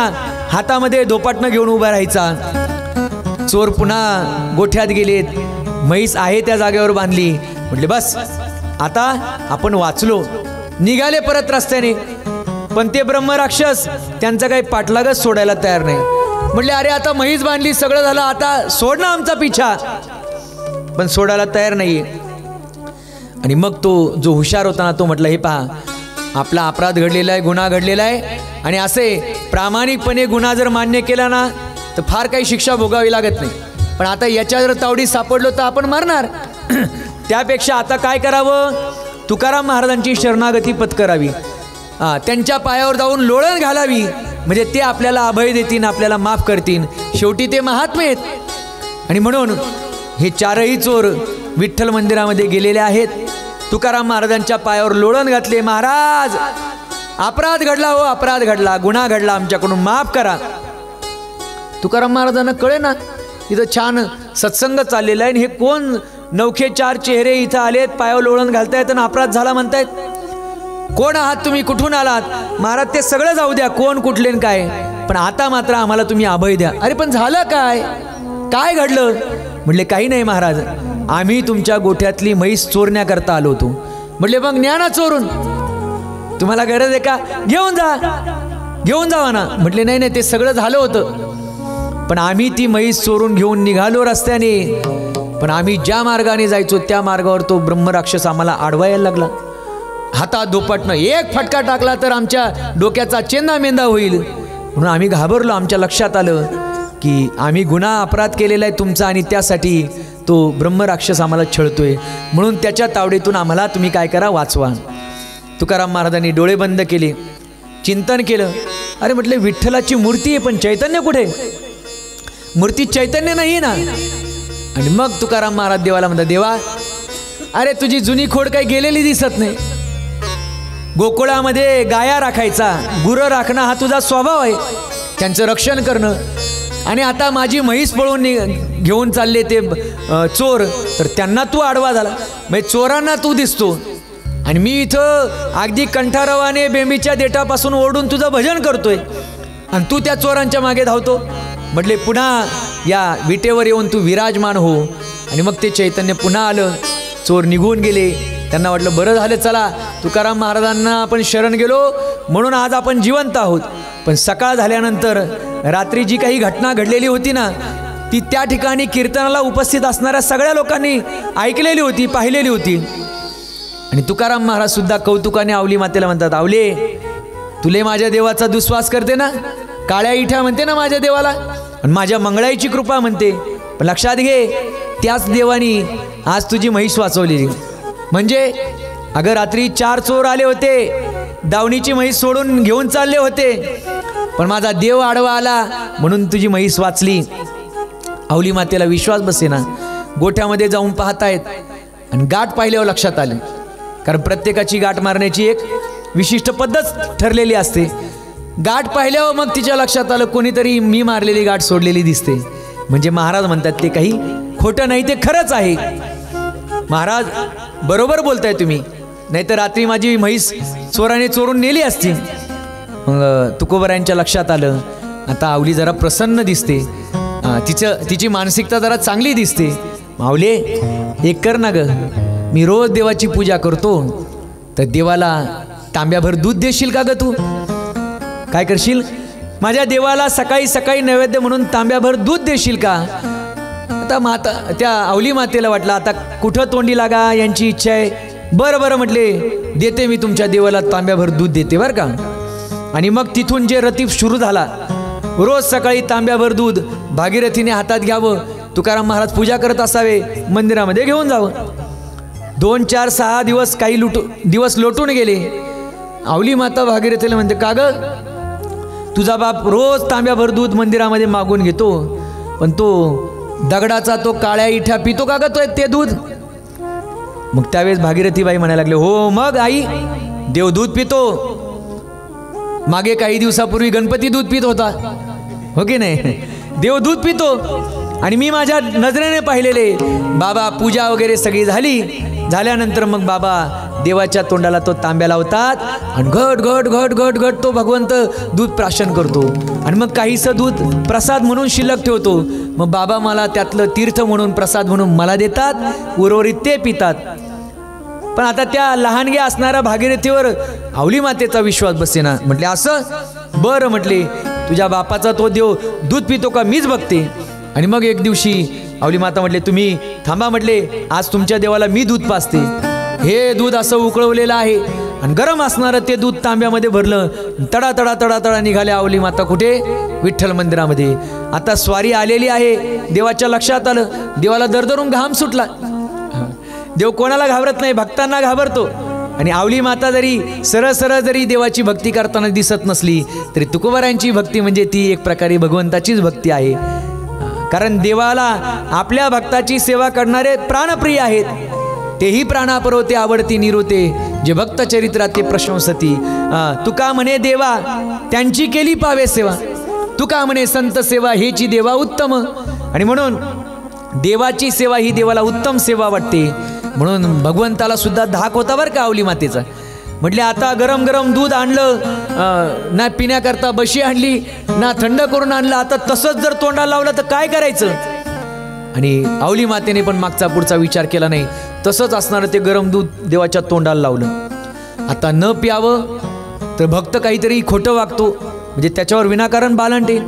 हातामध्ये धोपाटणं घेऊन उभा राहायचा. चोर पुन्हा गोठ्यात गेलेत, म्हैस आहे त्या जागेवर बांधली. म्हटले बस आता आपण वाचलो. निघाले परत रस्त्याने, पण ते ब्रह्मराक्षस त्यांचा काही पाठलागच सोडायला तयार नाही. म्हटले अरे आता म्हैस बांधली, सगळं झालं, आता सोड ना आमचा पिछा. पण सोडायला तयार नाहीये. आणि मग तो जो हुशार होता ना तो म्हटला हे पहा आपला अपराध घडलेला आहे, गुन्हा घडलेला आहे आणि असे प्रामाणिकपणे गुन्हा जर मान्य केला ना तर फार काही शिक्षा भोगावी लागत नाही. पण आता याच्या जर तावडीत सापडलो तर आपण मरणार. त्यापेक्षा आता काय करावं, तुकाराम महाराजांची शरणागती पत्करावी, त्यांच्या पायावर जाऊन लोळण घालावी, म्हणजे ते आपल्याला अभय देतील, आपल्याला माफ करतील. शेवटी ते महात्मे आहेत. आणि म्हणून हे चारही चोर विठ्ठल मंदिरामध्ये गेलेले आहेत. तुकाराम महाराजांच्या पायावर लोळण घातले, महाराज अपराध घडला, हो अपराध घडला, गुन्हा घडला, आमच्याकडून माफ करा. तुकाराम महाराजांना कळे ना इथं छान सत्संग चाललेला आहे, हे कोण नवखे चार चेहरे इथं आलेत, पायावर लोळण घालतायत आणि अपराध झाला म्हणतायत. कोण आहात तुम्ही, कुठून आलात? महाराज ते सगळं जाऊ द्या, कोण कुठले काय, पण आता मात्र आम्हाला तुम्ही अभय द्या. अरे पण झालं काय, काय घडलं? म्हटले काही नाही महाराज, आम्ही तुमच्या गोठ्यातली म्हैस चोरण्याकरता आलो होतो. म्हटले मग न्या ना चोरून, तुम्हाला गरज आहे का, घेऊन जा, घेऊन जावा ना. म्हटले नाही नाही ते सगळं झालं होतं, पण आम्ही ती म्हैस चोरून घेऊन निघालो रस्त्याने, पण आम्ही ज्या मार्गाने जायचो त्या मार्गावर तो ब्रह्मराक्षस आम्हाला आडवायला लागला. हातात धोपाटणं एक फटका टाकला तर आमच्या डोक्याचा चेंदा मेंदा होईल. म्हणून आम्ही घाबरलो. आमच्या लक्षात आलं की आम्ही गुन्हा अपराध केलेला आहे तुमचा आणि त्यासाठी तो ब्रह्मराक्षस आम्हाला छळतोय, म्हणून त्याच्या तावडीतून आम्हाला तुम्ही काय करा, वाचवा. तुकाराम महाराजांनी डोळे बंद केले, चिंतन केलं. अरे म्हटले विठ्ठलाची मूर्ती आहे पण चैतन्य कुठे? मूर्ती चैतन्य नाही ना. आणि मग तुकाराम महाराज देवाला म्हणतात, देवा अरे तुझी जुनी खोड काही गेलेली दिसत नाही. गोकुळामध्ये गाया राखायचा, गुरं राखणं हा तुझा स्वभाव आहे, त्यांचं रक्षण करणं. आणि आता माझी म्हैस पळून घेऊन चालले ते चोर, तर त्यांना तू आडवा झाला, म्हणजे चोरांना तू दिसतो आणि मी इथं अगदी कंठारवाने बेंबीच्या देठापासून ओढून तुझं भजन करतोय आणि तू त्या चोरांच्या मागे धावतो. म्हटले पुन्हा या विटेवर येऊन तू विराजमान हो. आणि मग ते चैतन्य पुन्हा आलं. चोर निघून गेले. त्यांना वाटलं बरं झालं, चला तुकाराम महाराजांना आपण शरण गेलो म्हणून आज आपण जिवंत आहोत. पण सकाळ झाल्यानंतर रात्री जी काही घटना घडलेली होती ना ती त्या ठिकाणी कीर्तनाला उपस्थित असणाऱ्या सगळ्या लोकांनी ऐकलेली होती, पाहिलेली होती. आणि तुकाराम महाराज सुद्धा कौतुकाने आवली मातेला म्हणतात, आवले तुले माझ्या देवाचा दुस्वास करते ना, काळ्या इठ्या म्हणते ना माझ्या देवाला, आणि माझ्या मंगळाईची कृपा म्हणते. पण लक्षात घे त्याच देवानी आज तुझी म्हैस वाचवलेली. म्हणजे अगं रात्री 4 चोर आले होते, दावणीची म्हैस सोडून घेऊन चालले होते, पण माझा देव आडवा आला म्हणून तुझी म्हैस वाचली. आवली मातेला विश्वास बसे ना. गोठ्यामध्ये जाऊन पाहतायत आणि गाठ पाहिल्यावर लक्षात आलं, कारण प्रत्येकाची गाठ मारण्याची एक विशिष्ट पद्धत ठरलेली असते. गाठ पाहिल्यावर मग तिच्या लक्षात आलं कोणीतरी मी मारलेली गाठ सोडलेली दिसते. म्हणजे महाराज म्हणतात ते काही खोटं नाही, ते खरंच आहे. महाराज बरोबर बोलताय तुम्ही, नाहीतर रात्री माझी म्हैस चोराने चोरून नेली असती. मग तुकोबरायांच्या लक्षात आलं, आता आवली जरा प्रसन्न दिसते, तिची मानसिकता जरा चांगली दिसते. माऊले एक कर ना ग, मी रोज देवाची पूजा करतो, तर देवाला तांब्याभर दूध देशील का ग तू? काय करशील? माझ्या देवाला सकाळी सकाळी नैवेद्य म्हणून तांब्याभर दूध देशील का? आता माता त्या अवली मातेला वाटलं आता कुठं तोंडी लागा, यांची इच्छा आहे. बरं बरं म्हटले, देते मी तुमच्या देवाला तांब्याभर दूध देते बरं का. आणि मग तिथून जे रतीब सुरू झाला, रोज सकाळी तांब्याभर दूध भागीरथीने हातात घ्यावं, तुकाराम महाराज पूजा करत असावे, मंदिरामध्ये घेऊन जावं. 2, 4, 6 दिवस काही दिवस लोटून गेले. अवली माता भागीरथीला म्हणते, का ग तुझा बाप रोज तांब्याभर दूध मंदिरामध्ये मागून घेतो, पण तो दगडाचा तो काळ्या इठा पितो का ग तो ते दूध? मग त्यावेळेस भागीरथीबाई म्हणायला लागले, हो मग आई, देव दूध पितो. मागे काही दिवसापूर्वी गणपती दूध पित होता, हो की नाही? देव दूध पितो. आणि मी माझ्या नजरेने पाहिलेले बाबा पूजा वगैरे सगळी झाल्यानंतर मग बाबा देवाच्या तोंडाला तो तांब्या लावतात आणि घट घट घट घट घट तो भगवंत दूध प्राशन करतो. आणि मग काहीसं दूध प्रसाद म्हणून शिल्लक ठेवतो. मग बाबा मला त्यातलं तीर्थ म्हणून प्रसाद म्हणून मला देतात, उर्वरित ते पितात. पण आता त्या लहानग्या असणाऱ्या भागीरथीवर अवली मातेचा विश्वास बसेना. म्हटले असं? बरं म्हटले, तुझ्या बापाचा तो देव दूध पितो का मीच बघते. आणि मग एक दिवशी अवली माता म्हटले, तुम्ही थांबा म्हटले, आज तुमच्या देवाला मी दूध पाजते. हे दूध असं उकळवलेलं आहे आणि गरम असणारं ते दूध तांब्यामध्ये भरलं. तडा तडा तडा तडा निघाल्या अवली माता कुठे? विठ्ठल मंदिरामध्ये. आता स्वारी आलेली आहे. देवाच्या लक्षात आलं, देवाला दरदरून घाम सुटला. देव कोणाला घाबरत नाही, भक्तांना घाबरतो. आणि अवली माता जरी सरळ सरळ जरी देवाची भक्ती करताना दिसत नसली तरी तुकोबारायांची भक्ती म्हणजे ती एक प्रकारे भगवंताचीच भक्ती आहे. कारण देवाला आपल्या भक्ताची सेवा करणारे प्राणप्रिय आहेत. तेही प्राणापरोते आवडती निरोते, जे भक्त चरित्रात ते प्रशंसती. तुका म्हणे देवा त्यांची केली पावे सेवा, तुका म्हणे संत सेवा हेची देवा उत्तम. आणि म्हणून देवाची सेवा ही देवाला उत्तम सेवा वाटते. म्हणून भगवंताला सुद्धा धाक होता बरं का अवली मातेचा. म्हटले आता गरम गरम दूध आणलं, ना पिण्याकरता बशी आणली, ना थंड करून आणलं, आता तसंच जर तोंडाला लावलं तर काय करायचं? आणि अवली मातेने पण मागचा पुढचा विचार केला नाही. तसंच असणारं ते गरम दूध देवाच्या तोंडाला लावलं. आता न प्यावं तर भक्त काहीतरी खोटं वागतो, म्हणजे त्याच्यावर विनाकारण बालंटे.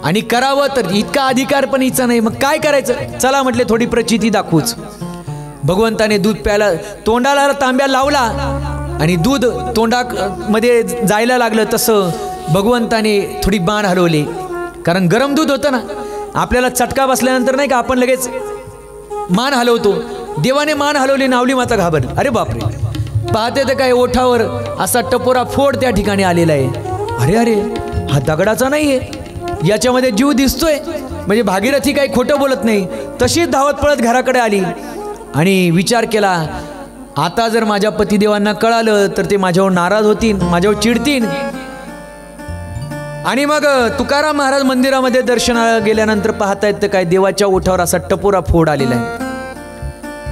आणि करावं तर इतका अधिकार पण हिचा नाही. मग काय करायचं? चला म्हटले थोडी प्रचिती दाखवूच. भगवंताने दूध प्यायला तोंडाला तांब्या लावला आणि दूध तोंडामध्ये जायला लागलं. तसं भगवंताने थोडी मान हलवली, कारण गरम दूध होतं ना. आपल्याला चटका बसल्यानंतर नाही का आपण लगेच मान हलवतो. देवाने मान हलवली, नावली माता घाबरली. अरे बापरे, पाहते तर काय ओठावर असा टपोरा फोड त्या ठिकाणी आलेला आहे. अरे अरे, हा दगडाचा नाहीये, याच्यामध्ये जीव दिसतोय. म्हणजे भागीरथी काही खोटं बोलत नाही. तशीच धावत पळत घराकडे आली आणि विचार केला, आता जर माझ्या पतिदेवांना कळालं तर ते माझ्यावर नाराज होतील, माझ्यावर चिडतील. आणि मग तुकाराम महाराज मंदिरामध्ये दर्शनाला गेल्यानंतर पाहतायत तर काय देवाच्या ओठावर असा टपोरा फोड आलेला आहे.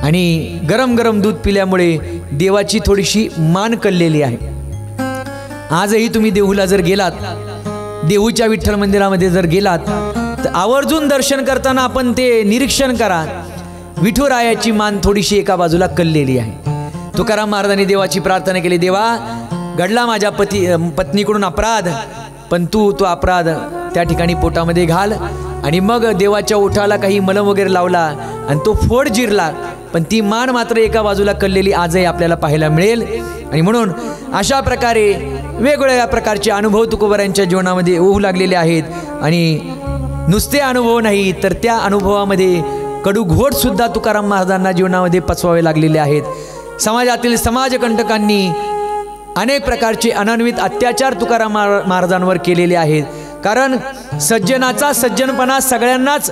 आणि गरम गरम दूध पिल्यामुळे देवाची थोडीशी मान कळलेली आहे. आजही तुम्ही देहूला जर गेलात, देहूच्या विठ्ठल मंदिरामध्ये जर गेलात तर आवर्जून दर्शन करताना आपण ते निरीक्षण करा, विठुरायाची मान थोडीशी एका बाजूला कललेली आहे. तुकाराम महाराजांनी देवाची प्रार्थना केली, देवा घडला माझ्या पत्नीकडून अपराध, पण तू तो अपराध त्या ठिकाणी पोटामध्ये घाल. आणि मग देवाच्या ओठाला काही मलम वगैरे लावला आणि तो फोड जिरला, पण ती मान मात्र एका बाजूला कललेली आजही आपल्याला पाहायला मिळेल. आणि म्हणून अशा प्रकारे वेगवेगळ्या प्रकारचे अनुभव तुकोबारायांच्या जीवनामध्ये होऊ लागलेले आहेत. आणि नुसते अनुभव नाही तर त्या अनुभवामध्ये कडू घोट सुद्धा तुकाराम महाराजांना जीवनामध्ये पचवावे लागलेले आहेत. समाजातील समाजकंटकांनी अनेक प्रकारचे अनन्वित अत्याचार तुकाराम महाराजांवर केलेले आहेत. कारण सज्जनाचा सज्जनपणा सगळ्यांनाच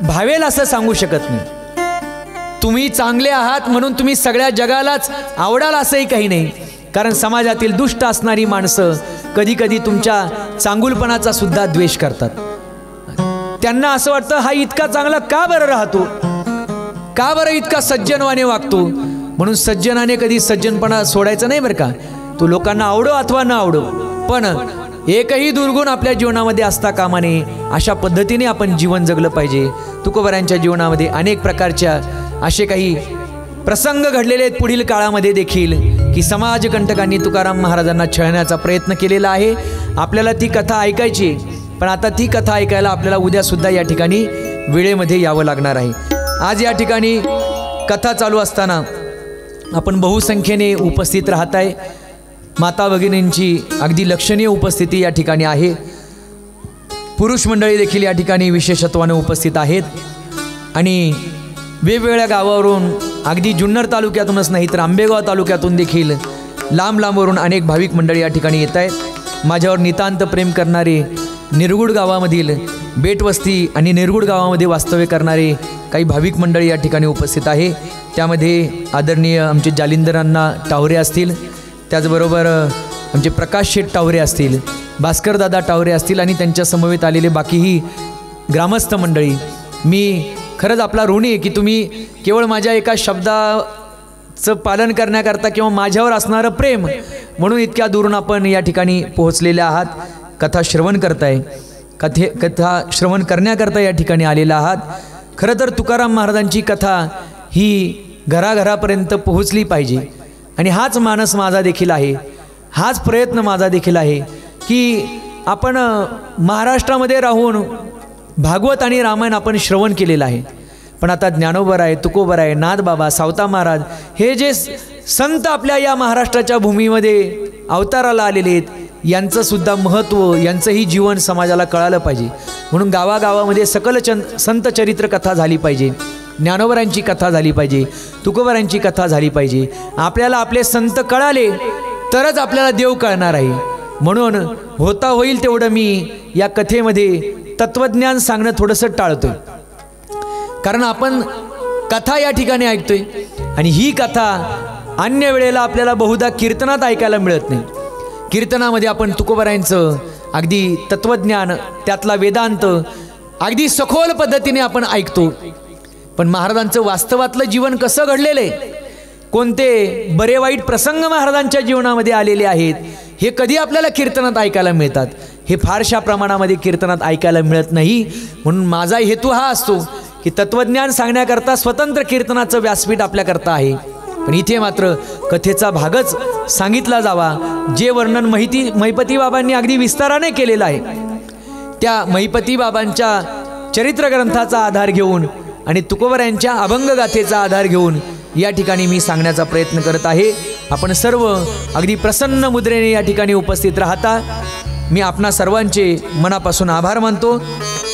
भावेल असं सांगू शकत नाही. तुम्ही चांगले आहात म्हणून तुम्ही सगळ्या जगालाच आवडाल असंही काही नाही. कारण समाजातील दुष्ट असणारी माणसं कधी कधी तुमच्या चांगुलपणाचा सुद्धा द्वेष करतात. त्यांना असं वाटतं हा इतका चांगला का बरं राहतो, का बरं इतका सज्जनवाने वागतो. म्हणून सज्जनाने कधी सज्जनपणा सोडायचा नाही बरं का. तो लोकांना आवडो अथवा न आवडो, पण एकही दुर्गुण आपल्या जीवनामध्ये असता कामा नये. अशा पद्धतीने आपण जीवन जगलं पाहिजे. तुकोबारायांच्या जीवनामध्ये अनेक प्रकारच्या असे काही प्रसंग घडलेले आहेत पुढील काळामध्ये देखील की समाजकंटकांनी तुकाराम महाराजांना छळण्याचा प्रयत्न केलेला आहे. आपल्याला ती कथा ऐकायची, पण आता ती कथा ऐकायला आपल्याला उद्यासुद्धा या ठिकाणी वेळेमध्ये यावं लागणार आहे. आज या ठिकाणी कथा चालू असताना आपण बहुसंख्येने उपस्थित राहत आहे. माता भगिनींची अगदी लक्षणीय उपस्थिती या ठिकाणी आहे. पुरुष मंडळी देखील या ठिकाणी विशेषत्वाने उपस्थित आहेत आणि वेगवेगळ्या गावावरून अगदी जुन्नर तालुक्यातूनच नाही तर आंबेगाव तालुक्यातून देखील लांब लांबवरून अनेक भाविक मंडळी या ठिकाणी येत आहेत. माझ्यावर नितांत प्रेम करणारे निरगुड गावामधील बेटवस्ती आणि निरगुड गावामध्ये वास्तव्य करणारे काही भाविक मंडळी या ठिकाणी उपस्थित आहे. त्यामध्ये आदरणीय आमचे जालिंदरांना टावरे असतील, त्याचबरोबर आमचे प्रकाश शेठ टावरे असतील, भास्करदादा टावरे असतील आणि त्यांच्या समवेत आलेले बाकीही ग्रामस्थ मंडळी. मी खरंच आपला ऋणी आहे की तुम्ही केवळ माझ्या एका शब्दाचं पालन करण्याकरता किंवा माझ्यावर असणारं प्रेम म्हणून इतक्या दुरून आपण या ठिकाणी पोहोचलेले आहात. कथा श्रवण करताय, कथा श्रवण करण्याकरता या ठिकाणी आलेला आहात. खरं तर तुकाराम महाराजांची कथा ही घराघरापर्यंत पोहोचली पाहिजे आणि हाच मानस माझा देखील आहे, हाच प्रयत्न माझा देखील आहे की आपण महाराष्ट्रामध्ये राहून भागवत आणि रामायण आपण श्रवण केलेलं आहे, पण आता ज्ञानोबर आहे, तुकोबर आहे, नाथबाबा, सावता महाराज हे जे संत आपल्या या महाराष्ट्राच्या भूमीमध्ये अवताराला आलेले आहेत, यांचंसुद्धा महत्त्व, यांचंही जीवन समाजाला कळालं पाहिजे. म्हणून गावागावामध्ये सकल संत चरित्र कथा झाली पाहिजे, ज्ञानोबरांची कथा झाली पाहिजे, तुकोबरांची कथा झाली पाहिजे. आपल्याला आपले संत कळाले तरच आपल्याला देव कळणार आहे. म्हणून होता होईल तेवढं मी या कथेमध्ये तत्वज्ञान सांगणं थोडंसं टाळतोय, कारण आपण कथा या ठिकाणी ऐकतोय आणि ही कथा अन्य वेळेला आपल्याला बहुधा कीर्तनात ऐकायला मिळत नाही. कीर्तनामध्ये आपण तुकोबरायांचं अगदी तत्वज्ञान, त्यातला वेदांत अगदी सखोल पद्धतीने आपण ऐकतो, पण महाराजांचं वास्तवातलं जीवन कसं घडलेलं आहे, कोणते बरे वाईट प्रसंग महाराजांच्या जीवनामध्ये आलेले आहेत, हे कधी आपल्याला कीर्तनात ऐकायला मिळतात. हे फारशा प्रमाणामध्ये कीर्तनात ऐकायला मिळत नाही. म्हणून माझा हेतू हा असतो की तत्वज्ञान सांगण्याकरता स्वतंत्र कीर्तनाचं व्यासपीठ आपल्याकरता आहे, पण इथे मात्र कथेचा भागच सांगितला जावा. जे वर्णन महिपती बाबांनी अगदी विस्ताराने केलेलं आहे, त्या महिपती बाबांच्या चरित्रग्रंथाचा आधार घेऊन आणि तुकोबरायांच्या अभंगगाथेचा आधार घेऊन या ठिकाणी मी सांगण्याचा प्रयत्न करत आहे. आपण सर्व अगदी प्रसन्न मुद्रेने या ठिकाणी उपस्थित राहता. मी आपणा सर्वांचे मनापासून आभार मानतो.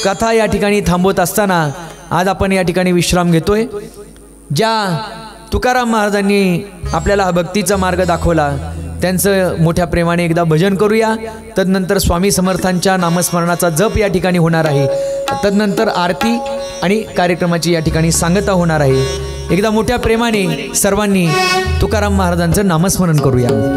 कथा या ठिकाणी थांबवत असताना आज आपण या ठिकाणी विश्राम घेतोय. ज्या तुकाराम महाराजांनी आपल्याला हा भक्तीचा मार्ग दाखवला त्यांचं मोठ्या प्रेमाने एकदा भजन करूया. तदनंतर स्वामी समर्थांच्या नामस्मरणाचा जप या ठिकाणी होणार आहे. तदनंतर आरती आणि कार्यक्रमाची या ठिकाणी सांगता होणार आहे. एकदा मोठ्या प्रेमाने सर्वांनी तुकाराम महाराजांचं नामस्मरण करूया.